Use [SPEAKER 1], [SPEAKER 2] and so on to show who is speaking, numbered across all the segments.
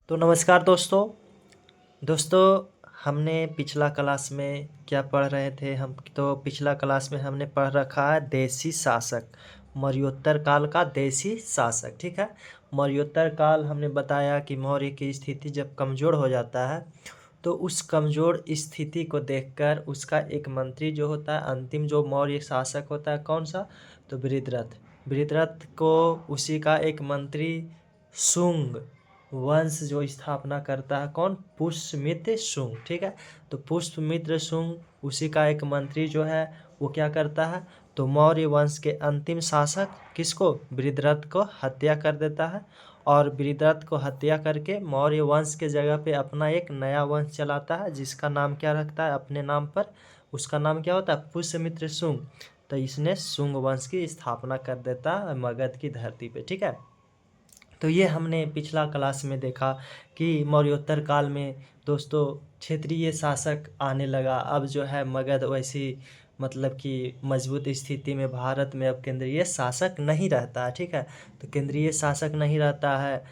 [SPEAKER 1] तो नमस्कार दोस्तों। दोस्तों, हमने पिछला क्लास में क्या पढ़ रहे थे? हम तो पिछला क्लास में हमने पढ़ रखा है देशी शासक, मौर्योत्तर काल का देशी शासक। ठीक है, मौर्योत्तर काल हमने बताया कि मौर्य की स्थिति जब कमज़ोर हो जाता है तो उस कमज़ोर स्थिति को देखकर उसका एक मंत्री जो होता है, अंतिम जो मौर्य शासक होता है, कौन सा? तो वृत्रथ। वृत्रथ को उसी का एक मंत्री शुंग वंश जो स्थापना करता है, कौन? पुष्यमित्र शुंग। ठीक है, तो पुष्यमित्र शुंग उसी का एक मंत्री जो है वो क्या करता है? तो मौर्य वंश के अंतिम शासक किसको? वृत्रथ को हत्या कर देता है। और वृत्रथ को हत्या करके मौर्य वंश के जगह पे अपना एक नया वंश चलाता है, जिसका नाम क्या रखता है अपने नाम पर? उसका नाम क्या होता है? पुष्यमित्र शुंग। तो इसने शुंग वंश की स्थापना कर देता है मगध की धरती पे। ठीक है, तो ये हमने पिछला क्लास में देखा कि मौर्योत्तर काल में दोस्तों क्षेत्रीय शासक आने लगा। अब जो है मगध वैसी मतलब कि मजबूत स्थिति में, भारत में अब केंद्रीय शासक नहीं रहता है। ठीक है, तो केंद्रीय शासक नहीं रहता है,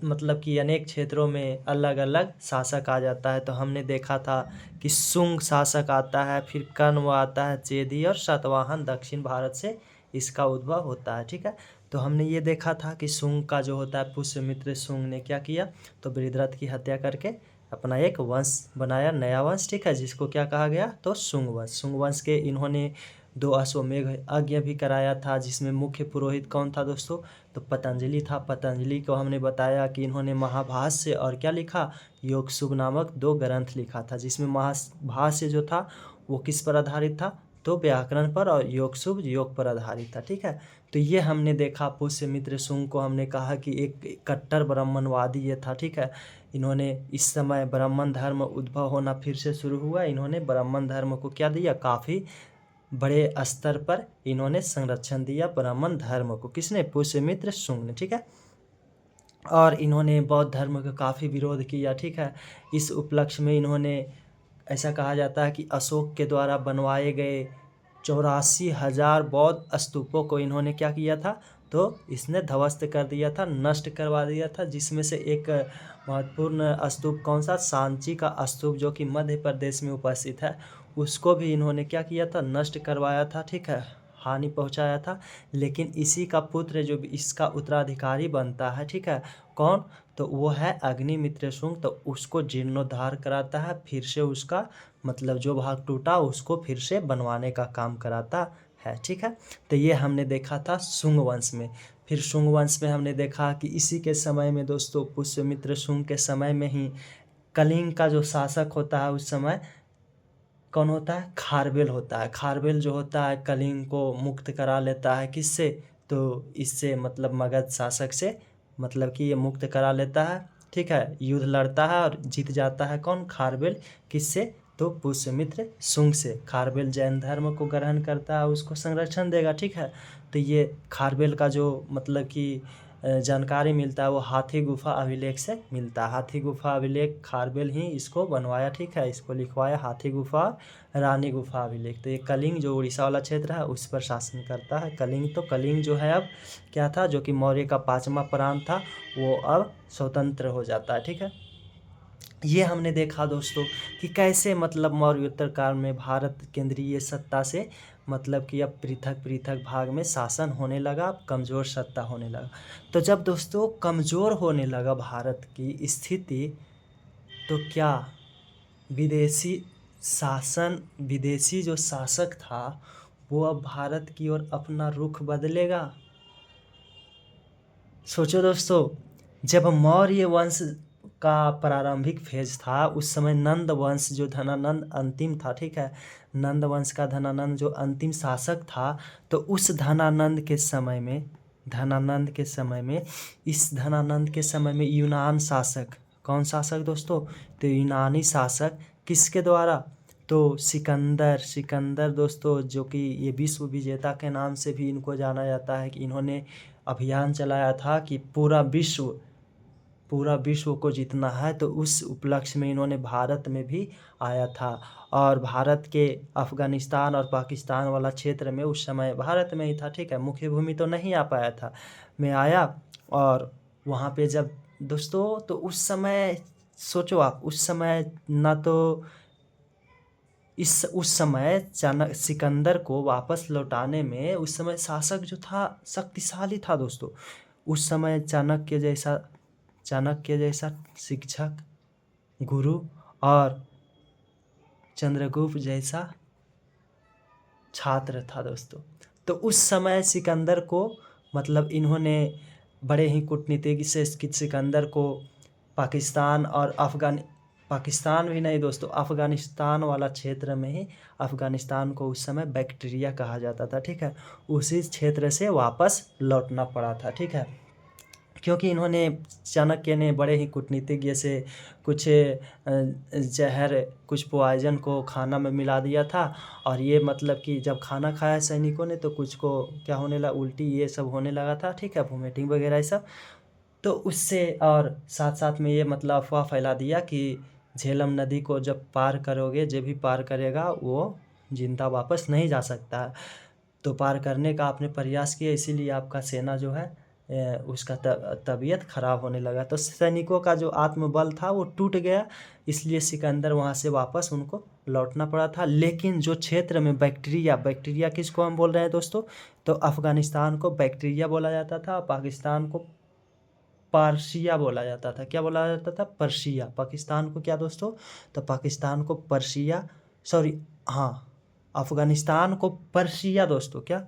[SPEAKER 1] मतलब कि अनेक क्षेत्रों में अलग अलग शासक आ जाता है। तो हमने देखा था कि शुंग शासक आता है, फिर कण्व आता है, चेदी और सातवाहन दक्षिण भारत से इसका उद्भव होता है। ठीक है, तो हमने ये देखा था कि शुंग का जो होता है पुष्यमित्र शुंग ने क्या किया? तो वृत्रथ की हत्या करके अपना एक वंश बनाया, नया वंश। ठीक है, जिसको क्या कहा गया? तो शुंग वंश। शुंग वंश के इन्होंने 2 अश्वमेध यज्ञ भी कराया था, जिसमें मुख्य पुरोहित कौन था दोस्तों? तो पतंजलि था। पतंजलि को हमने बताया कि इन्होंने महाभाष्य और क्या लिखा? योग शुभ नामक 2 ग्रंथ लिखा था, जिसमें महाभाष्य जो था वो किस पर आधारित था? तो व्याकरण पर, और योग शुभ योग पर आधारित था। ठीक है, तो ये हमने देखा। पुष्यमित्र शुंग को हमने कहा कि एक कट्टर ब्राह्मणवादी ये था। ठीक है, इन्होंने इस समय ब्राह्मण धर्म उद्भव होना फिर से शुरू हुआ। इन्होंने ब्राह्मण धर्म को क्या दिया? काफ़ी बड़े स्तर पर इन्होंने संरक्षण दिया ब्राह्मण धर्म को। किसने? पुष्यमित्र शुंग ने। ठीक है, और इन्होंने बौद्ध धर्म का काफ़ी विरोध किया। ठीक है, इस उपलक्ष्य में इन्होंने, ऐसा कहा जाता है कि अशोक के द्वारा बनवाए गए 84,000 बौद्ध स्तूपों को इन्होंने क्या किया था? तो इसने ध्वस्त कर दिया था, नष्ट करवा दिया था। जिसमें से एक महत्वपूर्ण स्तूप कौन सा? सांची का स्तूप, जो कि मध्य प्रदेश में उपस्थित है, उसको भी इन्होंने क्या किया था? नष्ट करवाया था। ठीक है, हानि पहुंचाया था। लेकिन इसी का पुत्र जो इसका उत्तराधिकारी बनता है, ठीक है, कौन? तो वो है अग्निमित्र शुंग। तो उसको जीर्णोद्धार कराता है, फिर से उसका मतलब जो भाग टूटा उसको फिर से बनवाने का काम कराता है। ठीक है, तो ये हमने देखा था शुंग वंश में। फिर शुंग वंश में हमने देखा कि इसी के समय में दोस्तों, पुष्यमित्र शुंग के समय में ही कलिंग का जो शासक होता है उस समय कौन होता है? खारवेल होता है। खारवेल जो होता है कलिंग को मुक्त करा लेता है। किससे? तो इससे मतलब मगध शासक से, मतलब कि ये मुक्त करा लेता है। ठीक है, युद्ध लड़ता है और जीत जाता है। कौन? खारवेल। किससे? तो पुष्यमित्र शुंग से। खारवेल जैन धर्म को ग्रहण करता है, उसको संरक्षण देगा। ठीक है, तो ये खारवेल का जो मतलब कि जानकारी मिलता है वो हाथी गुफा अभिलेख से मिलता है। हाथी गुफा अभिलेख खारवेल ही इसको बनवाया। ठीक है, इसको लिखवाया हाथी गुफा, रानी गुफा अभिलेख। तो ये कलिंग जो उड़ीसा वाला क्षेत्र है उस पर शासन करता है कलिंग। तो कलिंग जो है अब क्या था? जो कि मौर्य का 5वां प्रांत था, वो अब स्वतंत्र हो जाता है। ठीक है, ये हमने देखा दोस्तों कि कैसे मतलब मौर्योत्तर काल में भारत केंद्रीय सत्ता से मतलब कि अब पृथक पृथक भाग में शासन होने लगा, अब कमज़ोर सत्ता होने लगा। तो जब दोस्तों कमज़ोर होने लगा भारत की स्थिति, तो क्या विदेशी शासन, विदेशी जो शासक था वो अब भारत की ओर अपना रुख बदलेगा? सोचो दोस्तों, जब मौर्य वंश का प्रारंभिक फेज था उस समय नंद वंश जो धनानंद अंतिम था, ठीक है, नंद वंश का धनानंद जो अंतिम शासक था, तो उस धनानंद के समय में, धनानंद के समय में, इस धनानंद के समय में यूनान शासक, कौन शासक दोस्तों? तो यूनानी शासक किसके द्वारा? तो सिकंदर। सिकंदर दोस्तों, जो कि ये विश्व विजेता के नाम से भी इनको जाना जाता है, कि इन्होंने अभियान चलाया था कि पूरा विश्व को जीतना है। तो उस उपलक्ष्य में इन्होंने भारत में भी आया था, और भारत के अफ़गानिस्तान और पाकिस्तान वाला क्षेत्र में, उस समय भारत में ही था। ठीक है, मुख्य भूमि तो नहीं आ पाया था, में आया। और वहाँ पे जब दोस्तों तो उस समय सोचो आप, उस समय ना तो इस उस समय सिकंदर को वापस लौटाने में उस समय शासक जो था शक्तिशाली था दोस्तों। उस समय चाणक्य जैसा शिक्षक, गुरु और चंद्रगुप्त जैसा छात्र था दोस्तों। तो उस समय सिकंदर को मतलब इन्होंने बड़े ही कूटनीति से सिकंदर को पाकिस्तान भी नहीं दोस्तों, अफ़गानिस्तान वाला क्षेत्र में ही, अफ़गानिस्तान को उस समय बैक्ट्रिया कहा जाता था, ठीक है, उसी क्षेत्र से वापस लौटना पड़ा था, ठीक है। क्योंकि इन्होंने, चाणक्य ने बड़े ही कूटनीतिज्ञ से कुछ जहर, कुछ पॉइजन को खाना में मिला दिया था, और ये मतलब कि जब खाना खाया सैनिकों ने तो कुछ को क्या होने लगा, उल्टी ये सब होने लगा था, ठीक है, वोमिटिंग वगैरह ये सब। तो उससे और साथ साथ में ये मतलब अफवाह फैला दिया कि झेलम नदी को जब पार करोगे, जो भी पार करेगा वो जिंदा वापस नहीं जा सकता है। तो पार करने का आपने प्रयास किया, इसीलिए आपका सेना जो है उसका तबीयत खराब होने लगा। तो सैनिकों का जो आत्मबल था वो टूट गया, इसलिए सिकंदर वहाँ से वापस उनको लौटना पड़ा था। लेकिन जो क्षेत्र में बैक्टीरिया किसको हम बोल रहे हैं दोस्तों, तो अफ़गानिस्तान को बैक्टीरिया बोला जाता था, पाकिस्तान को पर्शिया बोला जाता था। क्या बोला जाता था? पर्शिया। पाकिस्तान को क्या दोस्तों, तो पाकिस्तान को पर्शिया, सॉरी हाँ, अफ़गानिस्तान को पर्शिया दोस्तों, क्या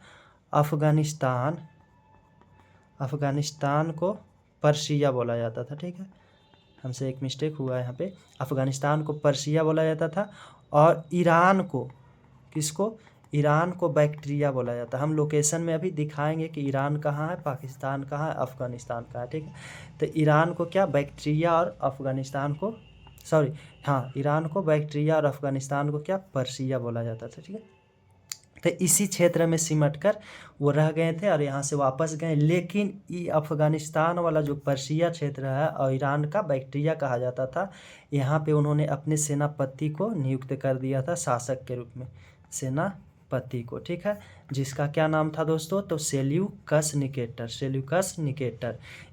[SPEAKER 1] अफ़गानिस्तान को पर्शिया बोला जाता था, ठीक है, हमसे एक मिस्टेक हुआ है यहाँ पे। अफ़गानिस्तान को पर्शिया बोला जाता था, और ईरान को, किसको, ईरान को बैक्टीरिया बोला जाता है। हम लोकेशन में अभी दिखाएंगे कि ईरान कहाँ है, पाकिस्तान कहाँ है, अफ़गानिस्तान कहाँ है, ठीक है। तो ईरान को क्या बैक्टीरिया, और अफ़गानिस्तान को, सॉरी हाँ, ईरान को बैक्टीरिया और अफ़गानिस्तान को क्या, पर्शिया बोला जाता था, ठीक है। तो इसी क्षेत्र में सिमट कर वो रह गए थे और यहाँ से वापस गए। लेकिन ये अफ़गानिस्तान वाला जो पर्शिया क्षेत्र है और ईरान का बैक्टीरिया कहा जाता था, यहाँ पे उन्होंने अपने सेनापति को नियुक्त कर दिया था शासक के रूप में, सेनापति को, ठीक है, जिसका क्या नाम था दोस्तों, तो सेल्यूकस निकेटर।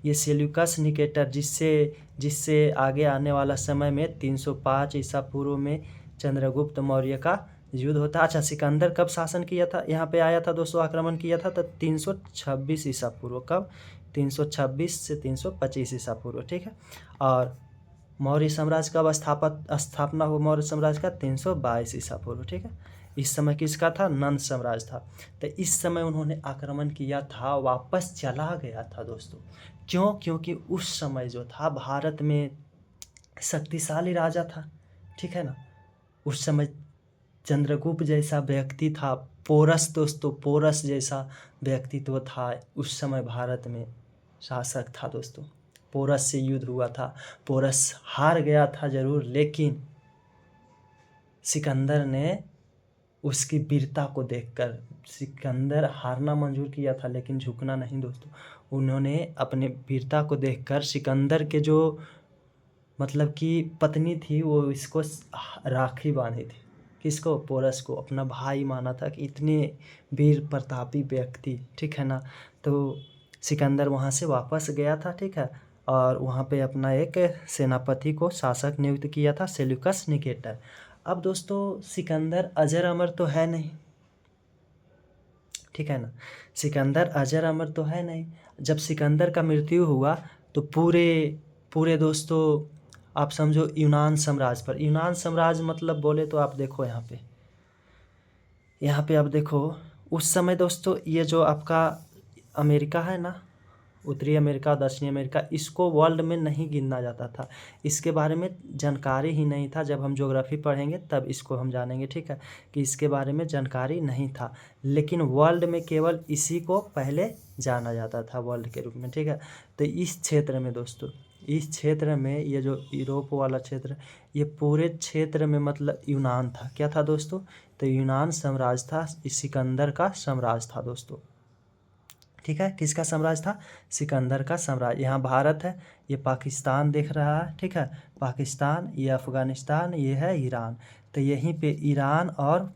[SPEAKER 1] ये सेल्यूकस निकेटर जिससे आगे आने वाला समय में 305 ईसा पूर्व में चंद्रगुप्त मौर्य का युद्ध होता। अच्छा, सिकंदर कब शासन किया था, यहाँ पे आया था दोस्तों, आक्रमण किया था, तो 326 ईसा पूर्व। कब? 326 से 325 ईसा पूर्व, ठीक है। और मौर्य साम्राज्य कब स्थापना हुआ मौर्य साम्राज्य का? 322 ईसा पूर्व, ठीक है। इस समय किसका था? नंद साम्राज्य था। तो इस समय उन्होंने आक्रमण किया था, वापस चला गया था दोस्तों। क्यों? क्योंकि उस समय जो था भारत में शक्तिशाली राजा था, ठीक है ना। उस समय चंद्रगुप्त जैसा व्यक्ति था, पोरस दोस्तों, पोरस जैसा व्यक्तित्व था उस समय भारत में, शासक था दोस्तों। पोरस से युद्ध हुआ था, पोरस हार गया था जरूर, लेकिन सिकंदर ने उसकी वीरता को देखकर, सिकंदर हारना मंजूर किया था लेकिन झुकना नहीं दोस्तों। उन्होंने अपने वीरता को देखकर सिकंदर के जो मतलब कि पत्नी थी, वो इसको राखी बांधी थी। किसको? पोरस को अपना भाई माना था कि इतने वीर प्रतापी व्यक्ति, ठीक है ना। तो सिकंदर वहाँ से वापस गया था, ठीक है, और वहाँ पे अपना एक सेनापति को शासक नियुक्त किया था, सेल्यूकस निकेटर। अब दोस्तों सिकंदर अजर अमर तो है नहीं, ठीक है ना, सिकंदर अजर अमर तो है नहीं। जब सिकंदर का मृत्यु हुआ तो पूरे दोस्तों आप समझो यूनान साम्राज्य मतलब बोले तो आप देखो यहाँ पे आप देखो, उस समय दोस्तों ये जो आपका अमेरिका है ना, उत्तरी अमेरिका, दक्षिणी अमेरिका, इसको वर्ल्ड में नहीं गिना जाता था। इसके बारे में जानकारी ही नहीं था। जब हम ज्योग्राफी पढ़ेंगे तब इसको हम जानेंगे, ठीक है, कि इसके बारे में जानकारी नहीं था। लेकिन वर्ल्ड में केवल इसी को पहले जाना जाता था वर्ल्ड के रूप में, ठीक है। तो इस क्षेत्र में दोस्तों, इस क्षेत्र में ये जो यूरोप वाला क्षेत्र, ये पूरे क्षेत्र में मतलब यूनान था। क्या था दोस्तों? तो यूनान साम्राज्य था, इस सिकंदर का साम्राज्य था दोस्तों, ठीक है। किसका साम्राज्य था? सिकंदर का साम्राज्य। यहाँ भारत है, ये पाकिस्तान दिख रहा है, ठीक है, पाकिस्तान, ये अफ़गानिस्तान, ये है ईरान। तो यहीं पे ईरान और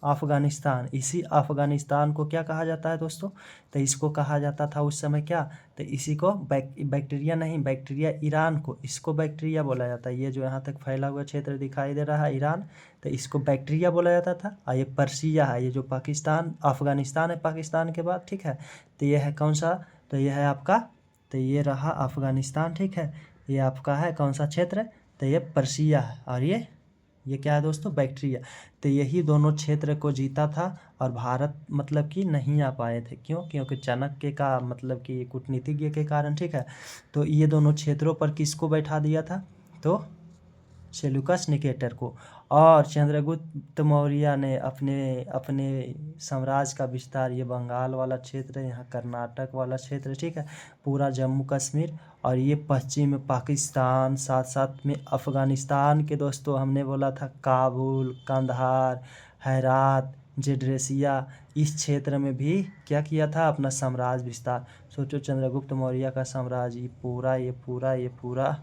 [SPEAKER 1] अफ़गानिस्तान। इसी अफ़गानिस्तान को क्या कहा जाता है दोस्तों? तो इसको कहा जाता था उस समय क्या? तो इसी को बैक्टीरिया नहीं, बैक्टीरिया ईरान को, इसको बैक्टीरिया बोला जाता है। ये जो यहाँ तक फैला हुआ क्षेत्र दिखाई दे रहा है ईरान, तो इसको बैक्टीरिया बोला जाता था। और ये पर्सिया है, ये जो पाकिस्तान अफ़गानिस्तान है पाकिस्तान के बाद, ठीक है। तो ये है कौन सा? तो ये है आपका, तो ये रहा अफ़गानिस्तान, ठीक है। ये आपका है कौन सा क्षेत्र? तो ये पर्सिया है। और ये क्या है दोस्तों? बैक्टीरिया। तो यही दोनों क्षेत्र को जीता था और भारत मतलब कि नहीं आ पाए थे। क्यों? क्योंकि चाणक्य का मतलब कि कूटनीतिज्ञ के कारण, ठीक है। तो ये दोनों क्षेत्रों पर किसको बैठा दिया था? तो सेल्यूकस निकेटर को। और चंद्रगुप्त मौर्य ने अपने अपने साम्राज्य का विस्तार, ये बंगाल वाला क्षेत्र, यहाँ कर्नाटक वाला क्षेत्र, ठीक है, पूरा जम्मू कश्मीर और ये पश्चिम में पाकिस्तान, साथ साथ में अफ़गानिस्तान के दोस्तों हमने बोला था काबुल, कंधार, हेरात, जेड्रेसिया, इस क्षेत्र में भी क्या किया था? अपना साम्राज्य विस्तार। सोचो चंद्रगुप्त मौर्य का साम्राज्य ये पूरा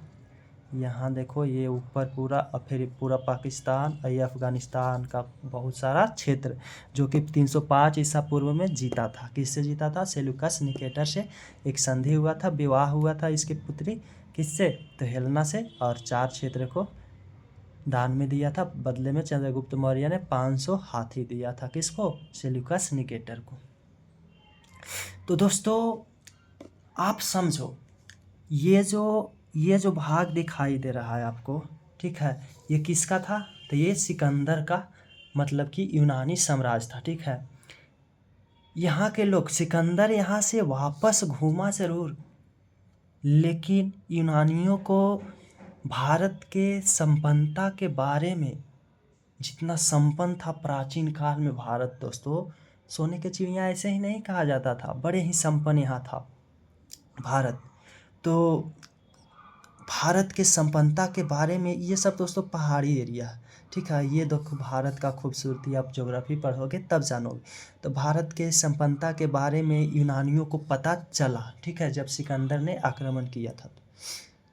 [SPEAKER 1] यहाँ देखो, ये ऊपर पूरा और फिर पूरा पाकिस्तान और ये अफ़गानिस्तान का बहुत सारा क्षेत्र, जो कि 305 ईसा पूर्व में जीता था। किससे जीता था? सेल्यूकस निकेटर से एक संधि हुआ था, विवाह हुआ था इसकी पुत्री किससे? तो हेलेना से। और 4 क्षेत्र को दान में दिया था। बदले में चंद्रगुप्त मौर्य ने 500 हाथी दिया था। किसको? सेल्यूकस निकेटर को। तो दोस्तों आप समझो, ये जो भाग दिखाई दे रहा है आपको, ठीक है, ये किसका था? तो ये सिकंदर का, मतलब कि यूनानी साम्राज्य था, ठीक है। यहाँ के लोग, सिकंदर यहाँ से वापस घूमा ज़रूर, लेकिन यूनानियों को भारत के संपन्नता के बारे में, जितना संपन्न था प्राचीन काल में भारत दोस्तों, सोने के चिड़िया ऐसे ही नहीं कहा जाता था, बड़े ही संपन्न यहाँ था भारत। तो भारत के संपन्नता के बारे में, ये सब दोस्तों पहाड़ी एरिया है, ठीक है। ये देखो भारत का खूबसूरती, आप ज्योग्राफी पढ़ोगे तब जानोगे। तो भारत के संपन्नता के बारे में यूनानियों को पता चला, ठीक है, जब सिकंदर ने आक्रमण किया था।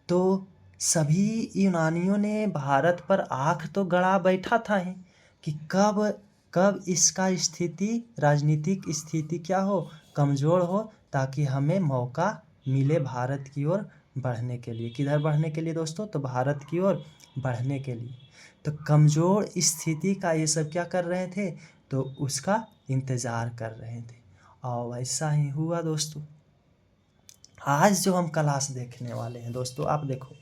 [SPEAKER 1] तो सभी यूनानियों ने भारत पर आँख तो गड़ा बैठा था ही कि कब इसका स्थिति, राजनीतिक स्थिति क्या हो, कमज़ोर हो, ताकि हमें मौका मिले भारत की ओर बढ़ने के लिए। किधर बढ़ने के लिए दोस्तों? तो भारत की ओर बढ़ने के लिए। तो कमज़ोर स्थिति का ये सब क्या कर रहे थे? तो उसका इंतज़ार कर रहे थे। और वैसा ही हुआ दोस्तों। आज जो हम क्लास देखने वाले हैं दोस्तों, आप देखो,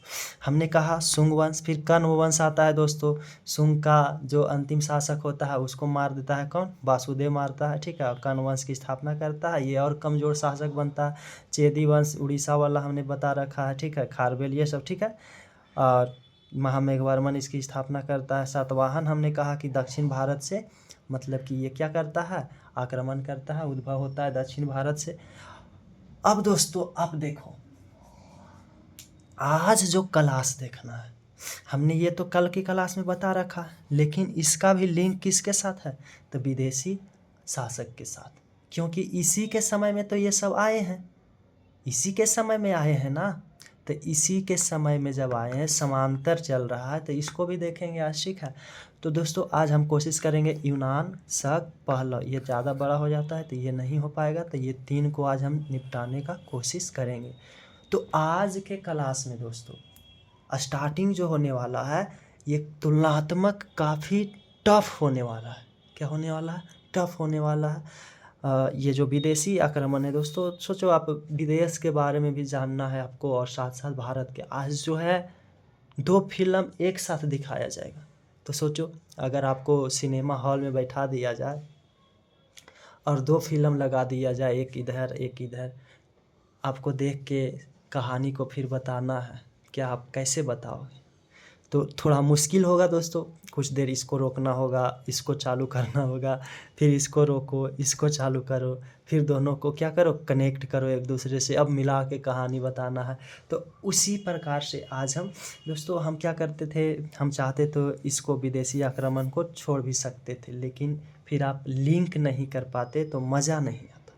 [SPEAKER 1] हमने कहा शुंग वंश, फिर कण्व वंश आता है दोस्तों। शुंग का जो अंतिम शासक होता है उसको मार देता है कौन? वासुदेव मारता है, ठीक है। और कण्व वंश की स्थापना करता है, ये और कमज़ोर शासक बनता है। चेदी वंश उड़ीसा वाला हमने बता रखा है, ठीक है, खारवेल, ये सब, ठीक है। और महामेघवर्मन इसकी स्थापना करता है। सातवाहन हमने कहा कि दक्षिण भारत से, मतलब कि ये क्या करता है? आक्रमण करता है, उद्भव होता है दक्षिण भारत से। अब दोस्तों आप देखो, आज जो क्लास देखना है, हमने ये तो कल की क्लास में बता रखा है, लेकिन इसका भी लिंक किसके साथ है? तो विदेशी शासक के साथ। क्योंकि इसी के समय में तो ये सब आए हैं, इसी के समय में आए हैं ना। तो इसी के समय में जब आए हैं, समांतर चल रहा है, तो इसको भी देखेंगे आज, ठीक है। तो दोस्तों आज हम कोशिश करेंगे यूनान, शक, पहलव, ये ज़्यादा बड़ा हो जाता है तो ये नहीं हो पाएगा, तो ये 3 को आज हम निपटाने का कोशिश करेंगे। तो आज के क्लास में दोस्तों स्टार्टिंग जो होने वाला है, ये तुलनात्मक काफ़ी टफ होने वाला है। क्या होने वाला है? टफ होने वाला है। ये जो विदेशी आक्रमण है दोस्तों, सोचो आप विदेश के बारे में भी जानना है आपको, और साथ साथ भारत के। आज जो है 2 फिल्म एक साथ दिखाया जाएगा। तो सोचो अगर आपको सिनेमा हॉल में बैठा दिया जाए और 2 फिल्म लगा दिया जाए, एक इधर एक इधर, आपको देख के कहानी को फिर बताना है, क्या आप कैसे बताओगे? तो थोड़ा मुश्किल होगा दोस्तों। कुछ देर इसको रोकना होगा, इसको चालू करना होगा, फिर इसको रोको, इसको चालू करो, फिर दोनों को क्या करो? कनेक्ट करो एक दूसरे से, अब मिला के कहानी बताना है। तो उसी प्रकार से आज हम दोस्तों, हम क्या करते थे, हम चाहते तो इसको विदेशी आक्रमण को छोड़ भी सकते थे, लेकिन फिर आप लिंक नहीं कर पाते तो मज़ा नहीं आता।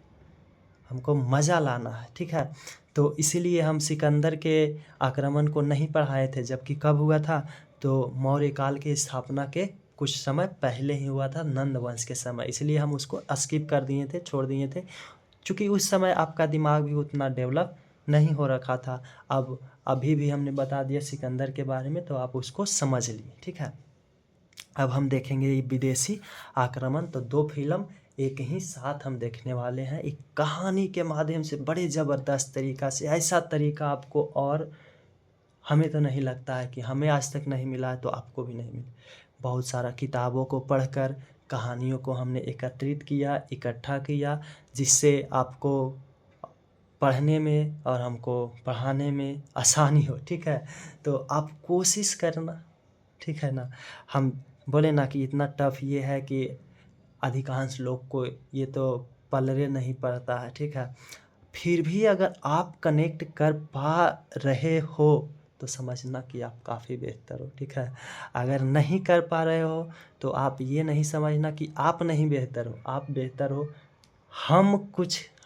[SPEAKER 1] हमको मज़ा लाना है, ठीक है। तो इसीलिए हम सिकंदर के आक्रमण को नहीं पढ़ाए थे, जबकि कब हुआ था? तो मौर्य काल की स्थापना के कुछ समय पहले ही हुआ था, नंद वंश के समय, इसलिए हम उसको स्किप कर दिए थे, छोड़ दिए थे। चूँकि उस समय आपका दिमाग भी उतना डेवलप नहीं हो रखा था। अब अभी भी हमने बता दिया सिकंदर के बारे में, तो आप उसको समझ लिए, ठीक है। अब हम देखेंगे ये विदेशी आक्रमण। तो 2 फिल्म एक ही साथ हम देखने वाले हैं, एक कहानी के माध्यम से बड़े ज़बरदस्त तरीक़ा से। ऐसा तरीक़ा आपको और हमें तो नहीं लगता है कि हमें आज तक नहीं मिला है, तो आपको भी नहीं मिला। बहुत सारा किताबों को पढ़कर कहानियों को हमने एकत्रित किया, इकट्ठा किया, जिससे आपको पढ़ने में और हमको पढ़ाने में आसानी हो, ठीक है। तो आप कोशिश करना, ठीक है ना। हम बोले ना कि इतना टफ ये है कि अधिकांश लोग को ये तो पल्ले नहीं पड़ता है, ठीक है। फिर भी अगर आप कनेक्ट कर पा रहे हो तो समझना कि आप काफ़ी बेहतर हो, ठीक है। अगर नहीं कर पा रहे हो तो आप ये नहीं समझना कि आप नहीं बेहतर हो, आप बेहतर हो।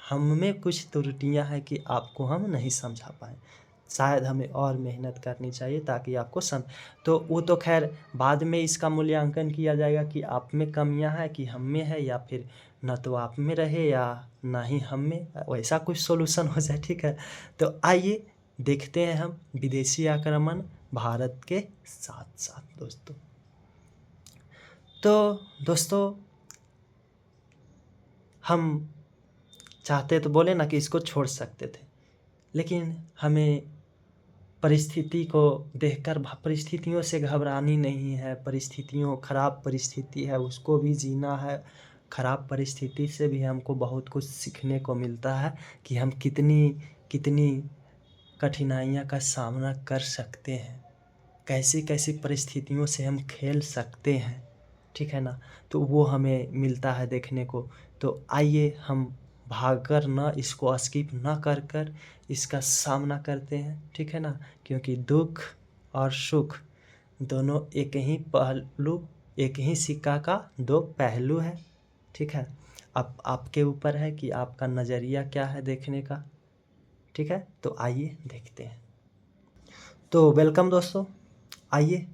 [SPEAKER 1] हम में कुछ त्रुटियाँ हैं कि आपको हम नहीं समझा पाए। शायद हमें और मेहनत करनी चाहिए ताकि आपको तो वो तो ख़ैर बाद में इसका मूल्यांकन किया जाएगा कि आप में कमियां हैं कि हम में है, या फिर न तो आप में रहे या ना ही हम में, वैसा कुछ सॉल्यूशन हो जाए, ठीक है। तो आइए देखते हैं हम विदेशी आक्रमण भारत के साथ साथ दोस्तों। तो दोस्तों हम चाहते तो बोले ना कि इसको छोड़ सकते थे, लेकिन हमें परिस्थिति को देखकर परिस्थितियों से घबरानी नहीं है। ख़राब परिस्थिति है उसको भी जीना है। ख़राब परिस्थिति से भी हमको बहुत कुछ सीखने को मिलता है कि हम कितनी कितनी कठिनाइयाँ का सामना कर सकते हैं, कैसी-कैसी परिस्थितियों से हम खेल सकते हैं, ठीक है ना। तो वो हमें मिलता है देखने को। तो आइए हम भागकर ना, इसको स्किप ना कर इसका सामना करते हैं, ठीक है ना। क्योंकि दुख और सुख दोनों एक ही सिक्का का 2 पहलू है, ठीक है। अब आपके ऊपर है कि आपका नज़रिया क्या है देखने का, ठीक है। तो आइए देखते हैं। तो वेलकम दोस्तों, आइए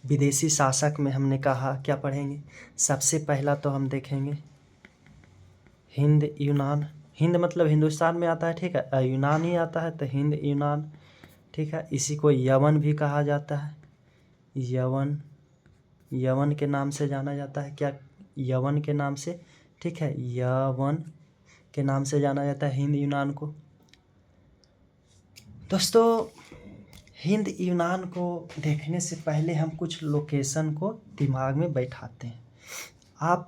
[SPEAKER 1] विदेशी शासक में हमने कहा क्या पढ़ेंगे। सबसे पहला तो हम देखेंगे हिंद यूनान। हिंद मतलब हिंदुस्तान में आता है, ठीक है। यूनान ही आता है तो हिंद यूनान, ठीक है। इसी को यवन भी कहा जाता है। यवन के नाम से जाना जाता है, क्या यवन के नाम से, ठीक है। यवन के नाम से जाना जाता है हिंद यूनान को। दोस्तों हिंद यूनान को देखने से पहले हम कुछ लोकेशन को दिमाग में बैठाते हैं। आप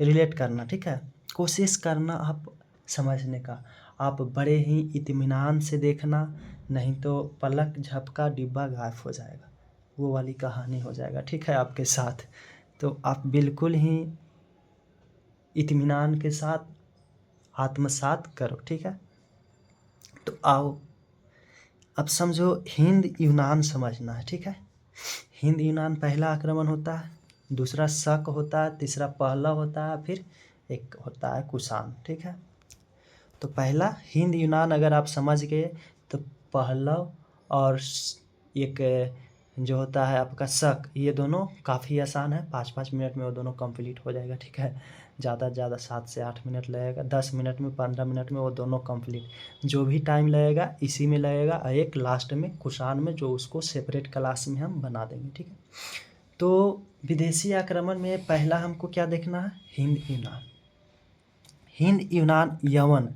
[SPEAKER 1] रिलेट करना, ठीक है। कोशिश करना आप समझने का। आप बड़े ही इत्मीनान से देखना, नहीं तो पलक झपका डिब्बा गायब हो जाएगा, वो वाली कहानी हो जाएगा, ठीक है आपके साथ। तो आप बिल्कुल ही इत्मीनान के साथ आत्मसात करो, ठीक है। तो आओ अब समझो हिंद यूनान समझना है, ठीक है। हिंद यूनान पहला आक्रमण होता है, दूसरा शक होता है, तीसरा पहला होता है, फिर एक होता है कुषाण, ठीक है। तो पहला हिंद यूनान अगर आप समझ गए तो पहलव और एक जो होता है आपका शक, ये दोनों काफ़ी आसान है। 5-5 मिनट में वो दोनों कंप्लीट हो जाएगा, ठीक है। ज़्यादा से ज़्यादा 7 से 8 मिनट लगेगा, 10 मिनट में 15 मिनट में वो दोनों कंप्लीट। जो भी टाइम लगेगा इसी में लगेगा, एक लास्ट में कुषाण में, जो उसको सेपरेट क्लास में हम बना देंगे, ठीक है। तो विदेशी आक्रमण में पहला हमको क्या देखना है, हिंद यूनान। हिंद यूनान यवन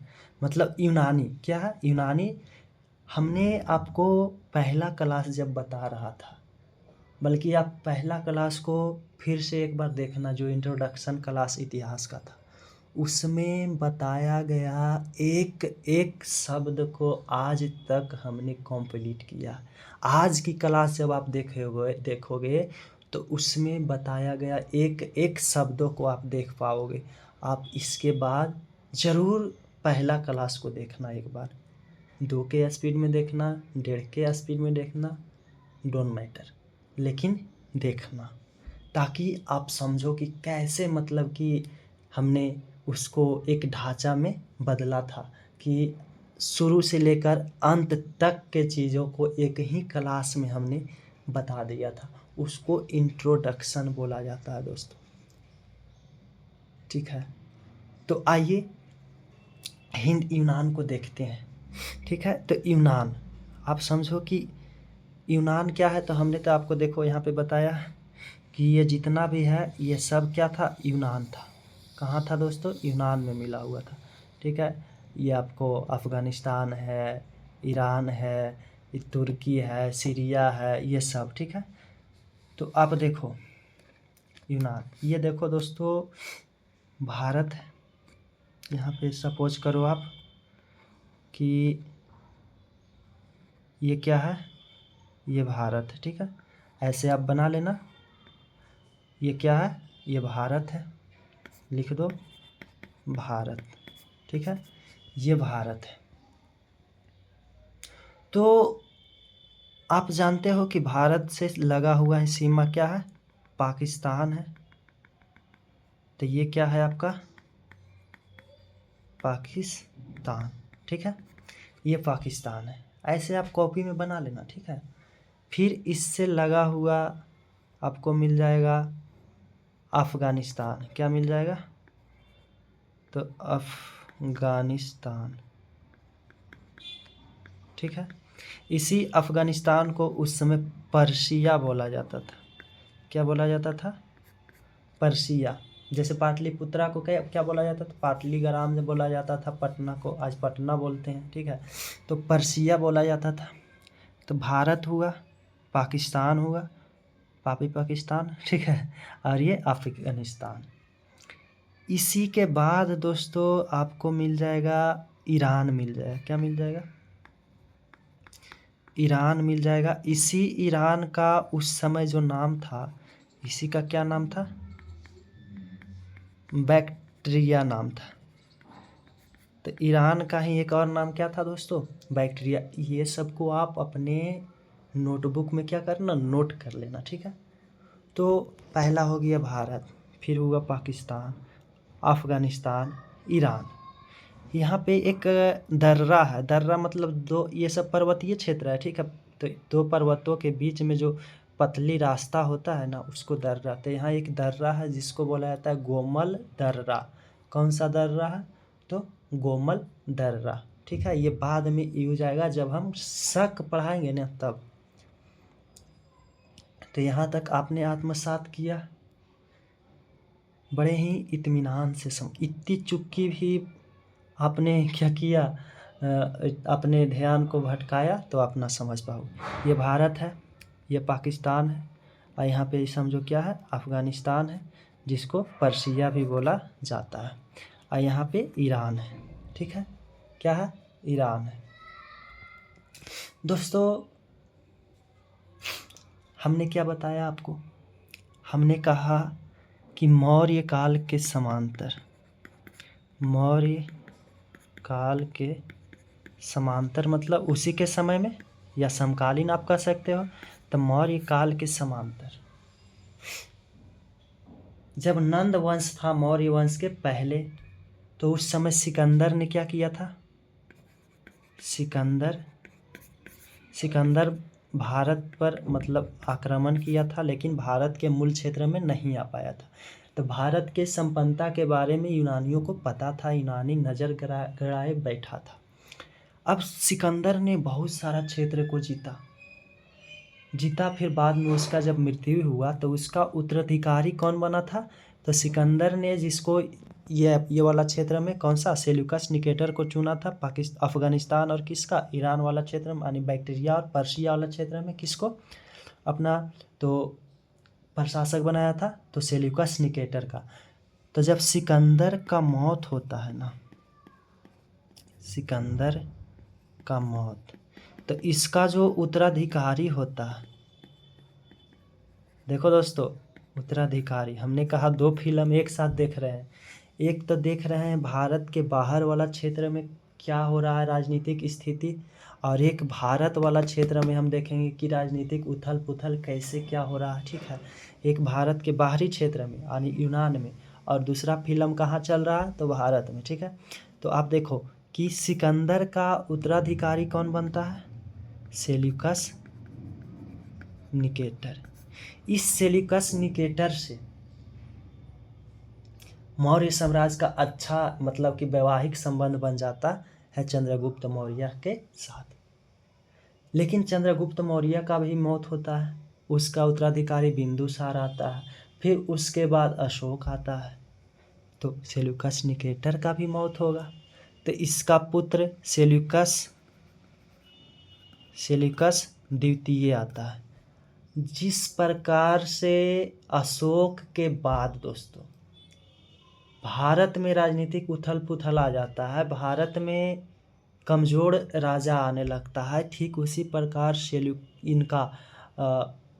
[SPEAKER 1] मतलब यूनानी, क्या है यूनानी। हमने आपको पहला क्लास जब बता रहा था, बल्कि आप पहला क्लास को फिर से एक बार देखना, जो इंट्रोडक्शन क्लास इतिहास का था, उसमें बताया गया एक एक शब्द को आज तक हमने कंप्लीट किया। आज की क्लास जब आप देखोगे तो उसमें बताया गया एक एक शब्दों को आप देख पाओगे। आप इसके बाद ज़रूर पहला क्लास को देखना एक बार, 2 के स्पीड में देखना, 1.5 के स्पीड में देखना, डोंट मैटर, लेकिन देखना, ताकि आप समझो कि कैसे, मतलब कि हमने उसको एक ढांचा में बदला था, कि शुरू से लेकर अंत तक के चीज़ों को एक ही क्लास में हमने बता दिया था, उसको इंट्रोडक्शन बोला जाता है दोस्तों। ठीक है, तो आइए हिंद यूनान को देखते हैं। ठीक है, तो यूनान, आप समझो कि यूनान क्या है। तो हमने तो आपको देखो यहाँ पे बताया कि ये जितना भी है ये सब क्या था, यूनान था। कहाँ था दोस्तों, यूनान में मिला हुआ था। ठीक है, ये आपको अफ़गानिस्तान है, ईरान है, ये तुर्की है, सीरिया है, ये सब। ठीक है, तो आप देखो यूनान, ये देखो दोस्तों भारत है। यहाँ पे सपोज करो आप कि ये क्या है, ये भारत है। ठीक है, ऐसे आप बना लेना, ये क्या है, ये भारत है, लिख दो भारत। ठीक है, ये भारत है। तो आप जानते हो कि भारत से लगा हुआ है सीमा क्या है, पाकिस्तान है। तो ये क्या है आपका, पाकिस्तान। ठीक है, ये पाकिस्तान है। ऐसे आप कॉपी में बना लेना। ठीक है, फिर इससे लगा हुआ आपको मिल जाएगा अफ़गानिस्तान। क्या मिल जाएगा, तो अफ़गानिस्तान। ठीक है, इसी अफ़गानिस्तान को उस समय पर्शिया बोला जाता था। क्या बोला जाता था, पर्शिया। जैसे पाटलिपुत्रा को क्या क्या बोला जाता था, पाटलीग्राम में बोला जाता था, पटना को आज पटना बोलते हैं। ठीक है, तो पर्शिया बोला जाता था। तो भारत हुआ, पाकिस्तान हुआ, पापी पाकिस्तान। ठीक है, और ये अफ़गानिस्तान। इसी के बाद दोस्तों आपको मिल जाएगा ईरान, मिल जाएगा। क्या मिल जाएगा, ईरान मिल जाएगा। इसी ईरान का उस समय जो नाम था, इसी का क्या नाम था, बैक्ट्रिया नाम था। तो ईरान का ही एक और नाम क्या था दोस्तों, बैक्ट्रिया। ये सबको आप अपने नोटबुक में क्या करना, नोट कर लेना। ठीक है, तो पहला हो गया भारत, फिर हुआ पाकिस्तान, अफ़गानिस्तान, ईरान। यहाँ पे एक दर्रा है, दर्रा मतलब दो, ये सब पर्वतीय क्षेत्र है। ठीक है, तो दो पर्वतों के बीच में जो पतली रास्ता होता है ना, उसको दर्रा। तो यहाँ एक दर्रा है जिसको बोला जाता है गोमल दर्रा। कौन सा दर्रा है, तो गोमल दर्रा। ठीक है, ये बाद में यूज आएगा जब हम शक पढ़ाएंगे ना तब। तो यहाँ तक आपने आत्मसात किया, बड़े ही इत्मीनान से इतनी चुटकी भी आपने क्या किया, अपने ध्यान को भटकाया तो आप ना समझ पाओ। ये भारत है, ये पाकिस्तान है, और यहाँ पे समझो क्या है, अफ़गानिस्तान है, जिसको पर्शिया भी बोला जाता है, और यहाँ पे ईरान है। ठीक है, क्या है, ईरान है। दोस्तों हमने क्या बताया आपको, हमने कहा कि मौर्य काल के समांतर, मौर्य काल के समांतर मतलब उसी के समय में, या समकालीन आप कह सकते हो। तो मौर्य काल के समांतर, जब नंद वंश था मौर्य वंश के पहले, तो उस समय सिकंदर ने क्या किया था, सिकंदर भारत पर मतलब आक्रमण किया था, लेकिन भारत के मूल क्षेत्र में नहीं आ पाया था। तो भारत के संपन्नता के बारे में यूनानियों को पता था, यूनानी नज़र गड़ाए बैठा था। अब सिकंदर ने बहुत सारा क्षेत्र को जीता, फिर बाद में उसका जब मृत्यु हुआ तो उसका उत्तराधिकारी कौन बना था, तो सिकंदर ने जिसको ये वाला क्षेत्र में कौन सा, सेल्यूकस निकेटर को चुना था, पाकिस्तान, अफ़गानिस्तान और किसका, ईरान वाला क्षेत्र में, यानी बैक्टीरिया और पर्शिया वाला क्षेत्र में किसको अपना तो प्रशासक बनाया था, तो सेल्यूकस निकेटर का। तो जब सिकंदर का मौत होता है ना, सिकंदर का मौत, तो इसका जो उत्तराधिकारी होता है, देखो दोस्तों उत्तराधिकारी, हमने कहा दो फिल्म एक साथ देख रहे हैं। एक तो देख रहे हैं भारत के बाहर वाला क्षेत्र में क्या हो रहा है राजनीतिक स्थिति, और एक भारत वाला क्षेत्र में हम देखेंगे कि राजनीतिक उथल पुथल कैसे क्या हो रहा है। ठीक है, एक भारत के बाहरी क्षेत्र में यानी यूनान में, और दूसरा फिल्म कहाँ चल रहा है, तो भारत में। ठीक है, तो आप देखो कि सिकंदर का उत्तराधिकारी कौन बनता है, सेल्यूकस निकेटर। इस सेल्यूकस निकेटर से मौर्य साम्राज्य का अच्छा मतलब कि वैवाहिक संबंध बन जाता है चंद्रगुप्त मौर्य के साथ। लेकिन चंद्रगुप्त मौर्य का भी मौत होता है, उसका उत्तराधिकारी बिंदुसार आता है, फिर उसके बाद अशोक आता है, तो सेल्यूकस निकेटर का भी मौत होगा। तो इसका पुत्र सेल्यूकस द्वितीय आता है। जिस प्रकार से अशोक के बाद दोस्तों भारत में राजनीतिक उथल पुथल आ जाता है, भारत में कमज़ोर राजा आने लगता है, ठीक उसी प्रकार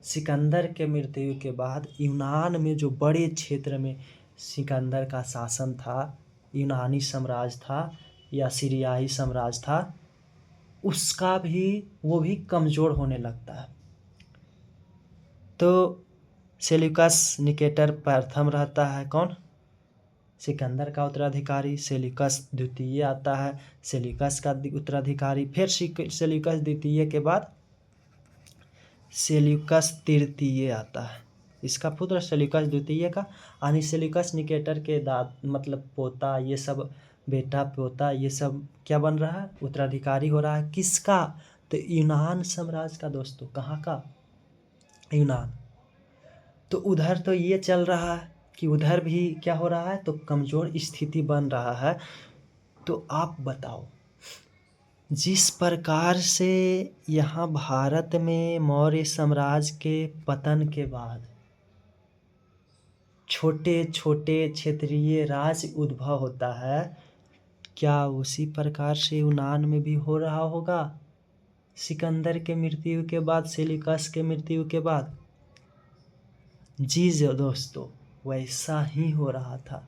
[SPEAKER 1] सिकंदर के मृत्यु के बाद यूनान में जो बड़े क्षेत्र में सिकंदर का शासन था, यूनानी साम्राज्य था या सीरियाई साम्राज्य था, वो भी कमज़ोर होने लगता है। तो सेल्यूकस निकेटर प्रथम रहता है, कौन? सिकंदर का उत्तराधिकारी। सेल्यूकस द्वितीय आता है, सेल्यूकस का उत्तराधिकारी। फिर सेल्यूकस द्वितीय के बाद सेल्यूकस तृतीय आता है, इसका पुत्र सेल्यूकस द्वितीय का। यानी सेल्यूकस निकेटर के मतलब पोता, ये सब बेटा पोता, ये सब क्या बन रहा है? उत्तराधिकारी हो रहा है। किसका? तो यूनान साम्राज्य का दोस्तों। कहाँ का? यूनान। तो उधर तो ये चल रहा है कि उधर भी क्या हो रहा है, तो कमज़ोर स्थिति बन रहा है। तो आप बताओ, जिस प्रकार से यहाँ भारत में मौर्य साम्राज्य के पतन के बाद छोटे छोटे क्षेत्रीय राज्य उद्भव होता है, क्या उसी प्रकार से यूनान में भी हो रहा होगा सिकंदर के मृत्यु के बाद, सेल्यूकस के मृत्यु के बाद? जी दोस्तों, वैसा ही हो रहा था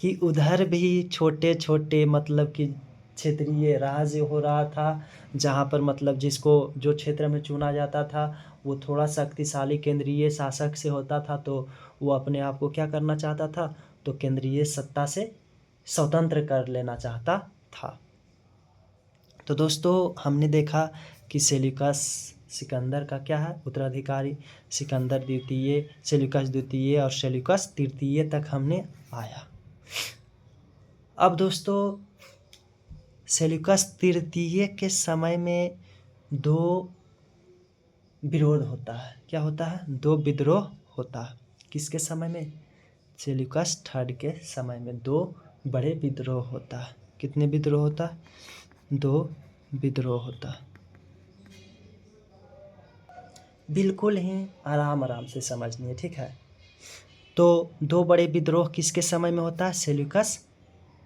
[SPEAKER 1] कि उधर भी छोटे छोटे मतलब कि क्षेत्रीय राज्य हो रहा था, जहाँ पर मतलब जिसको जो क्षेत्र में चुना जाता था वो थोड़ा शक्तिशाली केंद्रीय शासक से होता था, तो वो अपने आप को क्या करना चाहता था, तो केंद्रीय सत्ता से स्वतंत्र कर लेना चाहता था। तो दोस्तों हमने देखा कि सेल्यूकस सिकंदर का क्या है? उत्तराधिकारी। सिकंदर द्वितीय, सेल्यूकस द्वितीय और सेल्यूकस तृतीय तक हमने आया। अब दोस्तों सेल्यूकस तृतीय के समय में दो विरोध होता है। क्या होता है? दो विद्रोह होता है। किसके समय में? सेल्यूकस थर्ड के समय में दो बड़े विद्रोह होता है। कितने विद्रोह होता है? दो विद्रोह होता है। बिल्कुल ही आराम आराम से समझनी है, ठीक है। तो दो बड़े विद्रोह किसके समय में होता है? सेल्यूकस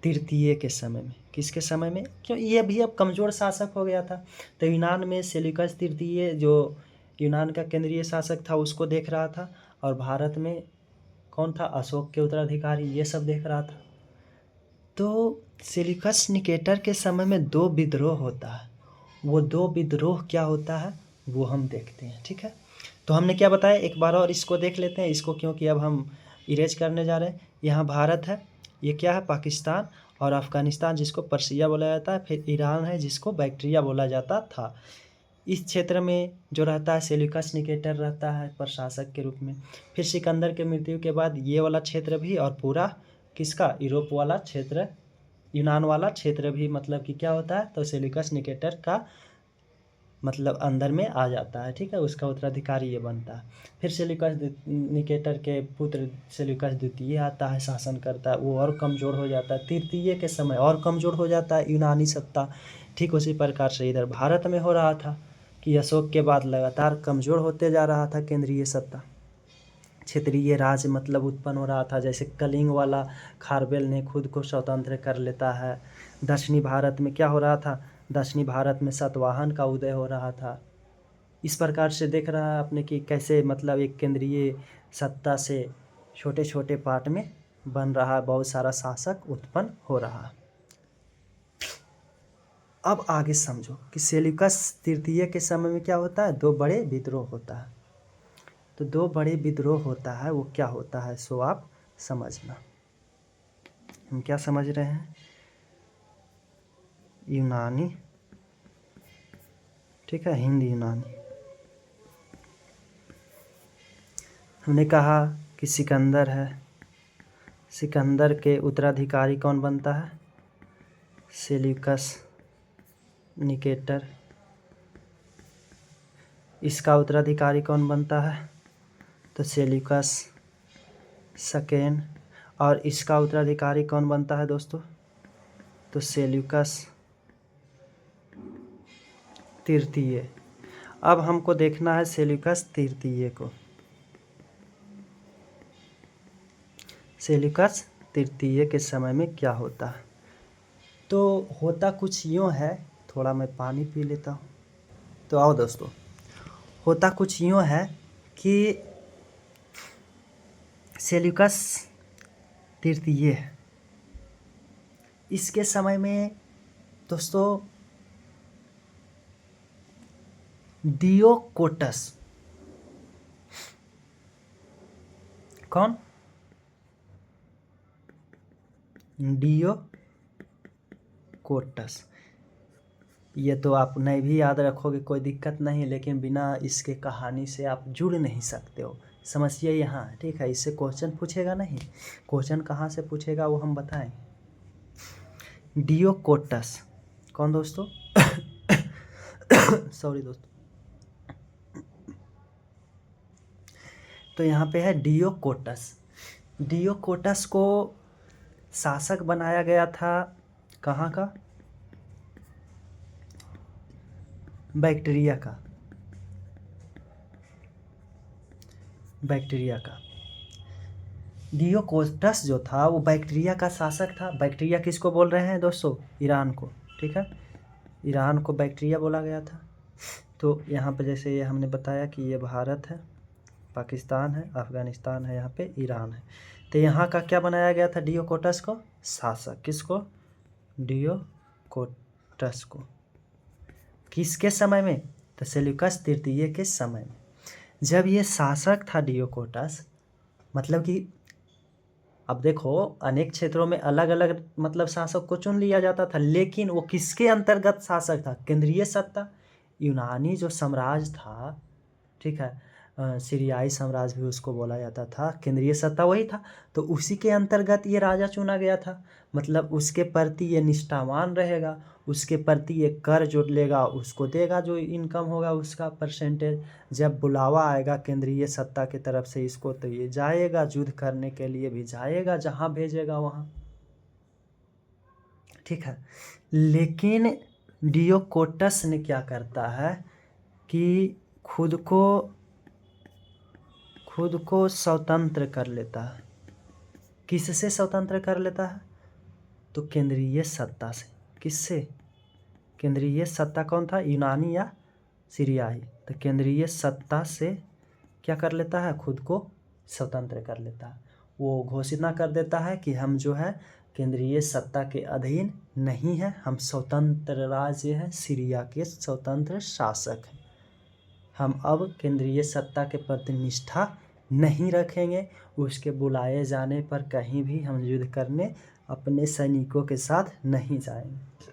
[SPEAKER 1] तृतीय के समय में। किसके समय में? क्यों, ये भी अब कमज़ोर शासक हो गया था। तो यूनान में सेल्यूकस तृतीय जो यूनान का केंद्रीय शासक था उसको देख रहा था, और भारत में कौन था? अशोक के उत्तराधिकारी, ये सब देख रहा था। तो सेल्यूकस निकेटर के समय में दो विद्रोह होता है। वो दो विद्रोह क्या होता है वो हम देखते हैं, ठीक है। तो हमने क्या बताया, एक बार और इसको देख लेते हैं इसको, क्योंकि अब हम इरेज करने जा रहे हैं। यहाँ भारत है, ये क्या है? पाकिस्तान, और अफ़गानिस्तान जिसको पर्सिया बोला जाता है, फिर ईरान है जिसको बैक्ट्रिया बोला जाता था। इस क्षेत्र में जो रहता है सेल्यूकस निकेटर रहता है प्रशासक के रूप में। फिर सिकंदर के मृत्यु के बाद ये वाला क्षेत्र भी, और पूरा किसका? यूरोप वाला क्षेत्र, यूनान वाला क्षेत्र भी मतलब कि क्या होता है, तो सेल्यूकस निकेटर का मतलब अंदर में आ जाता है, ठीक है। उसका उत्तराधिकारी ये बनता है। फिर सेल्यूकस निकेटर के पुत्र सेल्यूकस द्वितीय आता है, शासन करता है, वो और कमज़ोर हो जाता है। तृतीय के समय और कमज़ोर हो जाता है यूनानी सत्ता। ठीक उसी प्रकार से इधर भारत में हो रहा था कि अशोक के बाद लगातार कमज़ोर होते जा रहा था केंद्रीय सत्ता, क्षेत्रीय राज मतलब उत्पन्न हो रहा था। जैसे कलिंग वाला खारवेल ने खुद को स्वतंत्र कर लेता है। दक्षिणी भारत में क्या हो रहा था? दक्षिणी भारत में सातवाहन का उदय हो रहा था। इस प्रकार से देख रहा है आपने कि कैसे मतलब एक केंद्रीय सत्ता से छोटे छोटे पार्ट में बन रहा है, बहुत सारा शासक उत्पन्न हो रहा है। अब आगे समझो कि सेल्यूकस तृतीय के समय में क्या होता है? दो बड़े विद्रोह होता है। तो दो बड़े विद्रोह होता है, वो क्या होता है सो आप समझना। हम क्या समझ रहे हैं? यूनानी, ठीक है, हिंद यूनानी। हमने कहा कि सिकंदर है, सिकंदर के उत्तराधिकारी कौन बनता है? Seleucus Nicator. इसका उत्तराधिकारी कौन बनता है? तो सेल्यूकस सेकेंड। और इसका उत्तराधिकारी कौन बनता है दोस्तों? तो सेल्यूकस तृतीय। अब हमको देखना है सेल्यूकस तृतीय को। सेल्यूकस तृतीय के समय में क्या होता है? तो होता कुछ यूँ है, थोड़ा मैं पानी पी लेता हूँ। तो आओ दोस्तों, होता कुछ यूँ है कि सेल्यूकस तृतीय है, इसके समय में दोस्तों डियोकोटस, कौन? डियोकोटस। ये तो आप नहीं भी याद रखोगे कोई दिक्कत नहीं, लेकिन बिना इसके कहानी से आप जुड़ नहीं सकते हो। समस्या यहाँ है, ठीक है। इससे क्वेश्चन पूछेगा नहीं, क्वेश्चन कहाँ से पूछेगा वो हम बताएं। डियोकोटस कौन दोस्तों? सॉरी दोस्तों। तो यहाँ पे है डियोकोटस। डियोकोटस को शासक बनाया गया था कहाँ का? बैक्टीरिया का, बैक्टीरिया का। डियोकोटस जो था वो बैक्टीरिया का शासक था। बैक्टीरिया किसको बोल रहे हैं दोस्तों? ईरान को, ठीक है। ईरान को बैक्टीरिया बोला गया था। तो यहाँ पे जैसे ये हमने बताया कि ये भारत है, पाकिस्तान है, अफ़गानिस्तान है, यहाँ पे ईरान है। तो यहाँ का क्या बनाया गया था? डियोकोटस को शासक। किसको? डियोकोटस को। किसके समय में? तो सेल्यूकस तृतीय के समय में। जब ये शासक था डियोकोटस, मतलब कि अब देखो अनेक क्षेत्रों में अलग अलग मतलब शासक को चुन लिया जाता था, लेकिन वो किसके अंतर्गत शासक था? केंद्रीय सत्ता। यूनानी जो साम्राज्य था, ठीक है, सीरियाई साम्राज्य भी उसको बोला जाता था, केंद्रीय सत्ता वही था। तो उसी के अंतर्गत ये राजा चुना गया था। मतलब उसके प्रति ये निष्ठावान रहेगा, उसके प्रति ये कर जो लेगा उसको देगा, जो इनकम होगा उसका परसेंटेज। जब बुलावा आएगा केंद्रीय सत्ता की तरफ से इसको, तो ये जाएगा, युद्ध करने के लिए भी जाएगा, जहाँ भेजेगा वहाँ, ठीक है। लेकिन डियोकोटस ने क्या करता है कि खुद को स्वतंत्र कर लेता है। किससे स्वतंत्र कर लेता है? तो केंद्रीय सत्ता से। किससे? केंद्रीय सत्ता कौन था? यूनानी या सीरियाई। तो केंद्रीय सत्ता से क्या कर लेता है? खुद को स्वतंत्र कर लेता है। वो घोषणा कर देता है कि हम जो है केंद्रीय सत्ता के अधीन नहीं है, हम स्वतंत्र राज्य हैं, सीरिया के स्वतंत्र शासक हैं। हम अब केंद्रीय सत्ता के प्रति निष्ठा नहीं रखेंगे, उसके बुलाए जाने पर कहीं भी हम युद्ध करने अपने सैनिकों के साथ नहीं जाएंगे।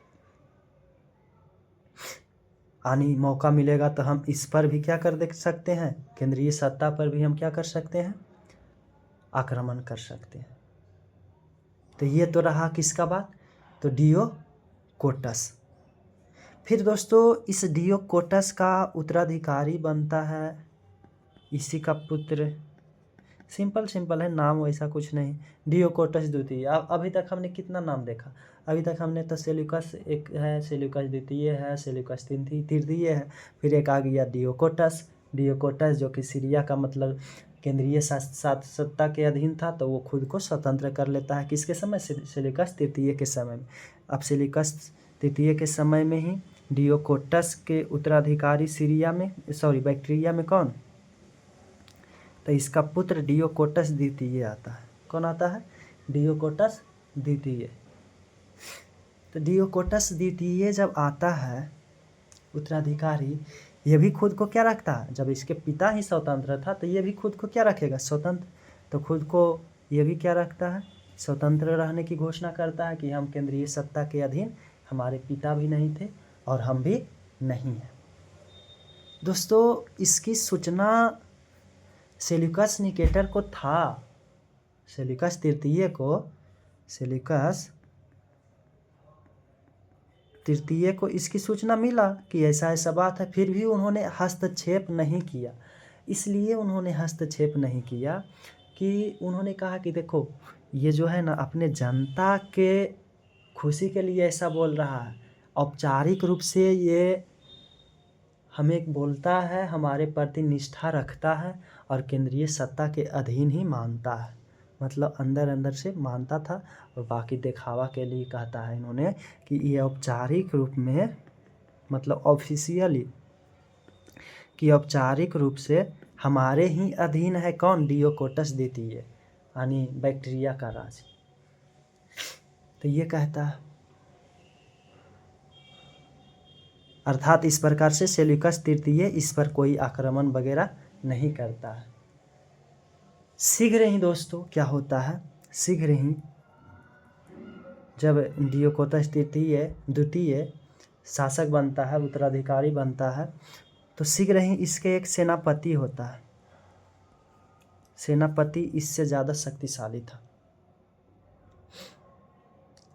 [SPEAKER 1] आनी मौका मिलेगा तो हम इस पर भी क्या कर देख सकते हैं? केंद्रीय सत्ता पर भी हम क्या कर सकते हैं? आक्रमण कर सकते हैं। तो ये तो रहा किसका बात? तो डियोकोटस। फिर दोस्तों इस डियोकोटस का उत्तराधिकारी बनता है इसी का पुत्र। सिंपल है, नाम वैसा कुछ नहीं। डियोकोटस द्वितीय। अब अभी तक हमने कितना नाम देखा? अभी तक हमने तो सेल्यूकस एक है, सेल्यूकस द्वितीय है, सेल्यूकस तृतीय है, फिर एक आ गया डियोकोटस। डियोकोटस जो कि सीरिया का मतलब केंद्रीय सत्ता के अधीन था, तो वो खुद को स्वतंत्र कर लेता है। किसके समय? सेल्यूकस तृतीय के समय में। अब सेल्यूकस तृतीय के समय में ही डियोकोटस के उत्तराधिकारी बैक्टीरिया में कौन? तो इसका पुत्र डियोकोटस द्वितीय आता है। कौन आता है? डियोकोटस द्वितीय। तो डियोकोटस द्वितीय जब आता है उत्तराधिकारी, ये भी खुद को क्या रखता है? जब इसके पिता ही स्वतंत्र था तो ये भी खुद को क्या रखेगा? स्वतंत्र। तो खुद को ये भी क्या रखता है? स्वतंत्र रहने की घोषणा करता है कि हम केंद्रीय सत्ता के अधीन, हमारे पिता भी नहीं थे और हम भी नहीं हैं। दोस्तों इसकी सूचना सेल्यूकस निकेटर को था, सेल्यूकस तृतीय को इसकी सूचना मिला कि ऐसा ऐसा बात है, फिर भी उन्होंने हस्तक्षेप नहीं किया। इसलिए उन्होंने हस्तक्षेप नहीं किया कि उन्होंने कहा कि देखो ये जो है ना अपने जनता के खुशी के लिए ऐसा बोल रहा है, औपचारिक रूप से ये हमें बोलता है, हमारे प्रति निष्ठा रखता है और केंद्रीय सत्ता के अधीन ही मानता है, मतलब अंदर अंदर से मानता था और बाकी दिखावा के लिए कहता है इन्होंने कि ये औपचारिक रूप में, मतलब ऑफिशियली, कि औपचारिक रूप से हमारे ही अधीन है। कौन? डियोकोटस द्वितीय, यानी बैक्टीरिया का राज। तो ये कहता है, अर्थात इस प्रकार से सेल्यूकस तृतीय इस पर कोई आक्रमण वगैरह नहीं करता है। शीघ्र ही दोस्तों क्या होता है, शीघ्र ही जब डियोकोटस द्वितीय शासक बनता है, उत्तराधिकारी बनता है, तो शीघ्र ही इसके एक सेनापति होता है। सेनापति इससे ज़्यादा शक्तिशाली था।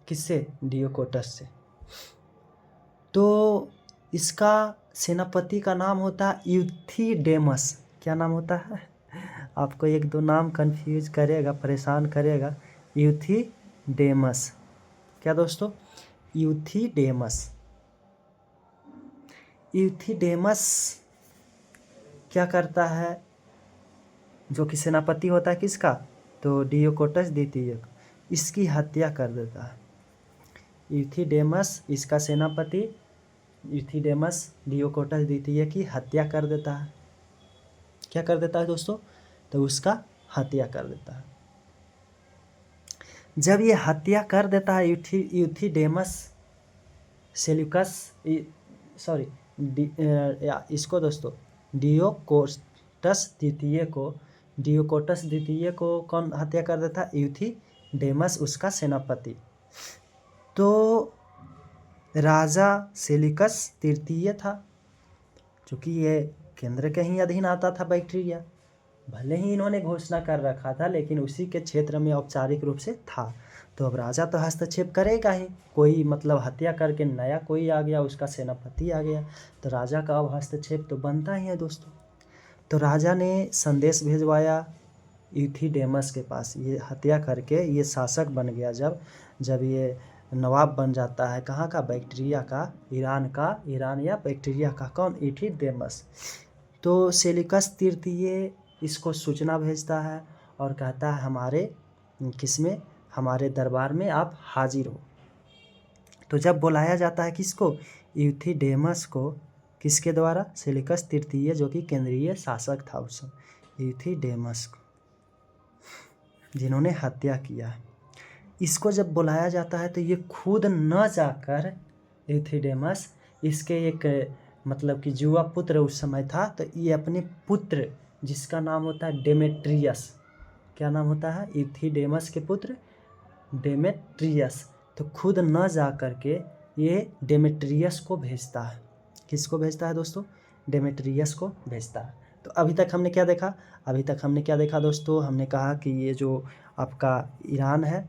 [SPEAKER 1] किससे? डियोकोटस से। तो इसका सेनापति का नाम होता है यूथिडेमस। क्या नाम होता है? आपको एक दो नाम कंफ्यूज करेगा, परेशान करेगा। यूथिडेमस। क्या दोस्तों? यूथिडेमस। यूथिडेमस क्या करता है? जो कि सेनापति होता है किसका? तो डियोकोटस द्वितीय, इसकी हत्या कर देता है। यूथिडेमस इसका सेनापति, यूथिडेमस डियोकोटस द्वितीय की हत्या कर देता है। क्या कर देता है दोस्तों? तो उसका हत्या कर देता है। जब ये हत्या कर देता है यूथिडेमस सेल्यूकस, सॉरी इसको दोस्तों डियोकोटस द्वितीय को कौन हत्या कर देता है? यूथिडेमस, उसका सेनापति। तो राजा सेल्यूकस तृतीय था, क्योंकि ये केंद्र के ही अधीन आता था बैक्टीरिया। भले ही इन्होंने घोषणा कर रखा था, लेकिन उसी के क्षेत्र में औपचारिक रूप से था। तो अब राजा तो हस्तक्षेप करेगा ही, कोई मतलब हत्या करके नया कोई आ गया, उसका सेनापति आ गया, तो राजा का अब हस्तक्षेप तो बनता ही है दोस्तों। तो राजा ने संदेश भेजवाया यूथिडेमस के पास, ये हत्या करके ये शासक बन गया। जब ये नवाब बन जाता है, कहाँ का? बैक्टीरिया का, ईरान या बैक्टीरिया का। कौन? यूथिडेमस। तो सेल्यूकस तृतीय इसको सूचना भेजता है और कहता है हमारे किसमें, हमारे दरबार में आप हाजिर हो। तो जब बुलाया जाता है किसको? यूथिडेमस को। किसके द्वारा? सेल्यूकस तृतीय, जो कि केंद्रीय शासक था उस समय, यूथिडेमस को, जिन्होंने हत्या किया। इसको जब बुलाया जाता है तो ये खुद न जाकर, यूथिडेमस, इसके एक मतलब कि जुआ पुत्र उस समय था, तो ये अपने पुत्र, जिसका नाम होता है डेमेट्रियस। क्या नाम होता है? यूथिडेमस के पुत्र डेमेट्रियस। तो खुद न जा करके ये डेमेट्रियस को भेजता है। किसको भेजता है दोस्तों? डेमेट्रियस को भेजता है। तो अभी तक हमने क्या देखा दोस्तों? हमने कहा कि ये जो आपका ईरान है,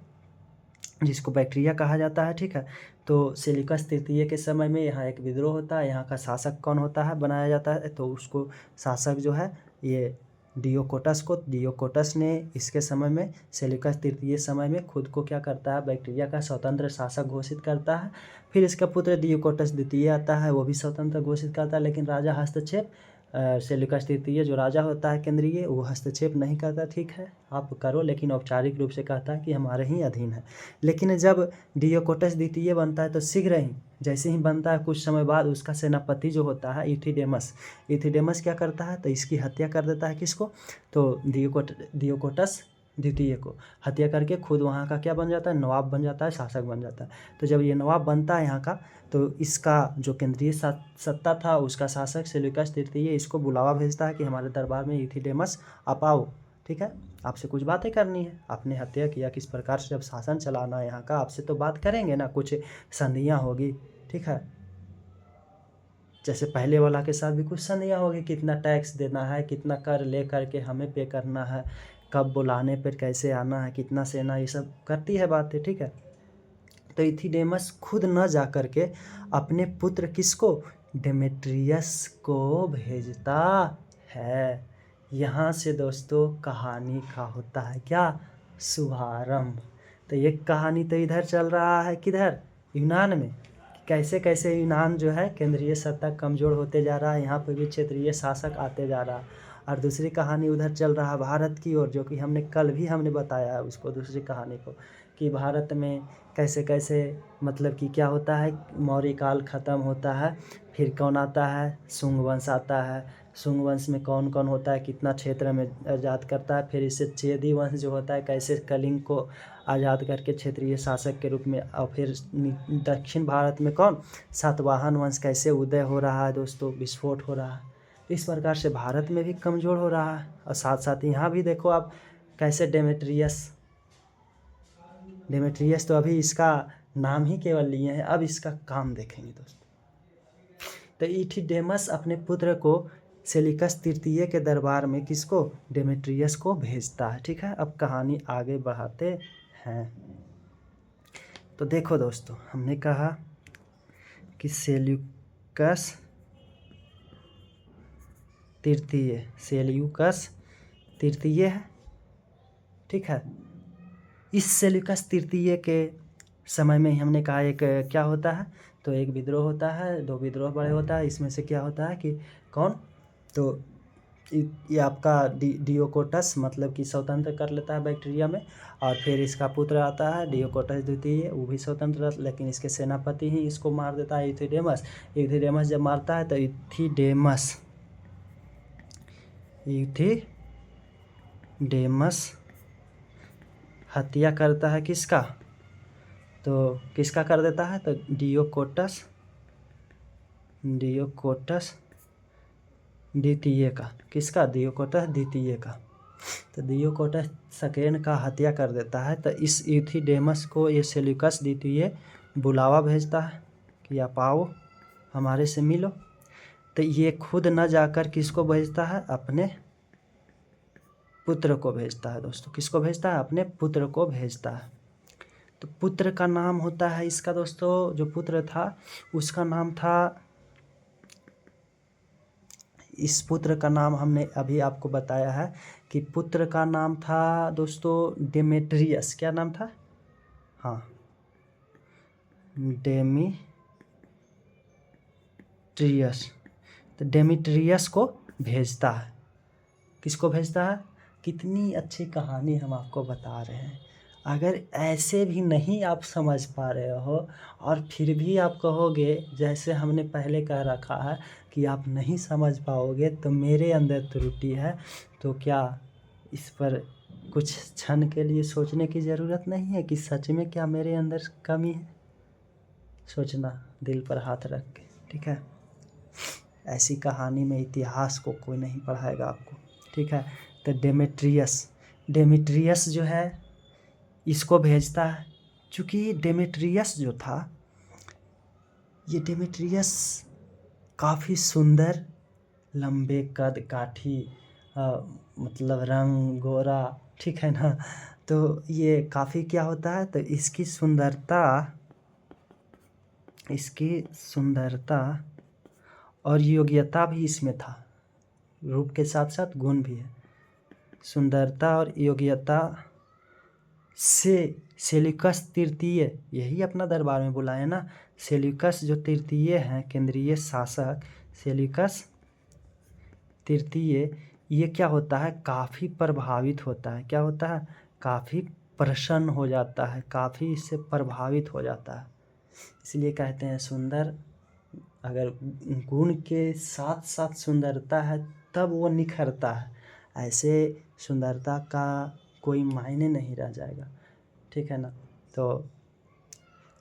[SPEAKER 1] जिसको बैक्टीरिया कहा जाता है, ठीक है। तो सेल्यूकस तृतीय के समय में यहाँ एक विद्रोह होता है। यहाँ का शासक कौन होता है? बनाया जाता है। तो उसको शासक जो है ये डियोकोटस ने इसके समय में, सेल्यूकस तृतीय समय में, खुद को क्या करता है? बैक्टीरिया का स्वतंत्र शासक घोषित करता है। फिर इसका पुत्र डियोकोटस द्वितीय आता है, वो भी स्वतंत्र घोषित करता है, लेकिन राजा हस्तक्षेप, सेल्यूकस तृतीय जो राजा होता है केंद्रीय, वो हस्तक्षेप नहीं करता। ठीक है, आप करो, लेकिन औपचारिक रूप से कहता है कि हमारे ही अधीन है। लेकिन जब डियोकोटस द्वितीय बनता है तो शीघ्र ही, जैसे ही बनता है कुछ समय बाद, उसका सेनापति जो होता है यूथिडेमस क्या करता है? तो इसकी हत्या कर देता है। किसको? तो डियोकोटस द्वितीय को हत्या करके खुद वहाँ का क्या बन जाता है? नवाब बन जाता है, शासक बन जाता है। तो जब ये नवाब बनता है यहाँ का, तो इसका जो केंद्रीय सत्ता था, उसका शासक सेल्यूकस तृतीय इसको बुलावा भेजता है कि हमारे दरबार में यूथिडेमस आप आओ, ठीक है, आपसे कुछ बातें करनी है। आपने हत्या किया, किस प्रकार से जब शासन चलाना है यहाँ का, आपसे तो बात करेंगे ना, कुछ संधियाँ होगी, ठीक है। जैसे पहले वाला के साथ भी क्वेश्चन दिया होगा कितना टैक्स देना है, कितना कर ले करके हमें पे करना है, कब बुलाने पर कैसे आना है, कितना सेना, ये सब करती है बातें, ठीक है। तो इथिडेमस खुद न जा करके अपने पुत्र किसको, डेमेट्रियस को भेजता है। यहाँ से दोस्तों कहानी का होता है क्या, शुभारंभ। तो ये कहानी तो इधर चल रहा है, किधर, यूनान में, कैसे कैसे यूनान जो है केंद्रीय सत्ता कमज़ोर होते जा रहा है, यहाँ पे भी क्षेत्रीय शासक आते जा रहा है। और दूसरी कहानी उधर चल रहा है भारत की ओर, जो कि हमने कल भी बताया है उसको, दूसरी कहानी को, कि भारत में कैसे कैसे मतलब कि क्या होता है, मौर्य काल ख़त्म होता है, फिर कौन आता है, शुंग वंश आता है। शुंग वंश में कौन कौन होता है, कितना क्षेत्र में आज़ाद करता है, फिर इससे चेदी वंश जो होता है कैसे कलिंग को आज़ाद करके क्षेत्रीय शासक के रूप में, और फिर दक्षिण भारत में कौन, सातवाहन वंश कैसे उदय हो रहा है दोस्तों, विस्फोट हो रहा है। इस प्रकार से भारत में भी कमज़ोर हो रहा है, और साथ साथ यहाँ भी देखो आप कैसे डेमेट्रियस तो अभी इसका नाम ही केवल लिए हैं, अब इसका काम देखेंगे दोस्तों। तो इथिडेमस अपने पुत्र को सेलिकस तृतीय के दरबार में किसको, डेमेट्रियस को भेजता है, ठीक है। अब कहानी आगे बढ़ाते हैं। तो देखो दोस्तों, हमने कहा कि सेल्यूकस तृतीय है, ठीक है। इस सेल्यूकस तृतीय के समय में ही हमने कहा एक क्या होता है, तो एक विद्रोह होता है, दो विद्रोह बड़े होता है। इसमें से क्या होता है कि कौन, तो ये आपका डियोकोटस मतलब कि स्वतंत्र कर लेता है बैक्टीरिया में, और फिर इसका पुत्र आता है डियोकोटस द्वितीय, वो भी स्वतंत्र, लेकिन इसके सेनापति ही इसको मार देता है, इथिडेमस जब मारता है तो इथिडेमस हत्या करता है किसका, तो किसका कर देता है, तो डियोकोटस द्वितीय का, किसका, डियोकोटस द्वितीय का। तो डियोकोटस सेकेंड का हत्या कर देता है। तो इस इथिडेमस को ये सेल्यूकस द्वितीय बुलावा भेजता है कि आप आओ हमारे से मिलो। तो ये खुद न जाकर किसको भेजता है, अपने पुत्र को भेजता है दोस्तों। किसको भेजता है, अपने पुत्र को भेजता है। तो पुत्र का नाम होता है इसका दोस्तों, जो पुत्र था उसका नाम था, इस पुत्र का नाम हमने अभी आपको बताया है कि पुत्र का नाम था दोस्तों डेमेट्रियस। क्या नाम था, हाँ, डेमीट्रियस। तो डेमेट्रियस को भेजता है, किसको भेजता है, कितनी अच्छी कहानी हम आपको बता रहे हैं। अगर ऐसे भी नहीं आप समझ पा रहे हो और फिर भी आप कहोगे, जैसे हमने पहले कह रखा है कि आप नहीं समझ पाओगे, तो मेरे अंदर त्रुटि है। तो क्या इस पर कुछ क्षण के लिए सोचने की ज़रूरत नहीं है कि सच में क्या मेरे अंदर कमी है? सोचना दिल पर हाथ रख के, ठीक है। ऐसी कहानी में इतिहास को कोई नहीं पढ़ाएगा आपको, ठीक है। तो डेमेट्रियस जो है इसको भेजता है। चूँकि डेमेट्रियस जो था, ये डेमेट्रियस काफ़ी सुंदर, लंबे कद काठी, मतलब रंग गोरा, ठीक है ना। तो ये काफ़ी क्या होता है, तो इसकी सुंदरता और योग्यता भी इसमें था। रूप के साथ साथ गुण भी है। सुंदरता और योग्यता से सेल्यूकस तृतीय, यही अपना दरबार में बुलाए ना, सेल्यूकस जो तृतीय हैं केंद्रीय शासक, सेल्यूकस तृतीय, ये क्या होता है, काफ़ी प्रभावित होता है। क्या होता है, काफ़ी प्रसन्न हो जाता है, काफ़ी इससे प्रभावित हो जाता है। इसलिए कहते हैं सुंदर, अगर गुण के साथ साथ सुंदरता है तब वो निखरता है। ऐसे सुंदरता का कोई मायने नहीं रह जाएगा, ठीक है ना। तो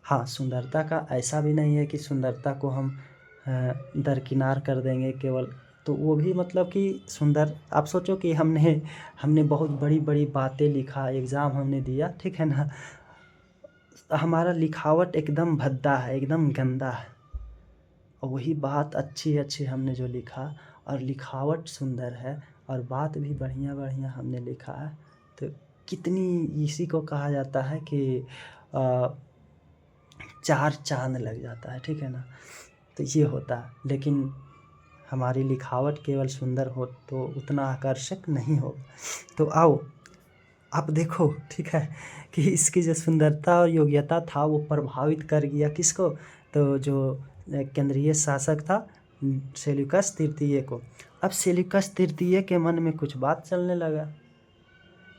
[SPEAKER 1] हाँ, सुंदरता का ऐसा भी नहीं है कि सुंदरता को हम दरकिनार कर देंगे केवल, तो वो भी मतलब कि सुंदर, आप सोचो कि हमने बहुत बड़ी बड़ी बातें लिखा, एग्ज़ाम हमने दिया, ठीक है ना, हमारा लिखावट एकदम भद्दा है, एकदम गंदा है,
[SPEAKER 2] और वही बात अच्छी अच्छी हमने जो लिखा, और लिखावट सुंदर है और बात भी बढ़िया बढ़िया हमने लिखा है। तो कितनी, इसी को कहा जाता है कि चार चांद लग जाता है, ठीक है ना। तो ये होता है, लेकिन हमारी लिखावट केवल सुंदर हो तो उतना आकर्षक नहीं हो। तो आओ आप देखो, ठीक है, कि इसकी जो सुंदरता और योग्यता था वो प्रभावित कर गया किसको, तो जो केंद्रीय शासक था सेल्यूकस तृतीय को। अब सेल्यूकस तृतीय के मन में कुछ बात चलने लगा।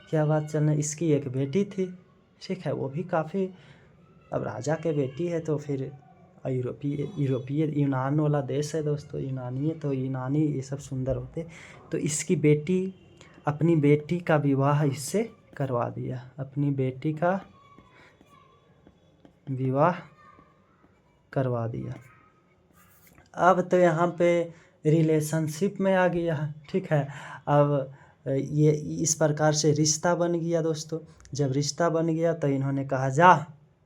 [SPEAKER 2] क्या बात चलने, इसकी एक बेटी थी, ठीक है, वो भी काफ़ी, अब राजा के बेटी है तो फिर यूरोपीय यूनान वाला देश है दोस्तों, यूनानी है तो यूनानी ये सब सुंदर होते। तो इसकी बेटी, अपनी बेटी का विवाह इससे करवा दिया, अपनी बेटी का विवाह करवा दिया। अब तो यहाँ पे रिलेशनशिप में आ गया, ठीक है। अब ये इस प्रकार से रिश्ता बन गया दोस्तों। जब रिश्ता बन गया तो इन्होंने कहा जा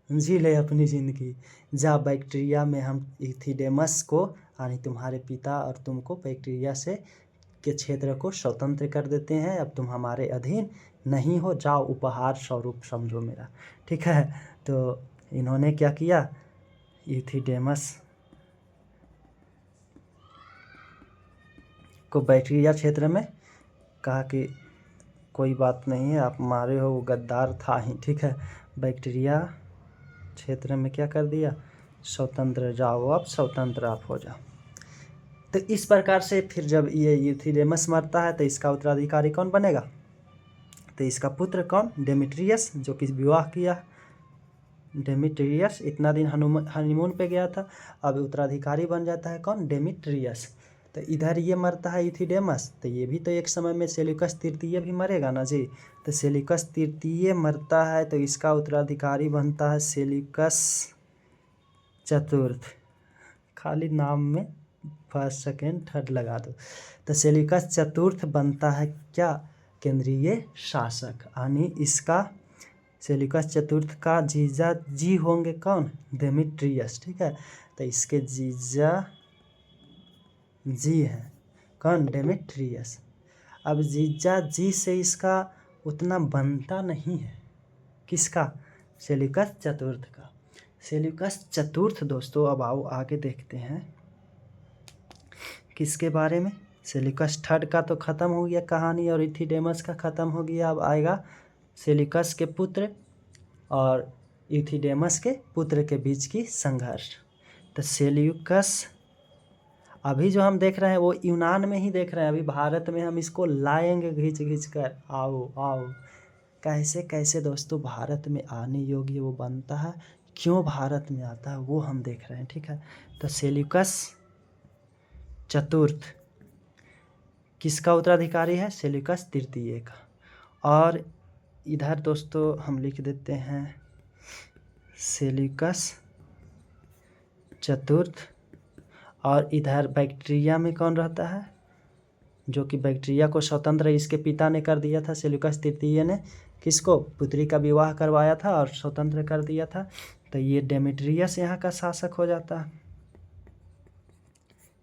[SPEAKER 2] जी ले अपनी ज़िंदगी, जा बैक्टीरिया में हम इथिडेमस को यानी तुम्हारे पिता और तुमको बैक्टीरिया से के क्षेत्र को स्वतंत्र कर देते हैं, अब तुम हमारे अधीन नहीं हो, जाओ, उपहार स्वरूप समझो मेरा, ठीक है। तो इन्होंने क्या किया, इथिडेमस को बैक्टीरिया क्षेत्र में कहा कि कोई बात नहीं है, आप मारे हो, वो गद्दार था ही, ठीक है। बैक्टीरिया क्षेत्र में क्या कर दिया, स्वतंत्र जाओ, अब स्वतंत्र आप हो जाओ। तो इस प्रकार से फिर जब ये यूथिडेमस मरता है तो इसका उत्तराधिकारी कौन बनेगा, तो इसका पुत्र कौन, डेमेट्रियस, जो कि विवाह किया। डेमेट्रियस इतना दिन हनीमून पे गया था, अब उत्तराधिकारी बन जाता है कौन, डेमेट्रियस। तो इधर ये मरता है यूथिडेमस, तो ये भी तो एक समय में सेल्यूकस तृतीय भी मरेगा ना जी। तो सेल्यूकस तृतीय मरता है तो इसका उत्तराधिकारी बनता है सेल्यूकस चतुर्थ, खाली नाम में फर्स्ट सेकेंड थर्ड लगा दो। तो सेल्यूकस चतुर्थ बनता है क्या, केंद्रीय शासक, यानी इसका सेल्यूकस चतुर्थ का जीजा जी होंगे कौन, डेमेट्रियस, ठीक है। तो इसके जीजा जी हैं कौन, डेमेट्रियस। अब जीजा जी से इसका उतना बनता नहीं है, किसका, सेल्यूकस चतुर्थ का। सेल्यूकस चतुर्थ दोस्तों, अब आओ आगे देखते हैं किसके बारे में। सेल्यूकस थर्ड का तो ख़त्म हो गया कहानी और इथिडेमस का ख़त्म हो गया। अब आएगा सेल्यूकस के पुत्र और यूथिडेमस के पुत्र के बीच की संघर्ष। तो सेल्यूकस अभी जो हम देख रहे हैं वो यूनान में ही देख रहे हैं, अभी भारत में हम इसको लाएंगे घिंच घिंच कर, आओ आओ, कैसे कैसे दोस्तों भारत में आने योग्य वो बनता है, क्यों भारत में आता है वो हम देख रहे हैं, ठीक है। तो सेल्यूकस चतुर्थ किसका उत्तराधिकारी है, सेल्यूकस तृतीय का। और इधर दोस्तों हम लिख देते हैं सेल्यूकस चतुर्थ, और इधर बैक्टीरिया में कौन रहता है, जो कि बैक्टीरिया को स्वतंत्र इसके पिता ने कर दिया था, सेल्यूकस तृतीय ने किसको, पुत्री का विवाह करवाया था और स्वतंत्र कर दिया था। तो ये डेमेट्रियस यहाँ का शासक हो जाता है,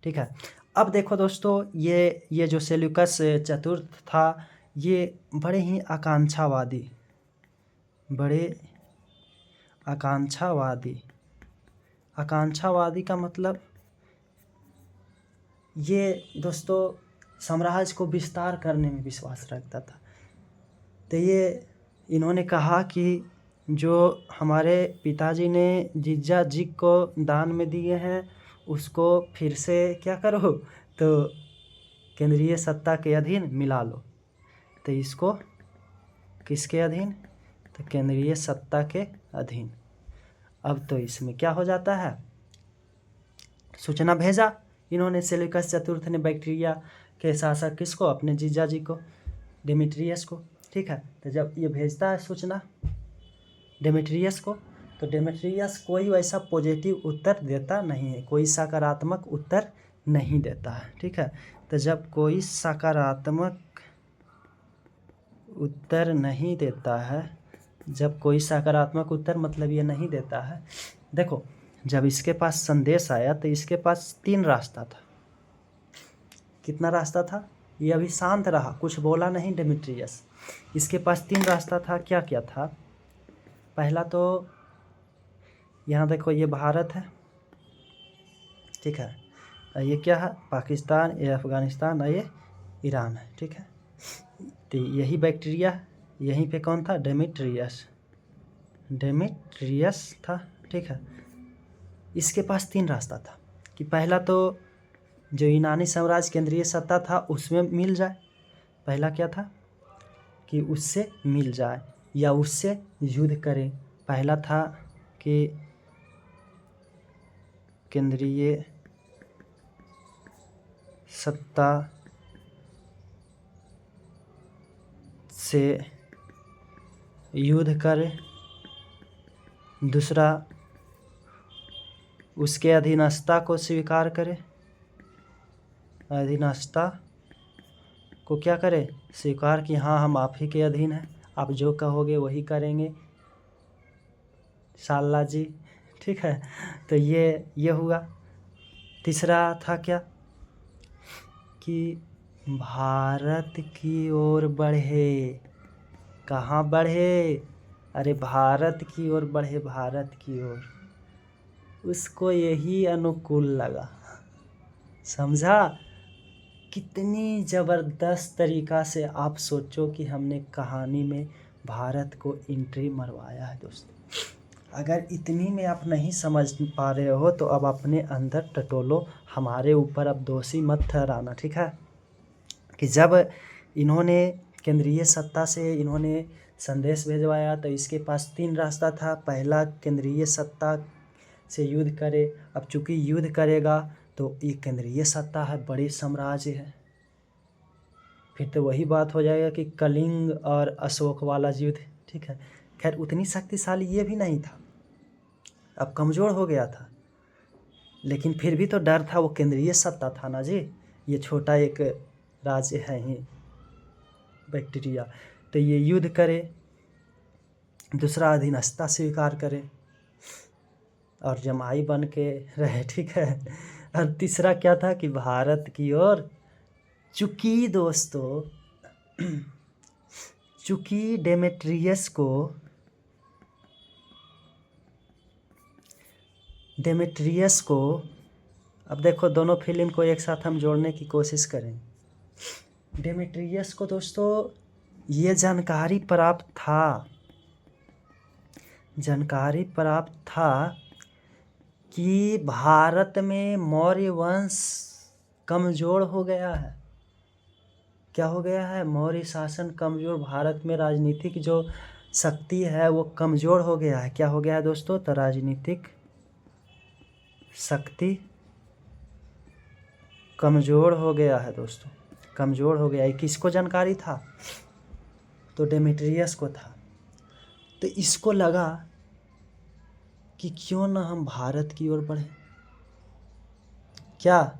[SPEAKER 2] ठीक है। अब देखो दोस्तों, ये जो सेल्यूकस चतुर्थ था, ये बड़े ही आकांक्षावादी, आकांक्षावादी का मतलब ये दोस्तों साम्राज्य को विस्तार करने में विश्वास रखता था। तो ये इन्होंने कहा कि जो हमारे पिताजी ने जीजा जी को दान में दिए हैं उसको फिर से क्या करो, तो केंद्रीय सत्ता के अधीन मिला लो। तो इसको किसके अधीन, तो केंद्रीय सत्ता के अधीन। अब तो इसमें क्या हो जाता है, सूचना भेजा इन्होंने, सेल्यूकस चतुर्थ ने बैक्टीरिया के शासक किसको, अपने जीजा जी को, डेमेट्रियस को, ठीक है। तो जब ये भेजता है सूचना डेमेट्रियस को, तो डेमेट्रियस कोई वैसा पॉजिटिव उत्तर देता नहीं है, कोई सकारात्मक उत्तर नहीं देता है, ठीक है। तो जब कोई सकारात्मक उत्तर नहीं देता है, जब कोई सकारात्मक उत्तर मतलब ये नहीं देता है, देखो जब इसके पास संदेश आया तो इसके पास 3 रास्ता था। कितना रास्ता था? ये अभी शांत रहा, कुछ बोला नहीं डेमेट्रियस। इसके पास 3 रास्ता था। क्या क्या था? पहला तो यहाँ देखो, ये भारत है, ठीक है, और ये क्या है? पाकिस्तान, ये अफ़गानिस्तान और ये ईरान है, ठीक है। तो यही बैक्टीरिया है। यहीं पे कौन था? डेमेट्रियस था, ठीक है। इसके पास 3 रास्ता था कि पहला तो जो यूनानी साम्राज्य केंद्रीय सत्ता था उसमें मिल जाए। पहला क्या था? कि उससे मिल जाए या उससे युद्ध करे। पहला था कि केंद्रीय सत्ता से युद्ध करे। दूसरा, उसके अधीनस्थता को स्वीकार करे। अधीनस्थता को क्या करे? स्वीकार कि हाँ, हम आप ही के अधीन हैं, आप जो कहोगे वही करेंगे साल्ला जी, ठीक है। तो ये हुआ। तीसरा था क्या? कि भारत की ओर बढ़े। कहाँ बढ़े? अरे भारत की ओर बढ़े, भारत की ओर। उसको यही अनुकूल लगा। समझा? कितनी ज़बरदस्त तरीक़ा से आप सोचो कि हमने कहानी में भारत को एंट्री मरवाया है दोस्तों। अगर इतनी में आप नहीं समझ पा रहे हो तो अब अपने अंदर टटोलो, हमारे ऊपर अब दोषी मत ठहराना, ठीक है। कि जब इन्होंने केंद्रीय सत्ता से इन्होंने संदेश भेजवाया तो इसके पास 3 रास्ता था। पहला, केंद्रीय सत्ता से युद्ध करे। अब चूँकि युद्ध करेगा तो ये केंद्रीय सत्ता है, बड़े साम्राज्य है, फिर तो वही बात हो जाएगा कि कलिंग और अशोक वाला युद्ध, ठीक है। खैर उतनी शक्तिशाली ये भी नहीं था, अब कमज़ोर हो गया था, लेकिन फिर भी तो डर था, वो केंद्रीय सत्ता था ना जी। ये छोटा एक राज्य है ही बैक्टीरिया। तो ये युद्ध करे। दूसरा, अधीनस्थता स्वीकार करे और जमाई बन के रहे, ठीक है। और तीसरा क्या था? कि भारत की ओर, चूँकि दोस्तों चूँकि डेमेट्रियस को अब देखो, दोनों फिल्म को एक साथ हम जोड़ने की कोशिश करें। डेमेट्रियस को दोस्तों ये जानकारी प्राप्त था कि भारत में मौर्य वंश कमज़ोर हो गया है। क्या हो गया है? मौर्य शासन कमज़ोर, भारत में राजनीतिक जो शक्ति है वो कमज़ोर हो गया है। क्या हो गया है दोस्तों? तो राजनीतिक शक्ति कमज़ोर हो गया है दोस्तों, कमज़ोर हो गया है। किसको जानकारी था? तो डेमेट्रियस को था। तो इसको लगा कि क्यों ना हम भारत की ओर बढ़े। क्या?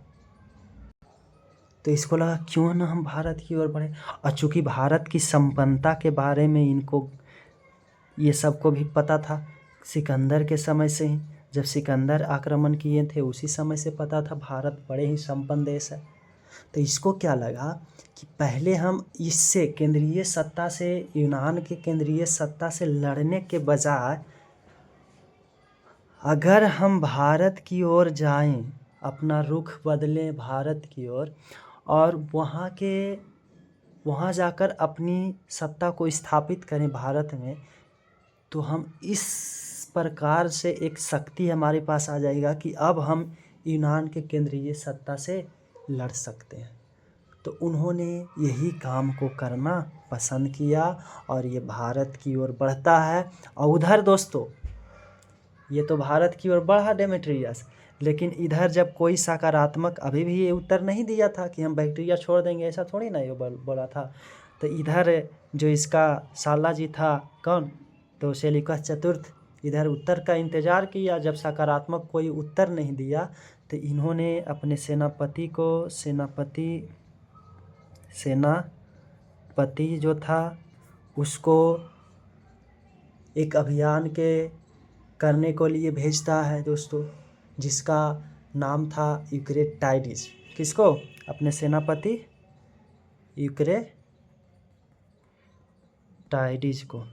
[SPEAKER 2] तो इसको लगा क्यों ना हम भारत की ओर बढ़े। और चूँकि भारत की संपन्नता के बारे में इनको ये सबको भी पता था, सिकंदर के समय से ही, जब सिकंदर आक्रमण किए थे उसी समय से पता था भारत बड़े ही संपन्न देश है। तो इसको क्या लगा कि पहले हम इससे केंद्रीय सत्ता से, यूनान के केंद्रीय सत्ता से लड़ने के बजाय अगर हम भारत की ओर जाएं, अपना रुख बदलें भारत की ओर, और वहाँ जाकर अपनी सत्ता को स्थापित करें भारत में, तो हम इस प्रकार से एक शक्ति हमारे पास आ जाएगा कि अब हम यूनान के केंद्रीय सत्ता से लड़ सकते हैं। तो उन्होंने यही काम को करना पसंद किया और ये भारत की ओर बढ़ता है। और उधर दोस्तों, ये तो भारत की ओर बढ़ा डेमेट्रियस, लेकिन इधर जब कोई सकारात्मक अभी भी ये उत्तर नहीं दिया था कि हम बैक्टीरिया छोड़ देंगे, ऐसा थोड़ी ना ये बोला था। तो इधर जो इसका साला जी था, कौन? तो सेल्यूकस चतुर्थ, इधर उत्तर का इंतज़ार किया। जब सकारात्मक कोई उत्तर नहीं दिया तो इन्होंने अपने सेनापति जो था उसको एक अभियान के करने को लिए भेजता है दोस्तों, जिसका नाम था यूक्रेटाइडिस। किसको? अपने सेनापति यूक्रेटाइडिस को।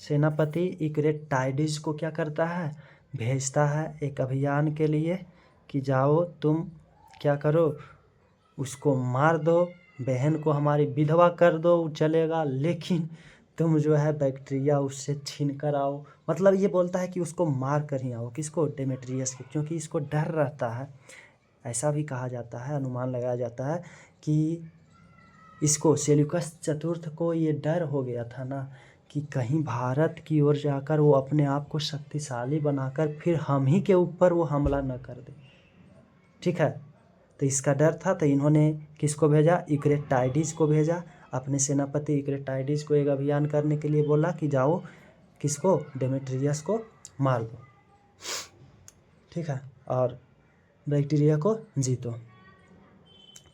[SPEAKER 2] सेनापति यूक्रेटाइडिस को क्या करता है? भेजता है एक अभियान के लिए कि जाओ तुम क्या करो, उसको मार दो, बहन को हमारी विधवा कर दो, चलेगा, लेकिन तुम जो है बैक्टीरिया उससे छीन कर आओ। मतलब ये बोलता है कि उसको मार कर ही आओ। किसको? डेमेट्रियस को, क्योंकि इसको डर रहता है। ऐसा भी कहा जाता है, अनुमान लगाया जाता है कि इसको सेल्यूकस चतुर्थ को ये डर हो गया था ना कि कहीं भारत की ओर जाकर वो अपने आप को शक्तिशाली बनाकर फिर हम ही के ऊपर वो हमला न कर दे। ठीक है, तो इसका डर था, तो इन्होंने किसको भेजा? यूक्रेटाइडिस को भेजा। अपने सेनापति यूक्रेटाइडिस को एक अभियान करने के लिए बोला कि जाओ किसको? डेमेट्रियस को मार दो। ठीक है, और बैक्टीरिया को जीतो।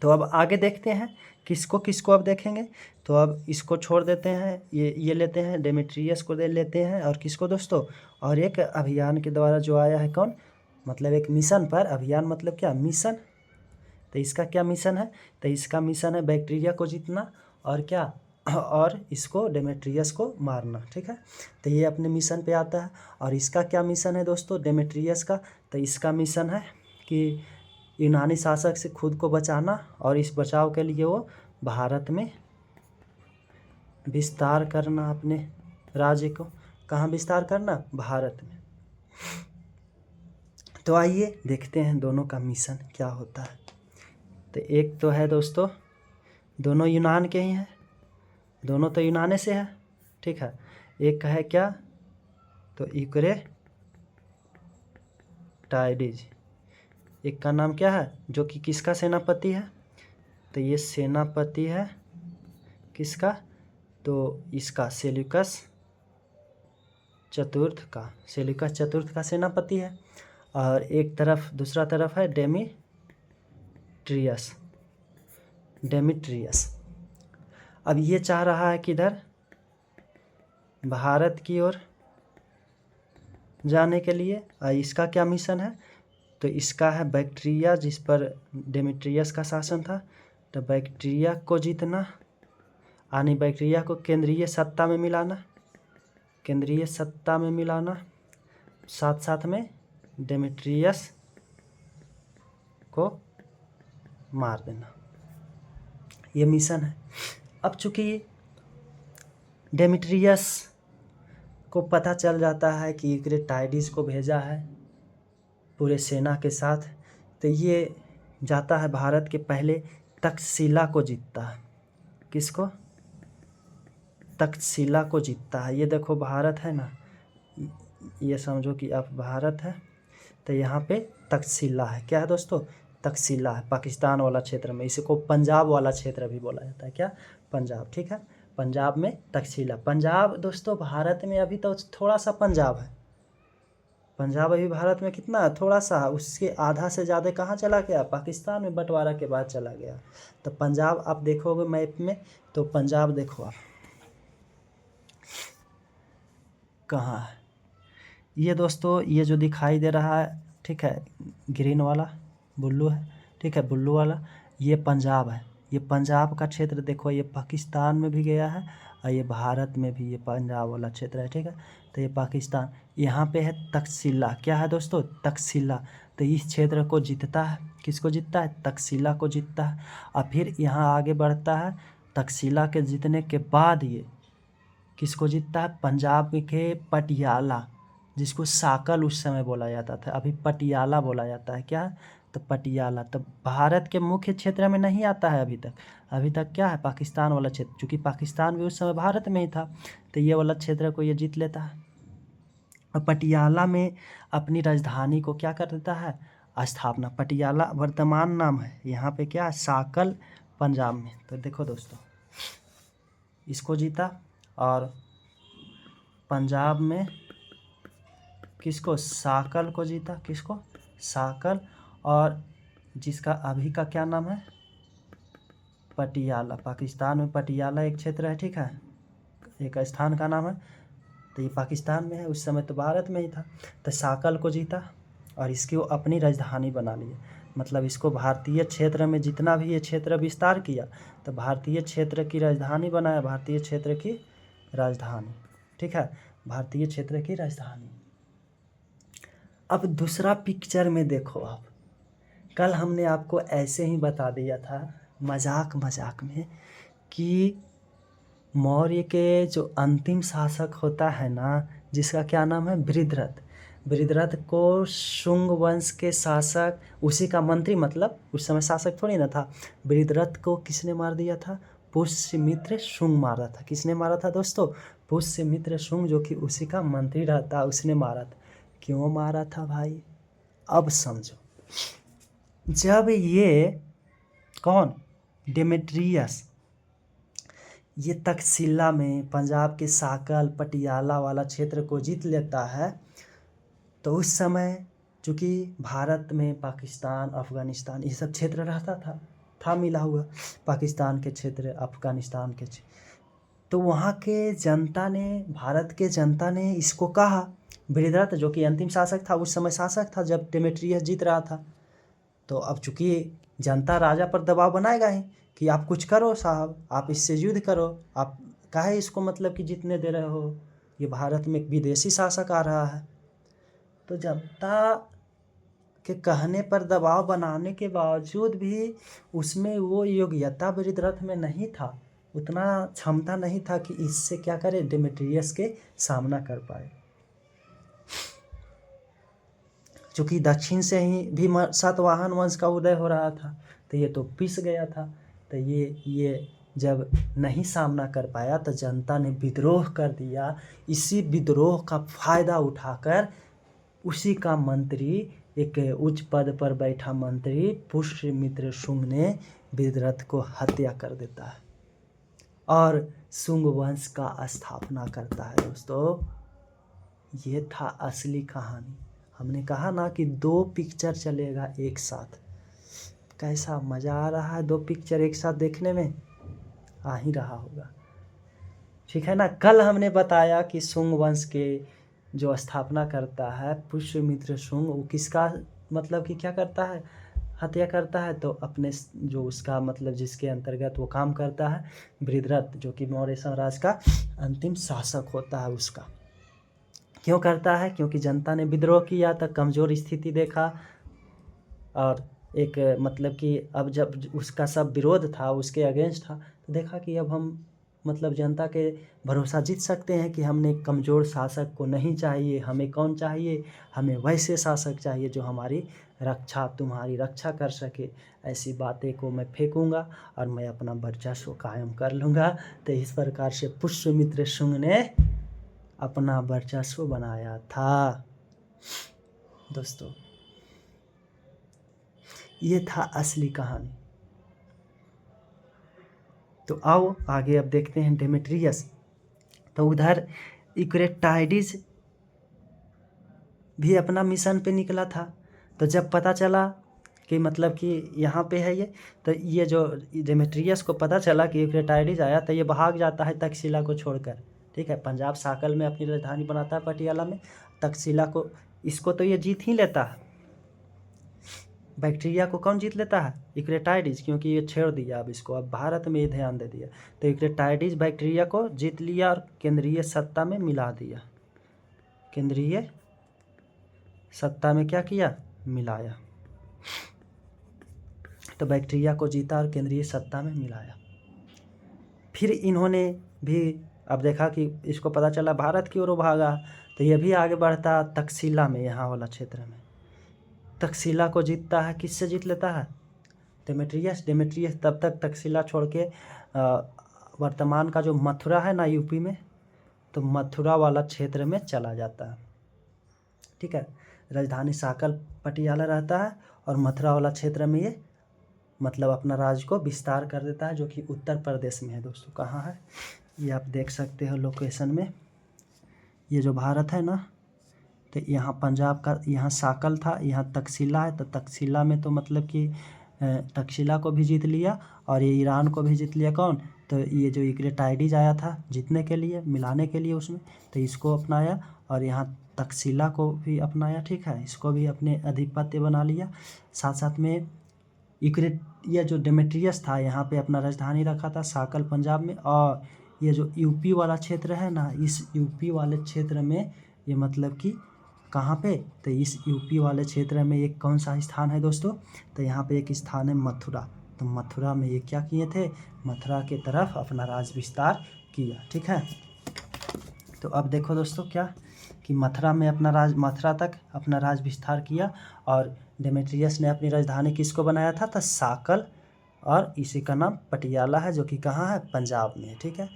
[SPEAKER 2] तो अब आगे देखते हैं किसको किसको अब देखेंगे। तो अब इसको छोड़ देते हैं, ये लेते हैं, डेमेट्रियस को दे लेते हैं, और किसको दोस्तों? और एक अभियान के द्वारा जो आया है, कौन? मतलब एक मिशन पर। अभियान मतलब क्या? मिशन। तो इसका क्या मिशन है? तो इसका मिशन है बैक्टीरिया को जीतना और क्या, और इसको डेमेट्रियस को मारना। ठीक है, तो ये अपने मिशन पे आता है। और इसका क्या मिशन है दोस्तों डेमेट्रियस का? तो इसका मिशन है कि यूनानी शासक से खुद को बचाना, और इस बचाव के लिए वो भारत में विस्तार करना, अपने राज्य को। कहाँ विस्तार करना? भारत में। तो आइए देखते हैं दोनों का मिशन क्या होता है। तो एक तो है दोस्तों, दोनों यूनान के ही हैं, दोनों तो यूनान से है। ठीक है, एक का है क्या? तो यूक्रेटाइडिस। एक का नाम क्या है? जो कि किसका सेनापति है? तो ये सेनापति है किसका? तो इसका सेल्यूकस चतुर्थ का। सेल्यूकस चतुर्थ का सेनापति है। और एक तरफ, दूसरा तरफ है डेमेट्रियस। अब ये चाह रहा है किधर? भारत की ओर जाने के लिए। और इसका क्या मिशन है? तो इसका है बैक्टीरिया, जिस पर डेमेट्रियस का शासन था, तो बैक्टीरिया को जीतना, यानी बैक्टीरिया को केंद्रीय सत्ता में मिलाना, साथ साथ में डेमेट्रियस को मार देना। ये मिशन है। अब चूंकि डेमेट्रियस को पता चल जाता है कि यूक्रेटाइडिस को भेजा है पूरे सेना के साथ, तो ये जाता है भारत के पहले तक्षशिला को जीतता है। किसको? तक्षशिला को जीतता है। ये देखो भारत है ना, ये समझो कि अब भारत है, तो यहाँ पे तक्षशिला है। क्या है दोस्तों? तक्षशिला है, पाकिस्तान वाला क्षेत्र में। इसको पंजाब वाला क्षेत्र भी बोला जाता है। क्या? पंजाब। ठीक है, पंजाब में तक्षशिला। पंजाब दोस्तों भारत में अभी तो थोड़ा सा पंजाब है। पंजाब अभी भारत में कितना है? थोड़ा सा। उसके आधा से ज़्यादा कहाँ चला गया? पाकिस्तान में बंटवारा के बाद चला गया। तो पंजाब आप देखोगे मैप में, तो पंजाब देखो आप कहाँ है। ये दोस्तों, ये जो दिखाई दे रहा है, ठीक है, ग्रीन वाला बुल्लू है, ठीक है, बुल्लू वाला, ये पंजाब है। ये पंजाब का क्षेत्र देखो, ये पाकिस्तान में भी गया है और ये भारत में भी, ये पंजाब वाला क्षेत्र है। ठीक है, तो ये पाकिस्तान, यहाँ पे है तक्षशिला। क्या है दोस्तों? तक्षशिला। तो इस क्षेत्र को जीतता है। किसको जीतता है? तक्षशिला को जीतता है। और फिर यहाँ आगे बढ़ता है। तक्षशिला के जीतने के बाद ये किसको जीतता है? पंजाब के पटियाला, जिसको साकल उस समय बोला जाता था, अभी पटियाला बोला जाता है। क्या? तो पटियाला। तो भारत के मुख्य क्षेत्र में नहीं आता है अभी तक क्या है? पाकिस्तान वाला क्षेत्र, क्योंकि पाकिस्तान भी उस समय भारत में ही था, तो ये वाला क्षेत्र को ये जीत लेता है। और पटियाला में अपनी राजधानी को क्या कर देता है? स्थापना। पटियाला वर्तमान नाम है, यहाँ पे क्या है? साकल, पंजाब में। तो देखो दोस्तों, इसको जीता, और पंजाब में किसको? साकल को जीता। किसको? साकल। और जिसका अभी का क्या नाम है? पटियाला। पाकिस्तान में पटियाला एक क्षेत्र है, ठीक है, एक स्थान का नाम है। तो ये पाकिस्तान में है, उस समय तो भारत में ही था। तो साकल को जीता और इसकी वो अपनी राजधानी बना ली। मतलब इसको भारतीय क्षेत्र में जितना भी ये क्षेत्र विस्तार किया तो भारतीय क्षेत्र की राजधानी बनाया, भारतीय क्षेत्र की राजधानी, ठीक है, भारतीय क्षेत्र की राजधानी। अब दूसरा पिक्चर में देखो आप, कल हमने आपको ऐसे ही बता दिया था मजाक मजाक में कि मौर्य के जो अंतिम शासक होता है ना, जिसका क्या नाम है, बृहद्रथ। बृहद्रथ को शुंग वंश के शासक, उसी का मंत्री, मतलब उस समय शासक थोड़ी ना था। बृहद्रथ को किसने मार दिया था? पुष्यमित्र शुंग मारा था। किसने मारा था दोस्तों? पुष्यमित्र शुंग, जो कि उसी का मंत्री रहता, उसने मारा था। क्यों मारा था भाई? अब समझो। जब ये कौन, डेमेट्रियस, ये तक्षशिला में पंजाब के साकल पटियाला वाला क्षेत्र को जीत लेता है, तो उस समय चूँकि भारत में पाकिस्तान, अफ़गानिस्तान ये सब क्षेत्र रहता था मिला हुआ, पाकिस्तान के क्षेत्र, अफ़गानिस्तान के क्षेत्र। तो वहाँ के जनता ने, भारत के जनता ने इसको कहा, बृहद्रथ जो कि अंतिम शासक था, उस समय शासक था जब डेमेट्रियस जीत रहा था। तो अब चूँकि जनता राजा पर दबाव बनाएगा ही कि आप कुछ करो साहब, आप इससे युद्ध करो, आप काहे इसको मतलब कि जीतने दे रहे हो, ये भारत में एक विदेशी शासक आ रहा है। तो जनता के कहने पर दबाव बनाने के बावजूद भी उसमें वो योग्यता बृहद्रथ में नहीं था, उतना क्षमता नहीं था कि इससे क्या करे, डेमेट्रियस के सामना कर पाए। चूँकि दक्षिण से ही भी सातवाहन वंश का उदय हो रहा था, तो ये तो पिस गया था। तो ये जब नहीं सामना कर पाया तो जनता ने विद्रोह कर दिया। इसी विद्रोह का फ़ायदा उठाकर उसी का मंत्री, एक उच्च पद पर बैठा मंत्री पुष्यमित्र शुंग ने बृहद्रथ को हत्या कर देता है और शुंग वंश का स्थापना करता है। दोस्तों, ये था असली कहानी। हमने कहा ना कि 2 पिक्चर चलेगा एक साथ। कैसा मज़ा आ रहा है 2 पिक्चर एक साथ देखने में? आ ही रहा होगा, ठीक है ना। कल हमने बताया कि शुंग वंश के जो स्थापना करता है पुष्यमित्र शुंग, वो किसका मतलब कि क्या करता है, हत्या करता है। तो अपने जो उसका मतलब जिसके अंतर्गत वो काम करता है, बृहद्रथ, जो कि मौर्य साम्राज्य का अंतिम शासक होता है, उसका क्यों करता है? क्योंकि जनता ने विद्रोह किया था, कमज़ोर स्थिति देखा, और एक मतलब कि अब जब उसका सब विरोध था, उसके अगेंस्ट था, तो देखा कि अब हम मतलब जनता के भरोसा जीत सकते हैं कि हमने कमज़ोर शासक को नहीं चाहिए, हमें कौन चाहिए, हमें वैसे शासक चाहिए जो हमारी रक्षा, तुम्हारी रक्षा कर सके। ऐसी बातें को मैं फेंकूंगा और मैं अपना वर्चस्व कायम कर लूँगा। तो इस प्रकार से पुष्यमित्र शुंग ने अपना वर्चस्व बनाया था। दोस्तों, ये था असली कहानी। तो आओ आगे अब देखते हैं डेमेट्रियस। तो उधर यूक्रेटाइडिस भी अपना मिशन पे निकला था। तो जब पता चला कि मतलब कि यहाँ पे है ये, तो ये जो डेमेट्रियस को पता चला कि यूक्रेटाइडिस आया, तो ये भाग जाता है तक्षशिला को छोड़कर, ठीक है। पंजाब साकल में अपनी राजधानी बनाता है पटियाला में, तक्षशिला को, इसको तो ये जीत ही लेता है। बैक्टीरिया को कौन जीत लेता है? यूक्रेटाइडिस, क्योंकि ये छेड़ दिया अब इसको, अब भारत में ये ध्यान दे दिया। तो यूक्रेटाइडिस बैक्टीरिया को जीत लिया और केंद्रीय सत्ता में मिला दिया। केंद्रीय सत्ता में क्या किया? मिलाया। तो बैक्टीरिया को जीता और केंद्रीय सत्ता में मिलाया। फिर इन्होंने भी अब देखा कि इसको पता चला भारत की ओर भागा, तो ये भी आगे बढ़ता तक्षशिला में, यहाँ वाला क्षेत्र में तक्षशिला को जीतता है। किससे जीत लेता है? डेमेट्रियस। डेमेट्रियस तब तक तक्षशिला छोड़ के वर्तमान का जो मथुरा है ना यूपी में, तो मथुरा वाला क्षेत्र में चला जाता है, ठीक है। राजधानी साकल पटियाला रहता है और मथुरा वाला क्षेत्र में ये मतलब अपना राज्य को विस्तार कर देता है, जो कि उत्तर प्रदेश में है। दोस्तों, कहाँ है ये आप देख सकते हो लोकेशन में। ये जो भारत है ना, तो यहाँ पंजाब का, यहाँ साकल था, यहाँ तक्षशिला है। तो तक्षशिला में तो मतलब कि तक्षशिला को भी जीत लिया और ये ईरान को भी जीत लिया। कौन? तो ये जो यूक्रेटाइडिस आया था जीतने के लिए, मिलाने के लिए उसमें, तो इसको अपनाया और यहाँ तक्षशिला को भी अपनाया, ठीक है, इसको भी अपने अधिपत्य बना लिया। साथ साथ में ये जो डेमेट्रियस था यहाँ पे अपना राजधानी रखा था साकल पंजाब में। और ये जो यूपी वाला क्षेत्र है ना, इस यूपी वाले क्षेत्र में ये मतलब कि कहाँ पे, तो इस यूपी वाले क्षेत्र में एक कौन सा स्थान है दोस्तों, तो यहाँ पे एक स्थान है मथुरा। तो मथुरा में ये क्या किए थे, मथुरा के तरफ अपना राज विस्तार किया, ठीक है। तो अब देखो दोस्तों क्या कि मथुरा तक अपना राज विस्तार किया। और डेमेट्रियस ने अपनी राजधानी किसको बनाया था, तो साकल, और इसी का नाम पटियाला है, जो कि कहाँ है, पंजाब में है, ठीक है।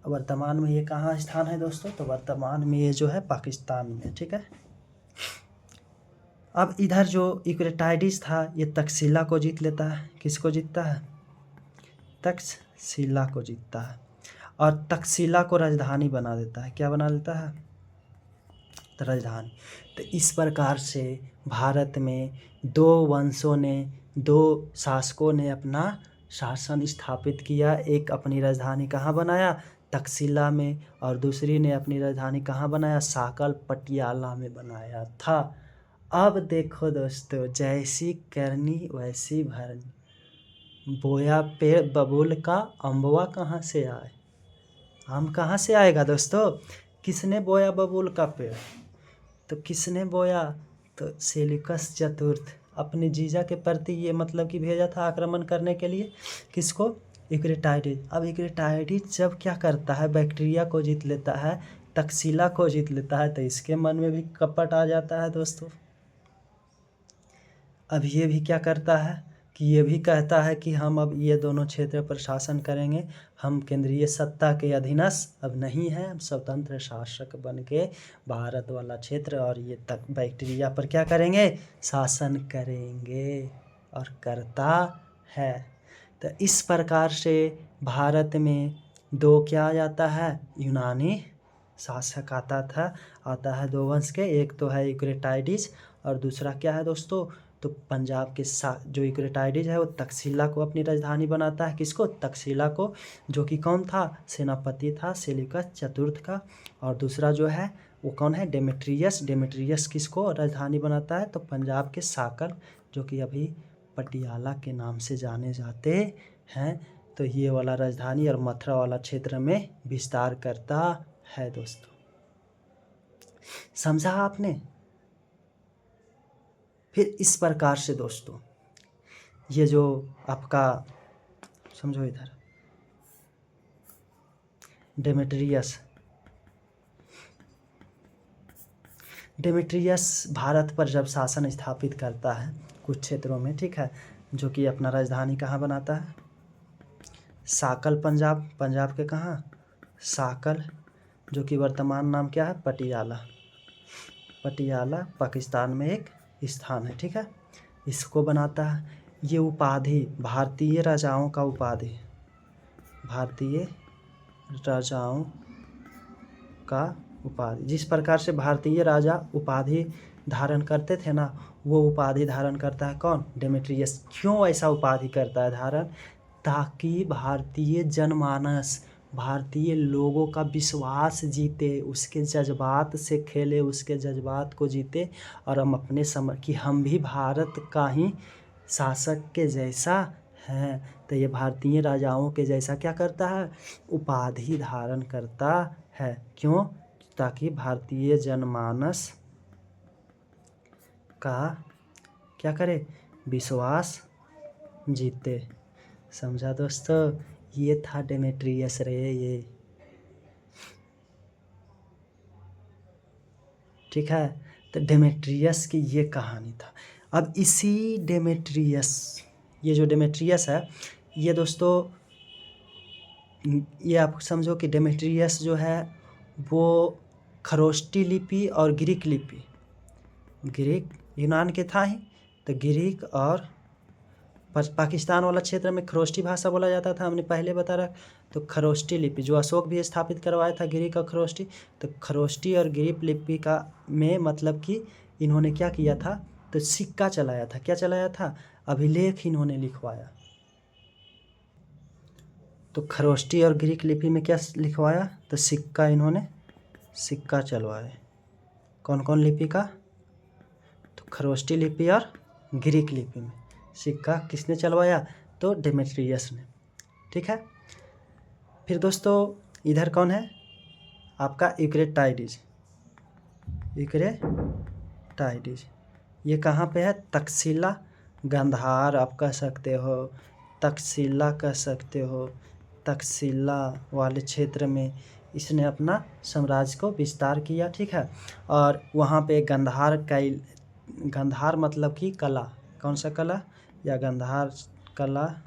[SPEAKER 2] वर्तमान में ये कहाँ स्थान है दोस्तों, तो वर्तमान में ये जो है पाकिस्तान में, ठीक है। अब इधर जो यूक्रेटाइडिस था ये तक्षशिला को जीत लेता है। किसको जीतता है, तक्षशिला को जीतता है और तक्षशिला को राजधानी बना देता है। क्या बना देता है, तो राजधानी। तो इस प्रकार से भारत में दो शासकों ने अपना शासन स्थापित किया। एक अपनी राजधानी कहाँ बनाया, तक्षशिला में, और दूसरी ने अपनी राजधानी कहाँ बनाया, साकल पटियाला में बनाया था। अब देखो दोस्तों, जैसी करनी वैसी भरनी, बोया पेड़ बबूल का अम्बवा कहाँ से आए, आम कहाँ से आएगा दोस्तों। किसने बोया बबूल का पेड़, तो किसने बोया, तो सेल्यूकस चतुर्थ अपने जीजा के प्रति ये मतलब कि भेजा था आक्रमण करने के लिए। किसको, यूक्रेटाइडिस। अब यूक्रेटाइडिस जब क्या करता है, बैक्टीरिया को जीत लेता है, तक्षशिला को जीत लेता है, तो इसके मन में भी कपट आ जाता है दोस्तों। अब ये भी क्या करता है कि ये भी कहता है कि हम अब ये दोनों क्षेत्र पर शासन करेंगे, हम केंद्रीय सत्ता के अधीनस्थ अब नहीं है, हम स्वतंत्र शासक बन के भारत वाला क्षेत्र और ये तक बैक्टीरिया पर क्या करेंगे, शासन करेंगे, और करता है। तो इस प्रकार से भारत में दो क्या आ जाता है, यूनानी शासक आता है दो वंश के, एक तो है यूक्रेटाइडिस और दूसरा क्या है दोस्तों, तो पंजाब के जो यूक्रेटाइडिस है वो तक्षशिला को अपनी राजधानी बनाता है। किसको, तक्षशिला को, जो कि कौन था, सेनापति था सेल्यूकस चतुर्थ का। और दूसरा जो है वो कौन है, डेमेट्रियस किसको राजधानी बनाता है, तो पंजाब के साकल, जो कि अभी पटियाला के नाम से जाने जाते हैं। तो ये वाला राजधानी और मथुरा वाला क्षेत्र में विस्तार करता है दोस्तों। समझा आपने। फिर इस प्रकार से दोस्तों ये जो आपका समझो इधर डेमेट्रियस भारत पर जब शासन स्थापित करता है कुछ क्षेत्रों में, ठीक है, जो कि अपना राजधानी कहाँ बनाता है, साकल पंजाब के कहाँ, साकल, जो कि वर्तमान नाम क्या है, पटियाला पाकिस्तान में एक स्थान है, ठीक है, इसको बनाता है। ये उपाधि भारतीय राजाओं का उपाधि, जिस प्रकार से भारतीय राजा उपाधि धारण करते थे ना, वो उपाधि धारण करता है कौन, डेमेट्रियस। क्यों ऐसा उपाधि करता है धारण, ताकि भारतीय जनमानस, भारतीय लोगों का विश्वास जीते, उसके जज्बात से खेले, उसके जज्बात को जीते, और हम अपने कि हम भी भारत का ही शासक के जैसा हैं। तो ये भारतीय राजाओं के जैसा क्या करता है, उपाधि धारण करता है। क्यों, ताकि भारतीय जनमानस का क्या करे, विश्वास जीते। समझा दोस्तों, ये था डेमेट्रियस रे, ये ठीक है। तो डेमेट्रियस की ये कहानी था। अब इसी डेमेट्रियस, ये जो डेमेट्रियस है ये दोस्तों, ये आप समझो कि डेमेट्रियस जो है वो खरोष्टी लिपि और ग्रीक लिपि, ग्रीक यूनान के था ही, तो ग्रीक और पाकिस्तान वाला क्षेत्र में खरोष्टी भाषा बोला जाता था, हमने पहले बता रहा। तो खरोष्टी लिपि जो अशोक भी स्थापित करवाया था, ग्रीक और खरोष्टी, तो खरोष्टी और ग्रीक लिपि का में मतलब कि इन्होंने क्या किया था, तो सिक्का चलाया था। क्या चलाया था, अभिलेख इन्होंने लिखवाया। तो खरोष्टी और ग्रीक लिपि में क्या लिखवाया? तो सिक्का इन्होंने सिक्का चलवाए। कौन कौन लिपि का? तो खरोष्टी लिपि और ग्रीक लिपि में सिक्का किसने चलवाया? तो डेमेट्रियस ने। ठीक है। फिर दोस्तों इधर कौन है? आपका यूक्रेटाइडिस। यूक्रेटाइडिस ये कहाँ पे है? तक्षशिला, गांधार आप कह सकते हो, तक्षशिला कह सकते हो। तक्षशिला वाले क्षेत्र में इसने अपना साम्राज्य को विस्तार किया। ठीक है। और वहाँ पे गांधार मतलब कि कला, कौन सा कला? या गांधार कला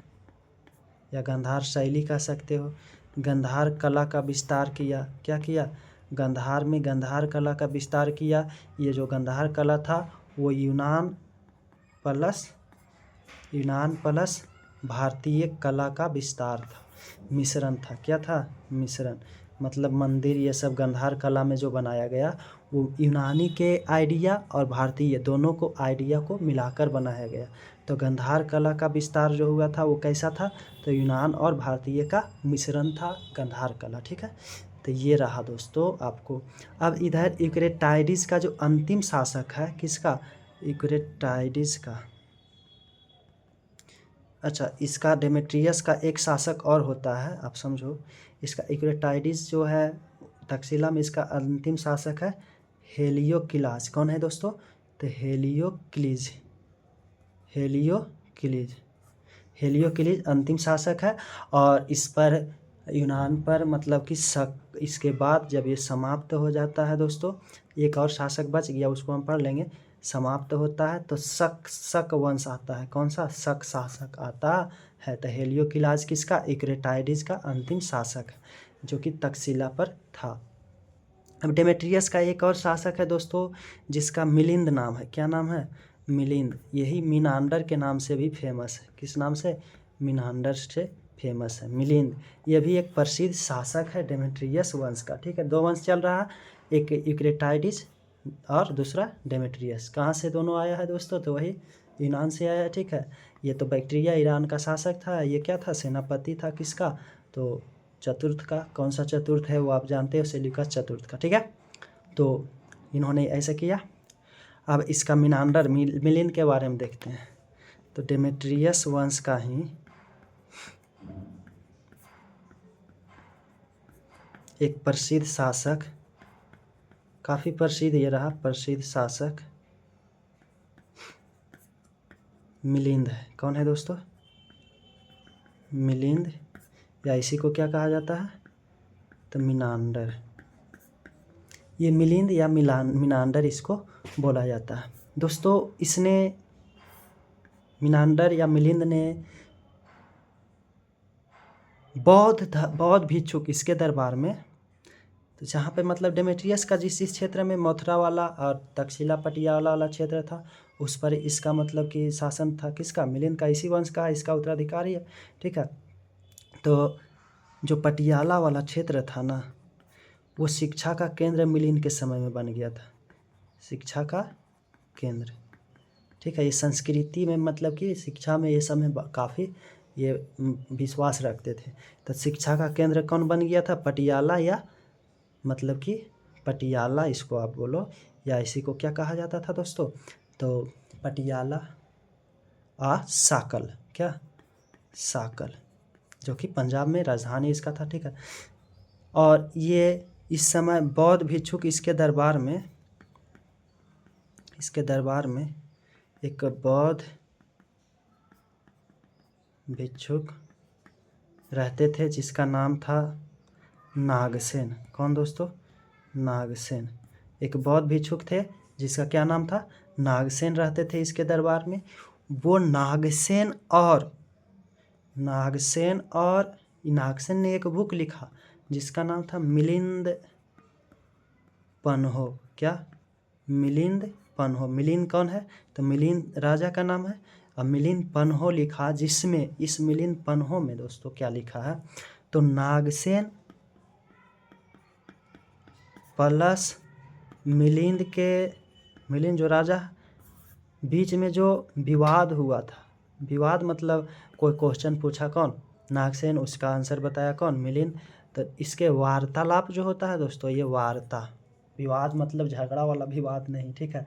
[SPEAKER 2] या गांधार शैली कह सकते हो। गांधार कला का विस्तार किया। क्या किया? गांधार में गांधार कला का विस्तार किया। ये जो गांधार कला था वो यूनान प्लस भारतीय कला का विस्तार था, मिश्रण था। क्या था? मिश्रण। मतलब मंदिर ये सब गांधार कला में जो बनाया गया वो यूनानी के आइडिया और भारतीय दोनों को आइडिया को मिलाकर बनाया गया। तो गांधार कला का विस्तार जो हुआ था वो कैसा था? तो यूनान और भारतीय का मिश्रण था गांधार कला। ठीक है। तो ये रहा दोस्तों आपको। अब इधर यूक्रेटाइडिस का जो अंतिम शासक है, किसका? यूक्रेटाइडिस का। अच्छा, इसका डेमेट्रियस का एक शासक और होता है, आप समझो। इसका यूक्रेटाइडिस जो है तक्षशिला में, इसका अंतिम शासक है हेलियोक्लिस। कौन है दोस्तों? तो हेलियोक्लिस अंतिम शासक है। और इस पर यूनान पर मतलब कि शक, इसके बाद जब ये समाप्त हो जाता है दोस्तों, एक और शासक बच गया, उसको हम पढ़ लेंगे। समाप्त होता है तो शक वंश आता है। कौन सा? शक शासक आता है। तो हेलियोक्लिस किसका? यूक्रेटाइडिस का अंतिम शासक है, जो कि तक्षशिला पर था। अब डेमेट्रियस का एक और शासक है दोस्तों, जिसका मिलिंद नाम है। क्या नाम है? मिलिंद। यही मीनांडर के नाम से भी फेमस है। किस नाम से? मीनांडर से फेमस है मिलिंद। ये भी एक प्रसिद्ध शासक है डेमेट्रियस वंश का। ठीक है। दो वंश चल रहा है, एक यूक्रेटाइडिस और दूसरा डेमेट्रियस। कहाँ से दोनों आया है दोस्तों? तो वही यूनान से आया है। ठीक है। ये तो बैक्ट्रिया ईरान का शासक था। ये क्या था? सेनापति था। किसका? तो चतुर्थ का। कौन सा चतुर्थ है वो आप जानते हो? सेल्यूकस चतुर्थ का। ठीक है। तो इन्होंने ऐसा किया। अब इसका मीनांडर मिलिंद के बारे में देखते हैं। तो डेमेट्रियस वंश का ही एक प्रसिद्ध शासक, काफ़ी प्रसिद्ध ये रहा प्रसिद्ध शासक मिलिंद है। कौन है दोस्तों? मिलिंद, या इसी को क्या कहा जाता है? तो मीनांडर। ये मिलिंद या मीनांडर इसको बोला जाता है दोस्तों। इसने मीनांडर या मिलिंद ने बौद्ध भिक्षुक इसके दरबार में, तो जहाँ पे मतलब डेमेट्रियस का जिस क्षेत्र में मथुरा वाला और तक्षशिला पटियाला वाला क्षेत्र था, उस पर इसका मतलब कि शासन था। किसका? मिलिंद का। इसी वंश का इसका उत्तराधिकारी है। ठीक है। तो जो पटियाला वाला क्षेत्र था ना, वो शिक्षा का केंद्र मिलिंद के समय में बन गया था। शिक्षा का केंद्र। ठीक है। ये संस्कृति में मतलब कि शिक्षा में ये सब में काफ़ी ये विश्वास रखते थे। तो शिक्षा का केंद्र कौन बन गया था? पटियाला, या मतलब कि पटियाला इसको आप बोलो, या इसी को क्या कहा जाता था दोस्तों? तो पटियाला साकल। क्या? साकल, जो कि पंजाब में राजधानी इसका था। ठीक है। और ये इस समय बौद्ध भिक्षुक इसके दरबार में एक बौद्ध भिक्षुक रहते थे, जिसका नाम था नागसेन। कौन दोस्तों? नागसेन। एक बौद्ध भिक्षुक थे जिसका क्या नाम था? नागसेन रहते थे इसके दरबार में। वो नागसेन ने एक बुक लिखा जिसका नाम था मिलिंद पन्हो। क्या? मिलिंद पन्हो। मिलिंद कौन है? तो मिलिंद राजा का नाम है। अब मिलिंद पन्हो लिखा, जिसमें इस मिलिंद पन्हो में दोस्तों क्या लिखा है? तो नागसेन प्लस मिलिंद जो राजा, बीच में जो विवाद हुआ था, विवाद मतलब कोई क्वेश्चन पूछा, कौन? नागसेन, उसका आंसर बताया कौन, मिलिंद। तो इसके वार्तालाप जो होता है दोस्तों, ये वार्ता, विवाद मतलब झगड़ा वाला विवाद नहीं, ठीक है।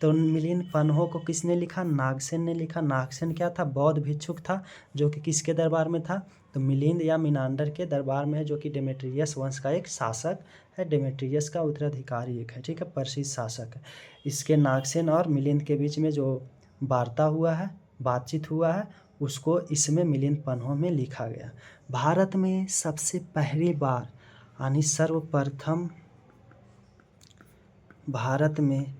[SPEAKER 2] तो मिलिंद पन्हो को किसने लिखा, नागसेन ने लिखा। नागसेन क्या था, बौद्ध भिक्षुक था, जो कि किसके दरबार में था, तो मिलिंद या मिनांडर के दरबार में है, जो कि डेमेट्रियस वंश का एक शासक है, डेमेट्रियस का उत्तराधिकारी एक है, ठीक है, प्रसिद्ध शासक है। इसके नागसेन और मिलिंद के बीच में जो वार्ता हुआ है, बातचीत हुआ है, उसको इसमें मिलिंद पन्हो में लिखा गया। भारत में सबसे पहली बार यानी सर्वप्रथम भारत में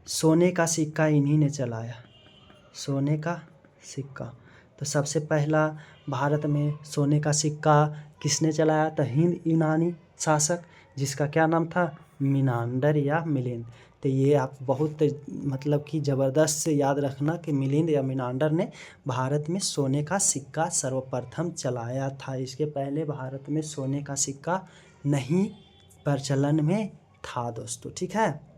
[SPEAKER 2] सोने का सिक्का इन्हीं ने चलाया, सोने का सिक्का। तो सबसे पहला भारत में सोने का सिक्का किसने चलाया, तो हिंद यूनानी शासक, जिसका क्या नाम था, मिनांडर या मिलिंद। तो ये आप बहुत मतलब कि ज़बरदस्त से याद रखना कि मिलिंद या मिनांडर ने भारत में सोने का सिक्का सर्वप्रथम चलाया था। इसके पहले भारत में सोने का सिक्का नहीं प्रचलन में था दोस्तों, ठीक है।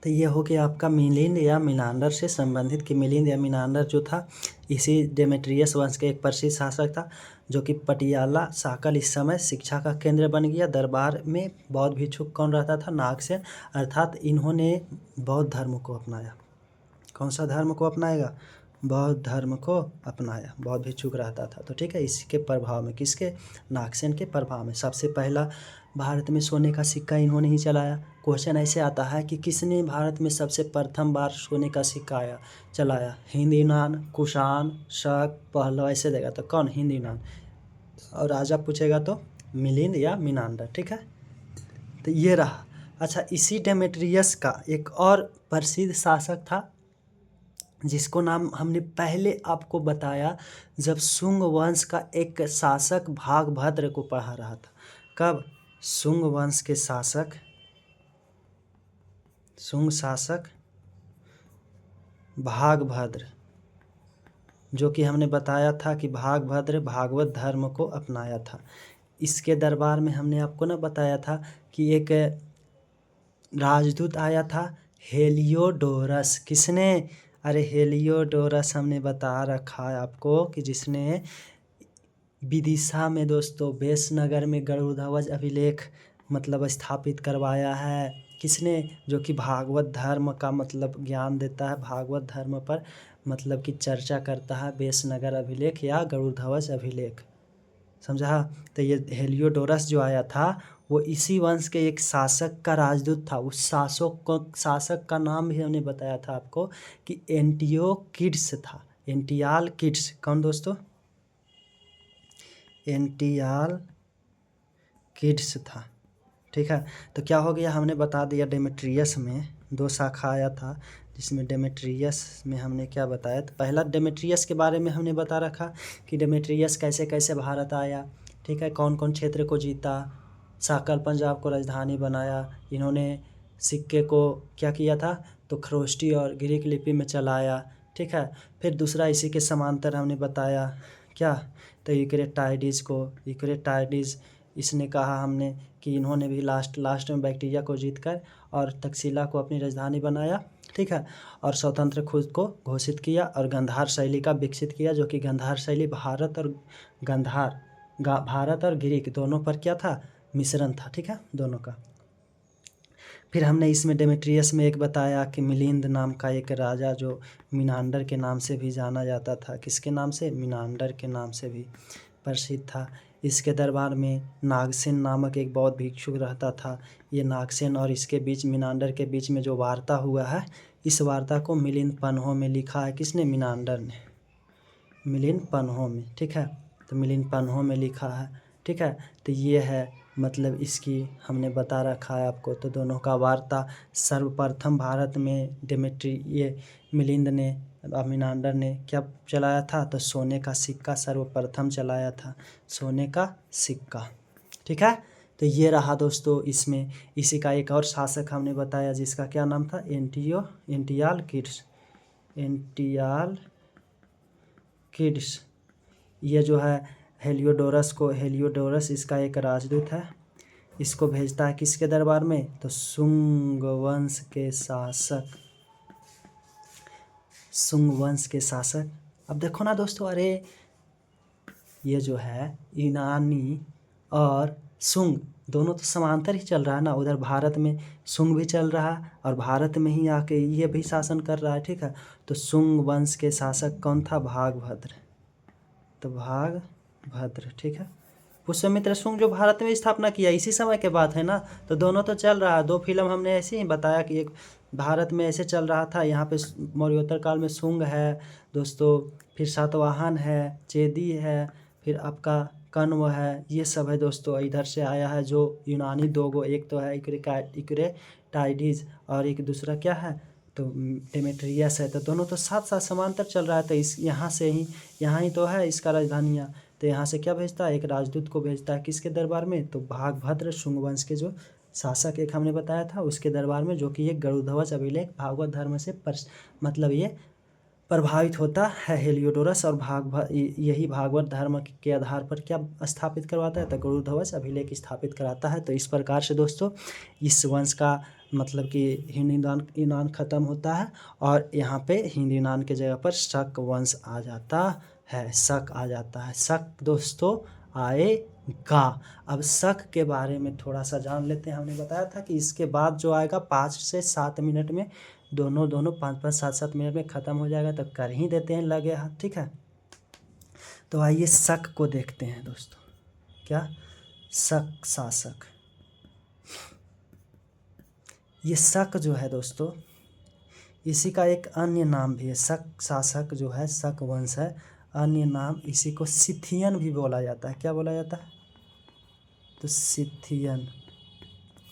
[SPEAKER 2] तो ये हो गया आपका मिलिंद या मिनांडर से संबंधित, कि मिलिंद या मिनांडर जो था इसी डेमेट्रियस वंश के एक प्रसिद्ध शासक था, जो कि पटियाला साकल इस समय शिक्षा का केंद्र बन गया। दरबार में बौद्ध भिक्षुक कौन रहता था, नागसेन, अर्थात इन्होंने बौद्ध धर्म को अपनाया। कौन सा धर्म को अपनाएगा, बौद्ध धर्म को अपनाया, बौद्ध भिक्षुक रहता था। तो ठीक है, इसके प्रभाव में, किसके, नागसेन के प्रभाव में सबसे पहला भारत में सोने का सिक्का इन्होंने ही चलाया। क्वेश्चन ऐसे आता है कि किसने भारत में सबसे प्रथम बार सोने का सिक्का चलाया, हिंद यूनान, कुषाण, शक, पहलव, ऐसे देगा तो कौन, हिंद यूनान। और राजा पूछेगा तो मिलिंद या मिनांडर, ठीक है। तो ये रहा। अच्छा, इसी डेमेट्रियस का एक और प्रसिद्ध शासक था, जिसको नाम हमने पहले आपको बताया जब शुंग वंश का एक शासक भागभद्र को पढ़ा रहा था। कब, शुंग वंश के शासक, शुंग शासक भागभद्र, जो कि हमने बताया था कि भागभद्र भागवत धर्म को अपनाया था। इसके दरबार में हमने आपको ना बताया था कि एक राजदूत आया था, हेलियोडोरस। किसने, अरे हेलियोडोरस हमने बता रखा है आपको कि जिसने विदिशा में दोस्तों बेसनगर में गरुड़ध्वज अभिलेख मतलब स्थापित करवाया है। किसने, जो कि भागवत धर्म का मतलब ज्ञान देता है, भागवत धर्म पर मतलब कि चर्चा करता है, बेसनगर अभिलेख या गरुड़ध्वज अभिलेख, समझा। तो ये हेलियोडोरस जो आया था वो इसी वंश के एक शासक का राजदूत था। उस शासक का नाम भी हमने बताया था आपको कि एंटियोकिड्स था, एंटियाल किड्स। कौन दोस्तों, एंटियाल किड्स था, ठीक है। तो क्या हो गया, हमने बता दिया डेमेट्रियस में 2 शाखा आया था, जिसमें डेमेट्रियस में हमने क्या बताया, तो पहला डेमेट्रियस के बारे में हमने बता रखा कि डेमेट्रियस कैसे कैसे भारत आया, ठीक है, कौन कौन क्षेत्र को जीता, साकल पंजाब को राजधानी बनाया, इन्होंने सिक्के को क्या किया था, तो खरोष्टी और ग्रीक लिपि में चलाया, ठीक है। फिर दूसरा इसी के समांतर हमने बताया क्या, तो यूक्रेटाइडिस इसने कहा हमने कि इन्होंने भी लास्ट में बैक्टीरिया को जीतकर और तक्षशिला को अपनी राजधानी बनाया, ठीक है, और स्वतंत्र खुद को घोषित किया और गंधार शैली का विकसित किया, जो कि गंधार शैली भारत और ग्रीक दोनों पर क्या था, मिश्रण था, ठीक है, दोनों का। फिर हमने इसमें डेमेट्रियस में एक बताया कि मिलिंद नाम का एक राजा जो मिनांडर के नाम से भी जाना जाता था, किसके नाम से, मिनांडर के नाम से भी प्रसिद्ध था। इसके दरबार में नागसेन नामक एक बौद्ध भिक्षुक रहता था। ये नागसेन और इसके बीच, मिनांडर के बीच में जो वार्ता हुआ है, इस वार्ता को मिलिंद पन्हो में लिखा है, किसने, मिनांडर ने, मिलिंद पन्हो में, ठीक है। तो मिलिंद पन्हो में लिखा है, ठीक है। तो ये है मतलब इसकी हमने बता रखा है आपको। तो दोनों का वार्ता सर्वप्रथम भारत में ये मिलिंद ने, मिनांडर ने क्या चलाया था, तो सोने का सिक्का सर्वप्रथम चलाया था, सोने का सिक्का, ठीक है। तो ये रहा दोस्तों, इसमें इसी का एक और शासक हमने बताया जिसका क्या नाम था, एंटियाल किड्स। ये जो है हेलियोडोरस इसका एक राजदूत है, इसको भेजता है किसके दरबार में, तो शुंग वंश के शासक। अब देखो ना दोस्तों, अरे ये जो है यूनानी और शुंग दोनों तो समांतर ही चल रहा है ना। उधर भारत में शुंग भी चल रहा है और भारत में ही आके ये भी शासन कर रहा है, ठीक है। तो शुंग वंश के शासक कौन था? भागभद्र। तो भागभद्र, ठीक है। पुष्यमित्र शुंग जो भारत में स्थापना किया इसी समय के बाद है ना। तो दोनों तो चल रहा है, दो फिल्म हमने ऐसे ही बताया कि एक भारत में ऐसे चल रहा था, यहाँ पे मौर्योत्तर काल में शुंग है दोस्तों, फिर सातवाहन है, चेदी है, फिर आपका कण्व है, ये सब है दोस्तों। इधर से आया है जो यूनानी दो गो, एक तो है यूक्रेटाइडिस और एक दूसरा क्या है तो डेमेट्रियस है। तो दोनों तो साथ साथ समांतर चल रहा है। तो इस यहाँ ही तो है इसका राजधानियाँ। तो यहाँ से क्या भेजता है? एक राजदूत को भेजता है किसके दरबार में? तो भागभद्र शुंग वंश के जो शासक एक हमने बताया था उसके दरबार में, जो कि एक गरुड़ध्वज अभिलेख भागवत धर्म से मतलब ये प्रभावित होता है हेलियोडोरस, और यही भागवत धर्म के आधार पर क्या स्थापित करवाता है? तो गरुड़ध्वज अभिलेख स्थापित कराता है। तो इस प्रकार से दोस्तों इस वंश का मतलब कि हिंद यूनान खत्म होता है और यहाँ पे हिंद यूनान के जगह पर शक वंश आ जाता है। शक आ जाता है, शक दोस्तों आएगा। अब शक के बारे में थोड़ा सा जान लेते हैं। हमने बताया था कि इसके बाद जो आएगा 5 से 7 मिनट में, दोनों 5-5 7-7 मिनट में ख़त्म हो जाएगा। तो कर ही देते हैं लगे हाथ, ठीक है। तो आइए शक को देखते हैं दोस्तों। क्या? शक शासक। ये शक जो है दोस्तों इसी का एक अन्य नाम भी है। शक शासक जो है, शक वंश है, अन्य नाम इसी को सिथियन भी बोला जाता है। क्या बोला जाता है? तो सिथियन,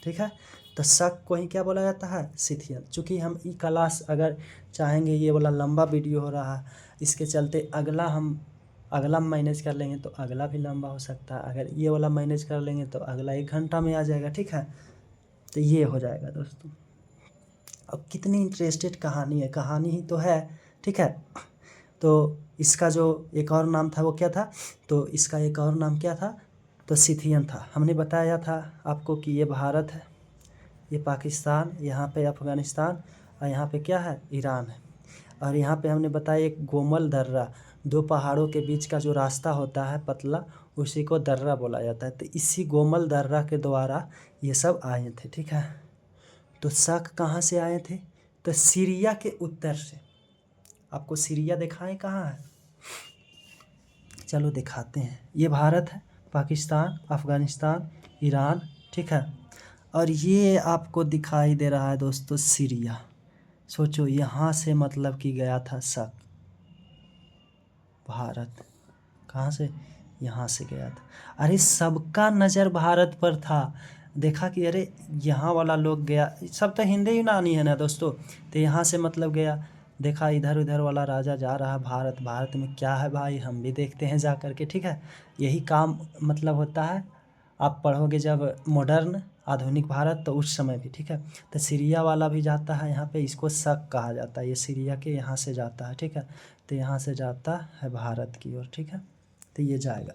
[SPEAKER 2] ठीक है। तो शक को ही क्या बोला जाता है? सिथियन। चूँकि हम ई क्लास अगर चाहेंगे, ये वाला लंबा वीडियो हो रहा है, इसके चलते अगला मैनेज कर लेंगे तो अगला भी लंबा हो सकता है। अगर ये वाला मैनेज कर लेंगे तो अगला 1 घंटा में आ जाएगा, ठीक है। तो ये हो जाएगा दोस्तों। अब कितनी इंटरेस्टेड कहानी है, कहानी ही तो है, ठीक है। तो इसका जो एक और नाम था वो क्या था? तो इसका एक और नाम क्या था? तो सिथियन था। हमने बताया था आपको कि ये भारत है, ये पाकिस्तान, यहाँ पे अफ़गानिस्तान और यहाँ पे क्या है? ईरान है। और यहाँ पे हमने बताया एक गोमल दर्रा, 2 पहाड़ों के बीच का जो रास्ता होता है पतला, उसी को दर्रा बोला जाता है। तो इसी गोमल दर्रा के द्वारा ये सब आए थे, ठीक है। तो शक कहाँ से आए थे? तो सीरिया के उत्तर से। आपको सीरिया दिखाएं कहाँ है? चलो दिखाते हैं। ये भारत है, पाकिस्तान, अफ़गानिस्तान, ईरान, ठीक है। और ये आपको दिखाई दे रहा है दोस्तों सीरिया। सोचो यहाँ से मतलब कि गया था शक, भारत। कहाँ से? यहाँ से गया था। अरे सबका नज़र भारत पर था। देखा कि अरे यहाँ वाला लोग गया, सब तो हिंदी यूनानी है ना दोस्तों। तो यहाँ से मतलब गया, देखा इधर उधर वाला राजा जा रहा भारत, भारत में क्या है भाई, हम भी देखते हैं जा कर के, ठीक है। यही काम मतलब होता है। आप पढ़ोगे जब मॉडर्न आधुनिक भारत तो उस समय भी, ठीक है। तो सीरिया वाला भी जाता है यहाँ पे, इसको शक कहा जाता है। ये सीरिया के यहाँ से जाता है, ठीक है। तो यहाँ से जाता है भारत की ओर, ठीक है। तो ये जाएगा।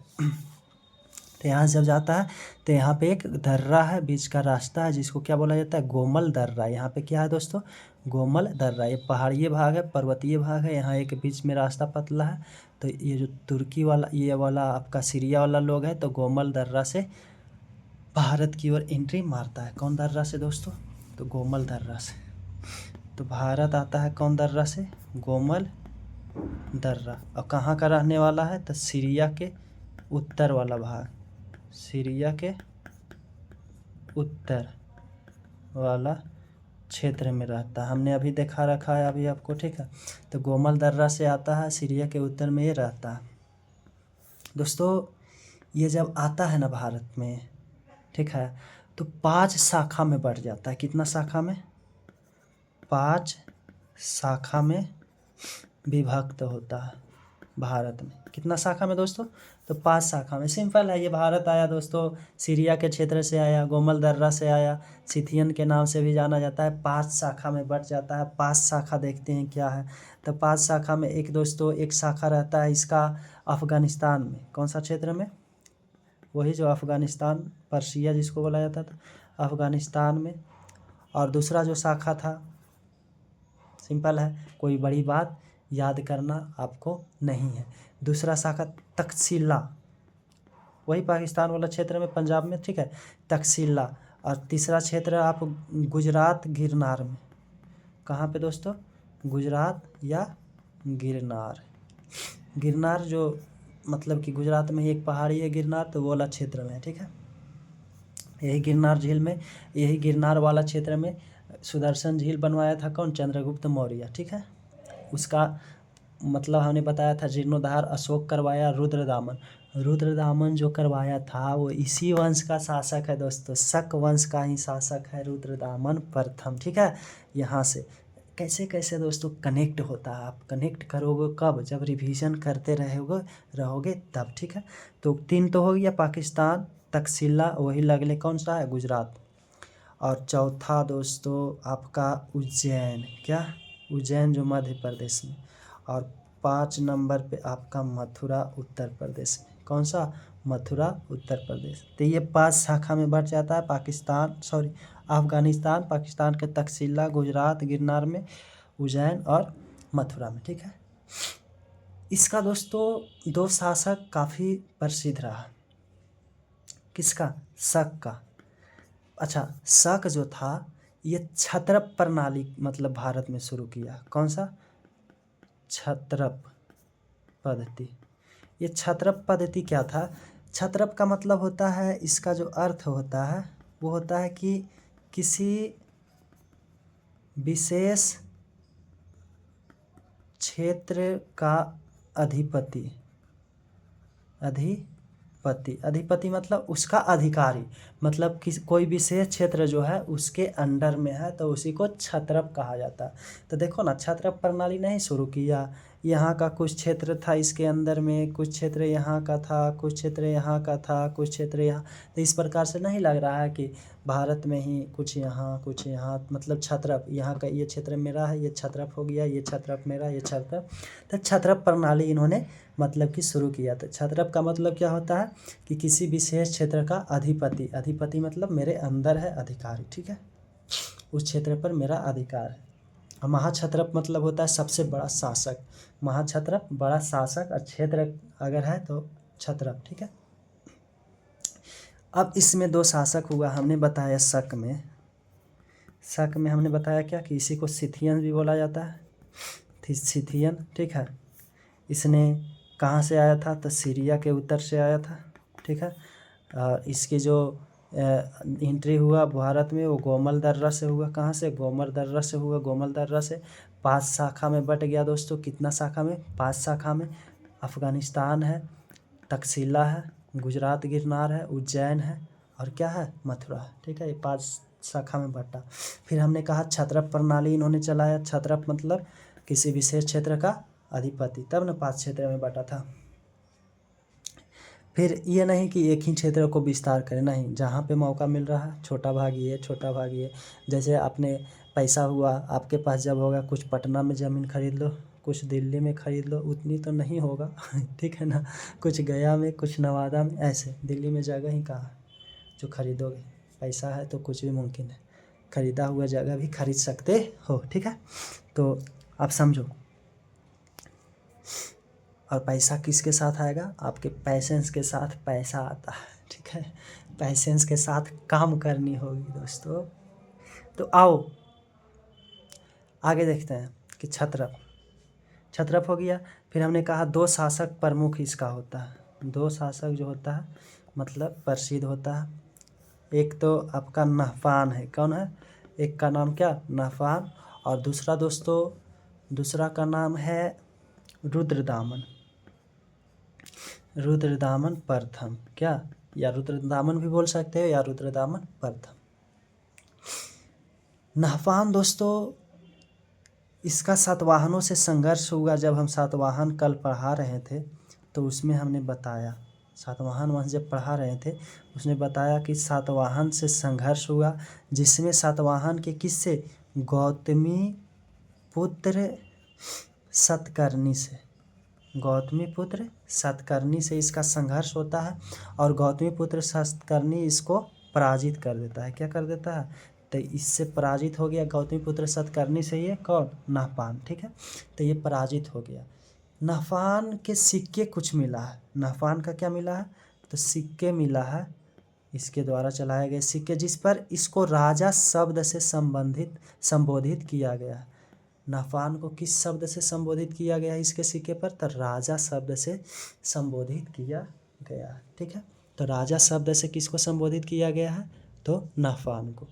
[SPEAKER 2] तो यहाँ से जब जाता है तो यहाँ पे एक दर्रा है, बीच का रास्ता है, जिसको क्या बोला जाता है? गोमल दर्रा। यहाँ पे क्या है दोस्तों? गोमल दर्रा। ये पहाड़ीय भाग है, पर्वतीय भाग है, यहाँ एक बीच में रास्ता पतला है। तो ये जो तुर्की वाला, ये वाला आपका सीरिया वाला लोग है, तो गोमल दर्रा से भारत की ओर एंट्री मारता है। कौन दर्रा से दोस्तों? तो गोमल दर्रा से। तो भारत आता है कौन दर्रा से? गोमल दर्रा। और कहाँ का रहने वाला है? तो सीरिया के उत्तर वाला भाग, सीरिया के उत्तर वाला क्षेत्र में रहता है। हमने अभी देखा रखा है अभी आपको, ठीक है। तो गोमल दर्रा से आता है, सीरिया के उत्तर में ये रहता है दोस्तों। ये जब आता है ना भारत में, ठीक है, तो 5 शाखा में बढ़ जाता है। कितना शाखा में? 5 शाखा में विभक्त होता है भारत में। कितना शाखा में दोस्तों? तो 5 शाखा में। सिंपल है, ये भारत आया दोस्तों, सीरिया के क्षेत्र से आया, गोमल दर्रा से आया, सिथियन के नाम से भी जाना जाता है। 5 शाखा में बढ़ जाता है। 5 शाखा देखते हैं क्या है। तो 5 शाखा में एक दोस्तों एक शाखा रहता है इसका अफ़गानिस्तान में। कौन सा क्षेत्र में? वही जो अफ़गानिस्तान, पर्शिया जिसको बोला जाता था, अफ़गानिस्तान में। और दूसरा जो शाखा था, सिंपल है, कोई बड़ी बात याद करना आपको नहीं है। दूसरा शाखा तक्षशिला, वही पाकिस्तान वाला क्षेत्र में, पंजाब में, ठीक है, तकसीला। और तीसरा क्षेत्र आप गुजरात गिरनार में। कहाँ पे दोस्तों? गुजरात या गिरनार। गिरनार जो मतलब कि गुजरात में ही एक पहाड़ी है गिरनार, तो वो वाला क्षेत्र में है, ठीक है। यही गिरनार झील में, यही गिरनार वाला क्षेत्र में सुदर्शन झील बनवाया था कौन? चंद्रगुप्त मौर्य, ठीक है। उसका मतलब हमने बताया था जीर्णोद्धार अशोक करवाया, रुद्रदामन। रुद्रदामन जो करवाया था वो इसी वंश का शासक है दोस्तों, शक वंश का ही शासक है रुद्रदामन प्रथम, ठीक है। यहाँ से कैसे कैसे दोस्तों कनेक्ट होता है, आप कनेक्ट करोगे कब? जब रिवीजन करते रहोगे तब, ठीक है। तो 3 तो हो गया, पाकिस्तान, तकसीला, वही लगले कौन सा है? गुजरात। और चौथा दोस्तों आपका उज्जैन, क्या? उज्जैन जो मध्य प्रदेश में। और 5 नंबर पे आपका मथुरा उत्तर प्रदेश में। कौन सा? मथुरा उत्तर प्रदेश। तो ये 5 शाखा में बढ़ जाता है, अफगानिस्तान, पाकिस्तान के तकसीला, गुजरात, गिरनार में, उज्जैन और मथुरा में, ठीक है। इसका दोस्तों 2 शासक काफ़ी प्रसिद्ध रहा। किसका? शक का। अच्छा, शक जो था ये क्षत्रप प्रणाली मतलब भारत में शुरू किया। कौन सा? क्षत्रप पद्धति। ये क्षत्रप पद्धति क्या था? क्षत्रप का मतलब होता है, इसका जो अर्थ होता है वो होता है कि किसी विशेष क्षेत्र का अधिपति मतलब उसका अधिकारी, मतलब कोई विशेष क्षेत्र जो है उसके अंडर में है तो उसी को क्षत्रप कहा जाता है। तो देखो ना, क्षत्रप प्रणाली नहीं शुरू किया, यहाँ का कुछ क्षेत्र था इसके अंदर में, कुछ क्षेत्र यहाँ का था, कुछ क्षेत्र यहाँ का था, कुछ क्षेत्र यहाँ। तो इस प्रकार से नहीं लग रहा है कि भारत में ही कुछ यहाँ मतलब क्षत्रप, यहाँ का ये क्षेत्र मेरा है, ये क्षत्रप हो गया, ये क्षत्रप मेरा, ये क्षत्रप। तो क्षत्रप प्रणाली इन्होंने मतलब कि शुरू किया। तो क्षत्रप का मतलब क्या होता है कि किसी विशेष क्षेत्र का अधिपति मतलब मेरे अंदर है अधिकारी, ठीक है, उस क्षेत्र पर मेरा अधिकार है। और महाक्षत्रप मतलब होता है सबसे बड़ा शासक। महाक्षत्रप बड़ा शासक, और क्षेत्र अगर है तो क्षत्रप, ठीक है। अब इसमें 2 शासक हुआ, हमने बताया शक में हमने बताया क्या कि इसी को सिथियन भी बोला जाता है, सिथियन, ठीक है। इसने कहाँ से आया था? तो सीरिया के उत्तर से आया था, ठीक है। और इसकी जो एंट्री हुआ भारत में वो गोमल दर्रा से हुआ। कहाँ से? गोमल दर्रा से हुआ। गोमल दर्रा से 5 शाखा में बट गया दोस्तों। कितना शाखा में? 5 शाखा में। अफगानिस्तान है, तकसीला है, गुजरात गिरनार है, उज्जैन है और क्या है? मथुरा है, ठीक है। ये 5 शाखा में बटा। फिर हमने कहा क्षत्रप प्रणाली इन्होंने चलाया। क्षत्रप मतलब किसी विशेष क्षेत्र का अधिपति, तब न 5 क्षेत्र में बटा था। फिर ये नहीं कि एक ही क्षेत्र को विस्तार करें, नहीं, जहाँ पे मौका मिल रहा है छोटा भाग ये। जैसे आपने पैसा हुआ आपके पास, जब होगा कुछ पटना में ज़मीन खरीद लो, कुछ दिल्ली में खरीद लो, उतनी तो नहीं होगा ठीक है ना, कुछ गया में, कुछ नवादा में, ऐसे। दिल्ली में जगह ही कहाँ जो खरीदोगे, पैसा है तो कुछ भी मुमकिन है, खरीदा हुआ जगह भी खरीद सकते हो, ठीक है। तो आप समझो, और पैसा किसके साथ आएगा? आपके पैसेंस के साथ पैसा आता है, ठीक है। पैसेंस के साथ काम करनी होगी दोस्तों। तो आओ आगे देखते हैं कि क्षत्रप हो गया। फिर हमने कहा 2 शासक प्रमुख इसका होता है। 2 शासक जो होता है मतलब प्रसिद्ध होता है। एक तो आपका नहपान है। कौन है? एक का नाम क्या? नहपान। और दूसरा का नाम है रुद्रदामन प्रथम, क्या? या रुद्रदामन भी बोल सकते हो या रुद्रदामन प्रथम। नहपान दोस्तों, इसका सातवाहनों से संघर्ष हुआ। जब हम सातवाहन कल पढ़ा रहे थे तो उसमें हमने बताया, सातवाहन वंश जब पढ़ा रहे थे उसने बताया कि सातवाहन से संघर्ष हुआ, जिसमें सातवाहन के किससे? गौतमी पुत्र सतकर्णी से इसका संघर्ष होता है। और गौतमी पुत्र सतकर्णी इसको पराजित कर देता है। क्या कर देता है? तो इससे पराजित हो गया गौतमी पुत्र सतकर्णी से। ये कौन? नहपान, ठीक है। तो ये पराजित हो गया। नहपान के सिक्के कुछ मिला है। नहपान का क्या मिला है? तो सिक्के मिला है, इसके द्वारा चलाए गए सिक्के जिस पर इसको राजा शब्द से संबोधित किया गया है। नाफान को किस शब्द से संबोधित किया गया है इसके सिक्के पर? तो राजा शब्द से संबोधित किया गया है। ठीक है, तो राजा शब्द से किसको संबोधित किया गया है? तो नाफान को।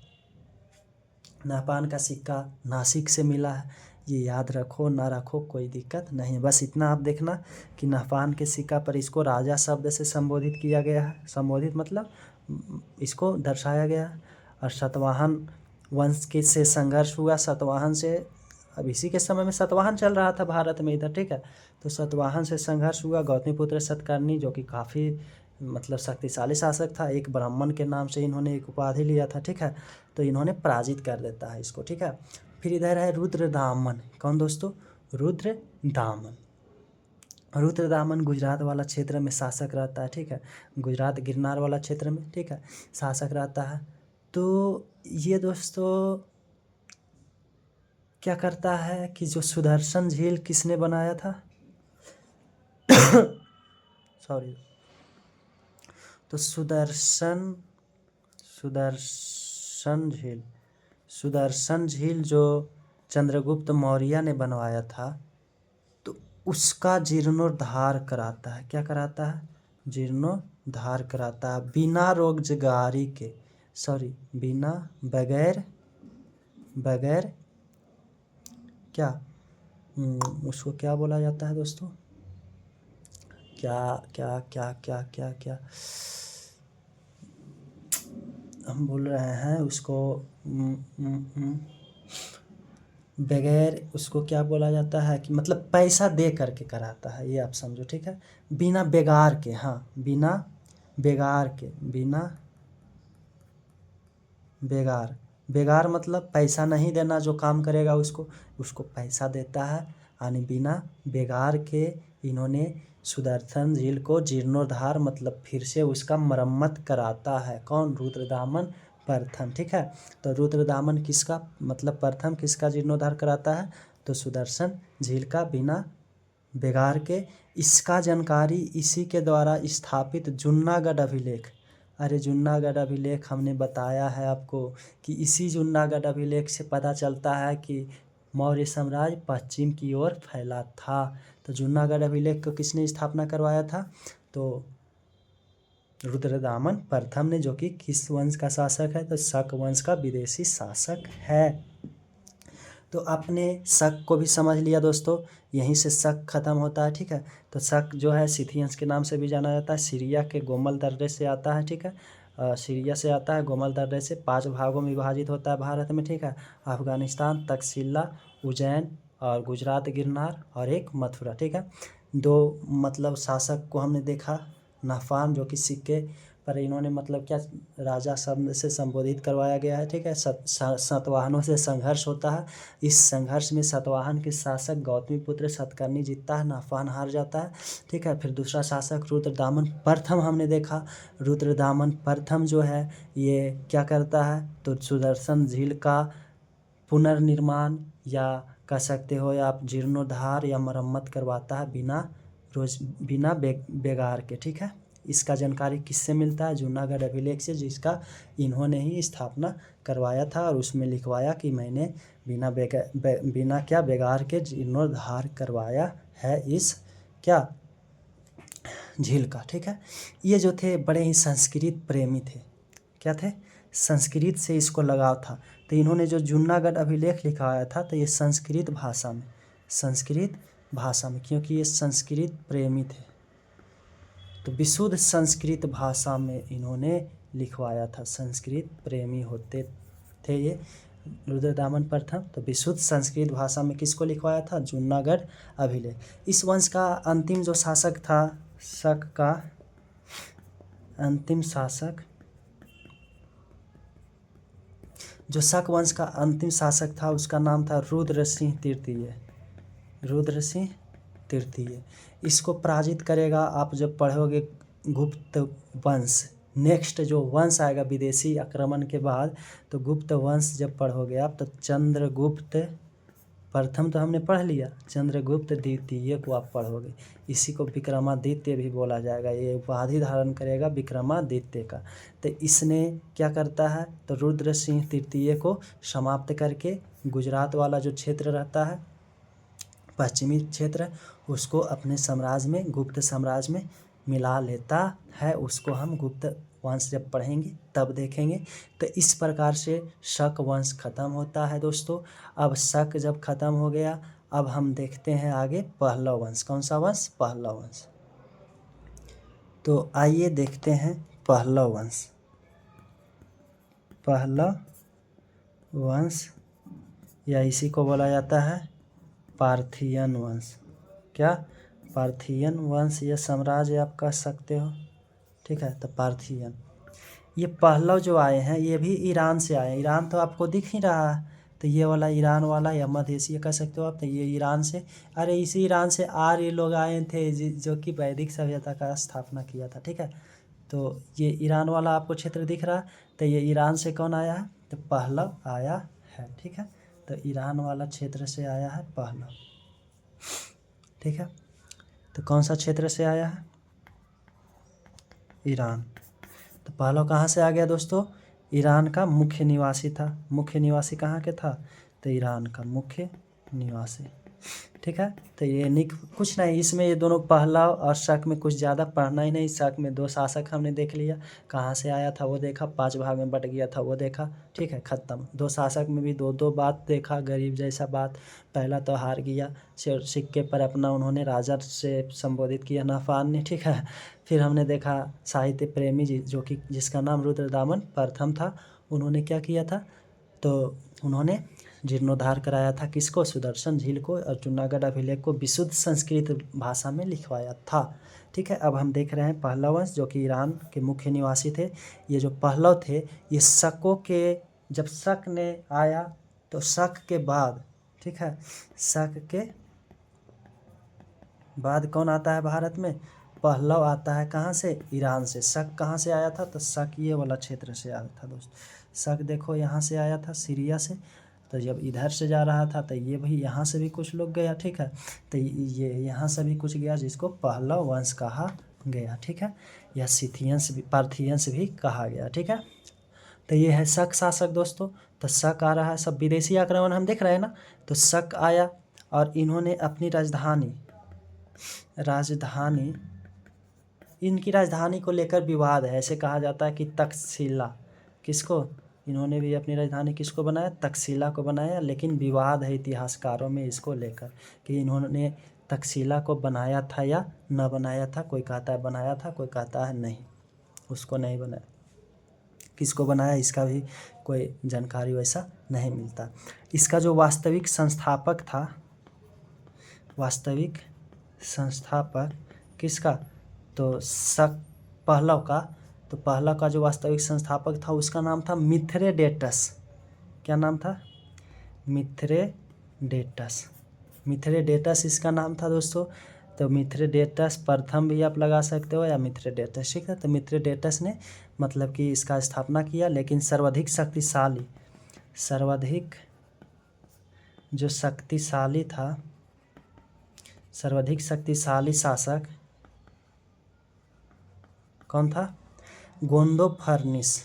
[SPEAKER 2] नाफान का सिक्का नासिक से मिला है, ये याद रखो ना रखो कोई दिक्कत नहीं है, बस इतना आप देखना कि नाफान के सिक्का पर इसको राजा शब्द से संबोधित किया गया है। संबोधित मतलब इसको दर्शाया गया है। और सातवाहन वंश के से संघर्ष हुआ, सातवाहन से, अब इसी के समय में सातवाहन चल रहा था भारत में इधर। ठीक है, तो सातवाहन से संघर्ष हुआ। गौतमीपुत्र सतकर्णी जो कि काफ़ी मतलब शक्तिशाली शासक था, एक ब्राह्मण के नाम से इन्होंने एक उपाधि लिया था। ठीक है, तो इन्होंने पराजित कर देता है इसको। ठीक है, फिर इधर है रुद्रदामन। कौन दोस्तों? रुद्रदामन। रुद्रदामन गुजरात वाला क्षेत्र में शासक रहता है। ठीक है, गुजरात गिरनार वाला क्षेत्र में, ठीक है, शासक रहता है। तो ये दोस्तों क्या करता है कि जो सुदर्शन झील किसने बनाया था? सॉरी, तो सुदर्शन झील जो चंद्रगुप्त मौर्य ने बनवाया था, तो उसका जीर्णोद्धार कराता है। क्या कराता है? जीर्णोद्धार कराता है, बिना रोजगारी के, बगैर क्या उसको क्या बोला जाता है दोस्तों? क्या हम बोल रहे हैं उसको, बगैर उसको क्या बोला जाता है कि मतलब पैसा दे करके कराता है, ये आप समझो। ठीक है, बिना बेगार के, हाँ, बिना बेगार मतलब पैसा नहीं देना, जो काम करेगा उसको पैसा देता है। यानी बिना बेगार के इन्होंने सुदर्शन झील को जीर्णोद्धार मतलब फिर से उसका मरम्मत कराता है। कौन? रुद्रदामन प्रथम। ठीक है, तो रुद्रदामन किसका मतलब प्रथम किसका जीर्णोद्धार कराता है? तो सुदर्शन झील का बिना बेगार के। इसका जानकारी इसी के द्वारा स्थापित जूनागढ़ अभिलेख, अरे जूनागढ़ अभिलेख हमने बताया है आपको कि इसी जूनागढ़ अभिलेख से पता चलता है कि मौर्य साम्राज्य पश्चिम की ओर फैला था। तो जूनागढ़ अभिलेख को किसने स्थापना करवाया था? तो रुद्रदामन प्रथम ने, जो कि किस वंश का शासक है? तो शक वंश का विदेशी शासक है। तो आपने शक को भी समझ लिया दोस्तों, यहीं से शक खत्म होता है। ठीक है, तो शक जो है सिथियंस के नाम से भी जाना जाता है, सीरिया के गोमल दर्रे से आता है। ठीक है, सीरिया से आता है, गोमल दर्रे से 5 भागों में विभाजित होता है भारत में। ठीक है, अफगानिस्तान, तक्षशिला, उज्जैन और गुजरात गिरनार और एक मथुरा। ठीक है, 2 मतलब शासक को हमने देखा। नाफान जो कि सिक्के पर इन्होंने मतलब क्या राजा शब्द से संबोधित करवाया गया है। ठीक है, सातवाहनों से संघर्ष होता है। इस संघर्ष में सातवाहन के शासक गौतमीपुत्र सतकर्णी जीतता है, नाफान हार जाता है। ठीक है, फिर दूसरा शासक रुद्रदामन प्रथम हमने देखा। रुद्रदामन प्रथम जो है ये क्या करता है? तो सुदर्शन झील का पुनर्निर्माण या कह सकते हो या आप जीर्णोद्धार या मरम्मत करवाता है बिना बेगार के। ठीक है, इसका जानकारी किससे मिलता है? जूनागढ़ अभिलेख से, जिसका इन्होंने ही स्थापना करवाया था और उसमें लिखवाया कि मैंने बिना बेगार के जीर्णोद्धार करवाया है इस क्या झील का। ठीक है, ये जो थे बड़े ही संस्कृत प्रेमी थे। क्या थे? संस्कृत से इसको लगाव था। तो इन्होंने जो जूनागढ़ अभिलेख लिखवाया था तो ये संस्कृत भाषा में, क्योंकि ये संस्कृत प्रेमी थे, तो विशुद्ध संस्कृत भाषा में इन्होंने लिखवाया था। संस्कृत प्रेमी होते थे ये रुद्रदामन प्रथम, तो विशुद्ध संस्कृत भाषा में किसको लिखवाया था? जूनागढ़ अभिलेख। इस वंश का अंतिम जो शासक था, शक का अंतिम शासक, जो शक वंश का अंतिम शासक था उसका नाम था रुद्र सिंह तृतीय। इसको पराजित करेगा आप जब पढ़ोगे गुप्त वंश। नेक्स्ट जो वंश आएगा विदेशी आक्रमण के बाद, तो गुप्त वंश जब पढ़ोगे आप तो चंद्रगुप्त प्रथम तो हमने पढ़ लिया, चंद्रगुप्त द्वितीय को आप पढ़ोगे। इसी को विक्रमादित्य भी बोला जाएगा, ये उपाधि धारण करेगा विक्रमादित्य का। तो इसने क्या करता है, तो रुद्र सिंह तृतीय को समाप्त करके गुजरात वाला जो क्षेत्र रहता है, पश्चिमी क्षेत्र, उसको अपने साम्राज्य में, गुप्त साम्राज्य में मिला लेता है। उसको हम गुप्त वंश जब पढ़ेंगे तब देखेंगे। तो इस प्रकार से शक वंश खत्म होता है दोस्तों। अब शक जब खत्म हो गया, अब हम देखते हैं आगे पहलव वंश। कौन सा वंश? पहलव वंश। तो आइए देखते हैं पहलव वंश। पहलव वंश या इसी को बोला जाता है पार्थियन वंश। क्या? पार्थियन वंश या साम्राज्य आप कह सकते हो, ठीक है। तो पार्थियन, ये पहलव जो आए हैं ये भी ईरान से आए हैं। ईरान तो आपको दिख ही रहा है, तो ये वाला ईरान वाला या मध्य एशिया कह सकते हो आप। तो ये ईरान से, अरे इसी ईरान से आर्य लोग आए थे जो कि वैदिक सभ्यता का स्थापना किया था, ठीक है। तो ये ईरान वाला आपको क्षेत्र दिख रहा है, तो ये ईरान से कौन आया है? तो पहलव आया है, ठीक है। तो ईरान वाला क्षेत्र से आया है पहलव, ठीक है। तो कौन सा क्षेत्र से आया है? ईरान। तो पहलव कहाँ से आ गया दोस्तों? ईरान का मुख्य निवासी था। मुख्य निवासी कहाँ के था? तो ईरान का मुख्य निवासी, ठीक है। तो ये कुछ नहीं, इसमें ये दोनों पहलव और शक में कुछ ज़्यादा पढ़ना ही नहीं। शक में 2 शासक हमने देख लिया, कहाँ से आया था वो देखा, 5 भाग में बट गया था वो देखा, ठीक है, ख़त्म। 2 शासक में भी 2 बात देखा, गरीब जैसा बात। पहला तो हार गया, सिक्के पर अपना उन्होंने राजा से संबोधित किया नफान ने, ठीक है। फिर हमने देखा साहित्य प्रेमी जो कि जिसका नाम रुद्रदामन प्रथम था, उन्होंने क्या किया था, तो उन्होंने जीर्णोद्धार कराया था किसको? सुदर्शन झील को, और जूनागढ़ अभिलेख को विशुद्ध संस्कृत भाषा में लिखवाया था, ठीक है। अब हम देख रहे हैं पहलव वंश जो कि ईरान के मुख्य निवासी थे। ये जो पहलव थे, ये शकों के, जब शक ने आया तो शक के बाद, ठीक है, शक के बाद कौन आता है भारत में? पहलव आता है। कहाँ से? ईरान से। शक कहाँ से आया था? तो शक ये वाला क्षेत्र से आया था दोस्त। शक देखो यहाँ से आया था, सीरिया से। तो जब इधर से जा रहा था तो ये भी यहाँ से भी कुछ लोग गया, ठीक है। तो ये यहाँ से भी कुछ गया, जिसको पहलव वंश कहा गया, ठीक है। या सिथियंस भी, पार्थियंस भी कहा गया, ठीक है। तो ये है शक शासक दोस्तों। तो शक आ रहा है, सब विदेशी आक्रमण हम देख रहे हैं ना। तो शक आया और इन्होंने अपनी राजधानी, इनकी राजधानी को लेकर विवाद है। ऐसे कहा जाता है कि तक्षशिला, किसको? इन्होंने भी अपनी राजधानी किसको बनाया? तक्षशिला को बनाया। लेकिन विवाद है इतिहासकारों में इसको लेकर कि इन्होंने तक्षशिला को बनाया था या न बनाया था। कोई कहता है बनाया था, कोई कहता है नहीं, उसको नहीं बनाया। किसको बनाया इसका भी कोई जानकारी वैसा नहीं मिलता। इसका जो वास्तविक संस्थापक था, वास्तविक संस्थापक किसका? तो शक, पहलव का। तो पहलव का जो वास्तविक संस्थापक था उसका नाम था मिथ्रेडेटस। क्या नाम था? मिथ्रेडेटस। मिथ्रेडेटस इसका नाम था दोस्तों। तो मिथ्रेडेटस प्रथम भी आप लगा सकते हो या मिथ्रेडेटस, ठीक है। तो मिथ्रेडेटस ने मतलब कि इसका स्थापना किया। लेकिन सर्वाधिक शक्तिशाली शासक कौन था? गोंडोफर्निस।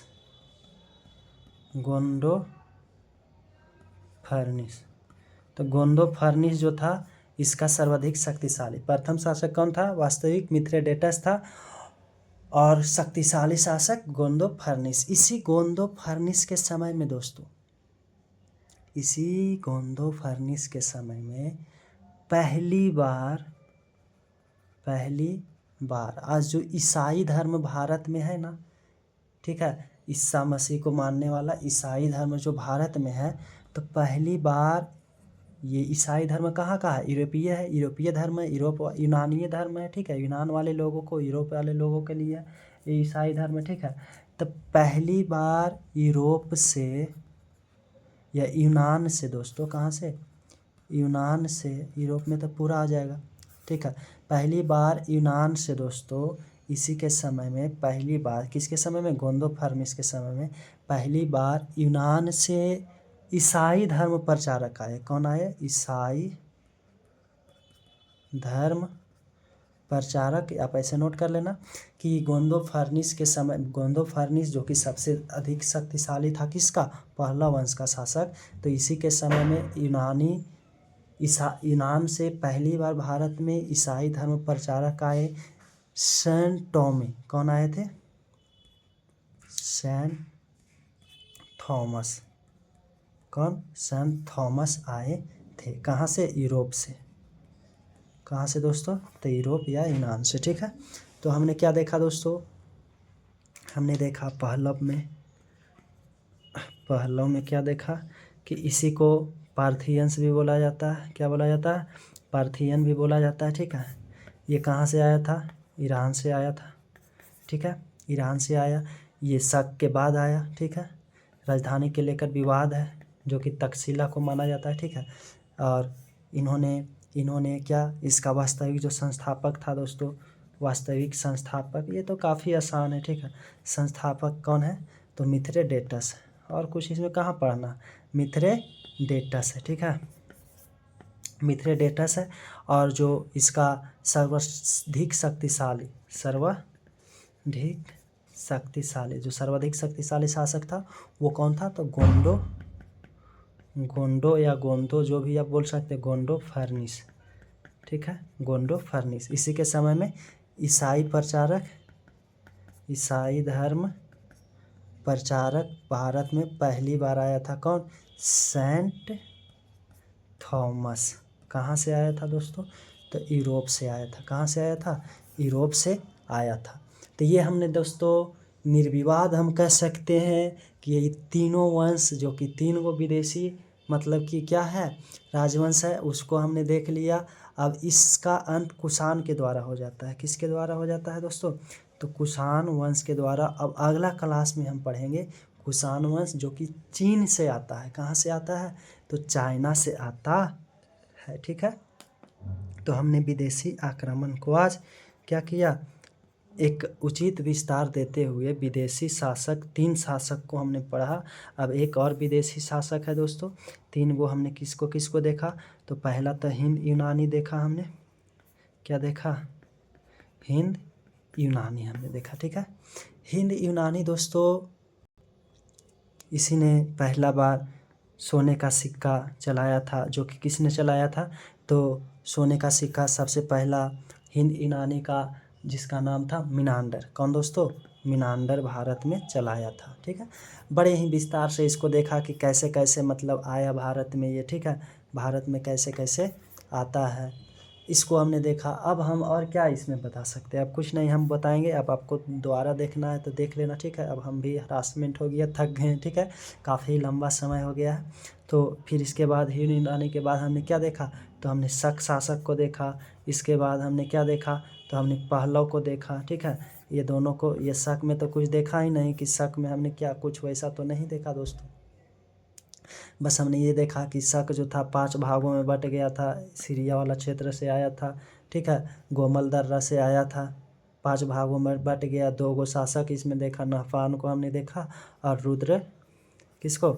[SPEAKER 2] तो गोंडोफर्निस जो था इसका सर्वाधिक शक्तिशाली, प्रथम शासक कौन था? वास्तविक मिथ्रेडेटस था, और शक्तिशाली शासक गोंडोफर्निस। इसी गोंडोफर्निस के समय में दोस्तों, इसी गोंडोफर्निस के समय में पहली बार आज जो ईसाई धर्म भारत में है ना, ठीक है, ईसा मसीह को मानने वाला ईसाई धर्म जो भारत में है, तो पहली बार ये ईसाई धर्म कहाँ का है? यूरोपीय है, यूरोपीय धर्म है, यूनानीय धर्म है, ठीक है। यूनान वाले लोगों को, यूरोप वाले लोगों के लिए ये ईसाई धर्म है, ठीक है। तो पहली बार यूरोप से या यूनान से दोस्तों, कहाँ से? यूनान से। यूरोप में तो पूरा आ जाएगा, ठीक है। पहली बार यूनान से दोस्तों, इसी के समय में पहली बार, किसके समय में? गोंडोफर्निस के समय में पहली बार यूनान से ईसाई धर्म प्रचारक आए। कौन आए? ईसाई धर्म प्रचारक। आप ऐसे नोट कर लेना कि गोंदो फर्निस के समय, गोंदो फर्निस जो कि सबसे अधिक शक्तिशाली था किसका? पहला वंश का शासक। तो इसी के समय में यूनान से पहली बार भारत में ईसाई धर्म प्रचारक आए, सेंट टॉमी। कौन आए थे? Saint Thomas. कौन? सेंट थॉमस आए थे। कहाँ से? यूरोप से। कहाँ से दोस्तों? तो यूरोप या यूनान से। ठीक है, तो हमने क्या देखा दोस्तों? हमने देखा पहलव में क्या देखा कि इसी को पार्थियंस भी बोला जाता है। क्या बोला जाता है? पार्थियन भी बोला जाता है। ठीक है, ये कहाँ से आया था? ईरान से आया था। ठीक है, ईरान से आया, ये शक के बाद आया। ठीक है, राजधानी के लेकर विवाद है जो कि तक्षशिला को माना जाता है। ठीक है, और इन्होंने क्या, इसका वास्तविक जो संस्थापक था दोस्तों, वास्तविक संस्थापक, ये तो काफ़ी आसान है। ठीक है, संस्थापक कौन है? तो मिथ्रेडेटस। और कुछ इसमें कहाँ पढ़ना? मिथ्रेडेटस है। ठीक है, मिथ्रेडेटस है। और जो इसका सर्वाधिक शक्तिशाली शासक था वो कौन था? तो गोंडो या गोंदो, जो भी आप बोल सकते हैं, गोंडो फर्निस। ठीक है, गोंडो फर्निस। इसी के समय में ईसाई धर्म प्रचारक भारत में पहली बार आया था। कौन? Saint Thomas. कहाँ से आया था दोस्तों? तो यूरोप से आया था। कहाँ से आया था? यूरोप से आया था। तो ये हमने दोस्तों निर्विवाद हम कह सकते हैं कि ये तीनों वंश जो कि 3 गो विदेशी मतलब कि क्या है, राजवंश है, उसको हमने देख लिया। अब इसका अंत कुषाण के द्वारा हो जाता है। किसके द्वारा हो जाता है दोस्तों? तो कुषाण वंश के द्वारा। अब अगला क्लास में हम पढ़ेंगे कुषाण वंश जो कि चीन से आता है। कहाँ से आता है? तो चाइना से आता है। ठीक है, तो हमने विदेशी आक्रमण को आज क्या किया, एक उचित विस्तार देते हुए विदेशी शासक, 3 शासक को हमने पढ़ा। अब एक और विदेशी शासक है दोस्तों। 3 गो हमने किसको देखा? तो पहला तो हिंद यूनानी देखा हमने। क्या देखा? हिंद यूनानी हमने देखा। ठीक है, हिंद यूनानी दोस्तों, इसी ने पहला बार सोने का सिक्का चलाया था। जो कि किसने चलाया था? तो सोने का सिक्का सबसे पहला हिंद यूनानी का, जिसका नाम था मिनांडर। कौन दोस्तों? मिनांडर भारत में चलाया था। ठीक है, बड़े ही विस्तार से इसको देखा कि कैसे कैसे मतलब आया भारत में ये। ठीक है, भारत में कैसे कैसे आता है, इसको हमने देखा। अब हम और क्या इसमें बता सकते हैं? अब कुछ नहीं हम बताएंगे। अब आपको दोबारा देखना है तो देख लेना। ठीक है, अब हम भी हरासमेंट हो गया, थक गए हैं। ठीक है, काफ़ी लंबा समय हो गया है। तो फिर इसके बाद हिंद यूनानी के बाद हमने क्या देखा? तो हमने शक शासक को देखा। इसके बाद हमने क्या देखा? तो हमने पहलव को देखा। ठीक है, ये दोनों को, ये शक में तो कुछ देखा ही नहीं कि शक में हमने क्या कुछ वैसा तो नहीं देखा दोस्तों। बस हमने ये देखा कि शक जो था 5 भागों में बट गया था। सीरिया वाला क्षेत्र से आया था। ठीक है, गोमल दर्रा से आया था, 5 भागों में बट गया। 2 गो शासक इसमें देखा, नहपान को हमने देखा और रुद्र, किसको?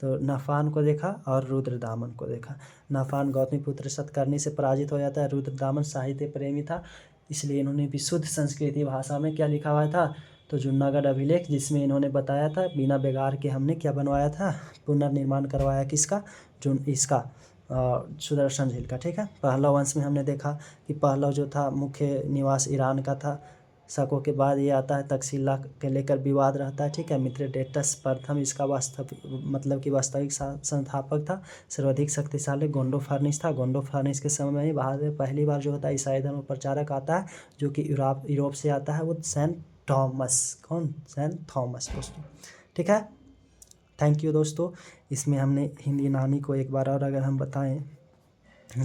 [SPEAKER 2] तो नहपान को देखा और रुद्रदामन को देखा। नहपान गौतमीपुत्र सतकर्णी से पराजित हो जाता है। रुद्रदामन साहित्य प्रेमी था, इसलिए इन्होंने विशुद्ध संस्कृति भाषा में क्या लिखा हुआ था? तो जूनागढ़ अभिलेख, जिसमें इन्होंने बताया था बिना बेगार के हमने क्या बनवाया था? पुनर्निर्माण करवाया। किसका? जो इसका सुदर्शन झील का। ठीक है, पहलव वंश में हमने देखा कि पहलव जो था मुख्य निवास ईरान का था। शकों के बाद ये आता है, तक्षशिला के लेकर विवाद रहता है। ठीक है, मिथ्रेडेटस प्रथम इसका वास्तविक संस्थापक था। सर्वाधिक शक्तिशाली गोंडो फर्निस था। गोंडो फर्निस के समय में ही भारत में पहली बार जो होता है ईसाई धर्म प्रचारक आता है, जो कि यूरोप से आता है, वो सेंट थॉमस। कौन? सेंट थॉमस दोस्तों। ठीक है, थैंक यू दोस्तों। इसमें हमने हिंद यूनानी को एक बार और अगर हम बताएं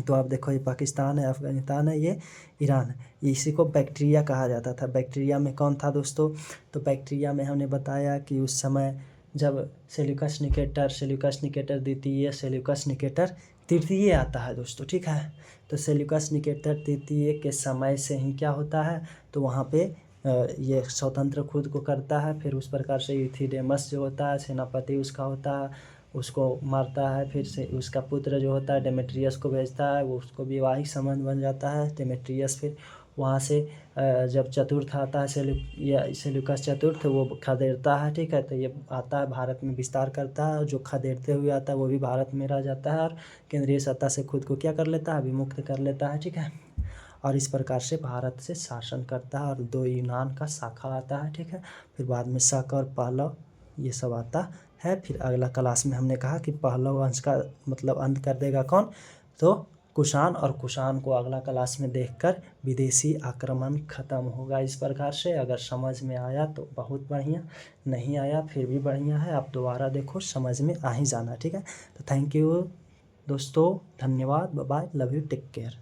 [SPEAKER 2] तो आप देखो, ये पाकिस्तान है, अफ़गानिस्तान है, ये ईरान है। ये इसी को बैक्टीरिया कहा जाता था। बैक्टीरिया में कौन था दोस्तों? तो बैक्टीरिया में हमने बताया कि उस समय जब सेल्यूकस निकेटर द्वितीय, सेल्यूकस निकेटर तृतीय आता है दोस्तों। ठीक है, तो सेल्यूकस निकेटर तृतीय के समय से ही क्या होता है? तो वहाँ पे ये स्वतंत्र खुद को करता है। फिर उस प्रकार से यूथिडेमस जो होता है सेनापति उसका होता है, उसको मारता है, फिर से उसका पुत्र जो होता है डेमेट्रियस को भेजता है, वो उसको वैवाहिक संबंध बन जाता है। डेमेट्रियस फिर वहाँ से जब चतुर्थ आता है सेल्यूकस चतुर्थ, वो खदेड़ता है, ठीक है। तो ये आता है भारत में विस्तार करता है, और जो खदेड़ते हुए आता है वो भी भारत में रह जाता है और केंद्रीय सत्ता से खुद को क्या कर लेता है, विमुक्त कर लेता है, ठीक है। और इस प्रकार से भारत से शासन करता है, और 2 यूनान का शाखा आता है, ठीक है। फिर बाद में शक और पहलव ये सब आता है। फिर अगला क्लास में हमने कहा कि पहलव वंश का मतलब अंत कर देगा कौन, तो कुषाण, और कुषाण को अगला क्लास में देखकर विदेशी आक्रमण खत्म होगा। इस प्रकार से अगर समझ में आया तो बहुत बढ़िया, नहीं आया फिर भी बढ़िया है, आप दोबारा देखो, समझ में आ ही जाना, ठीक है। तो थैंक यू दोस्तों, धन्यवाद, bye bye, love you, take care.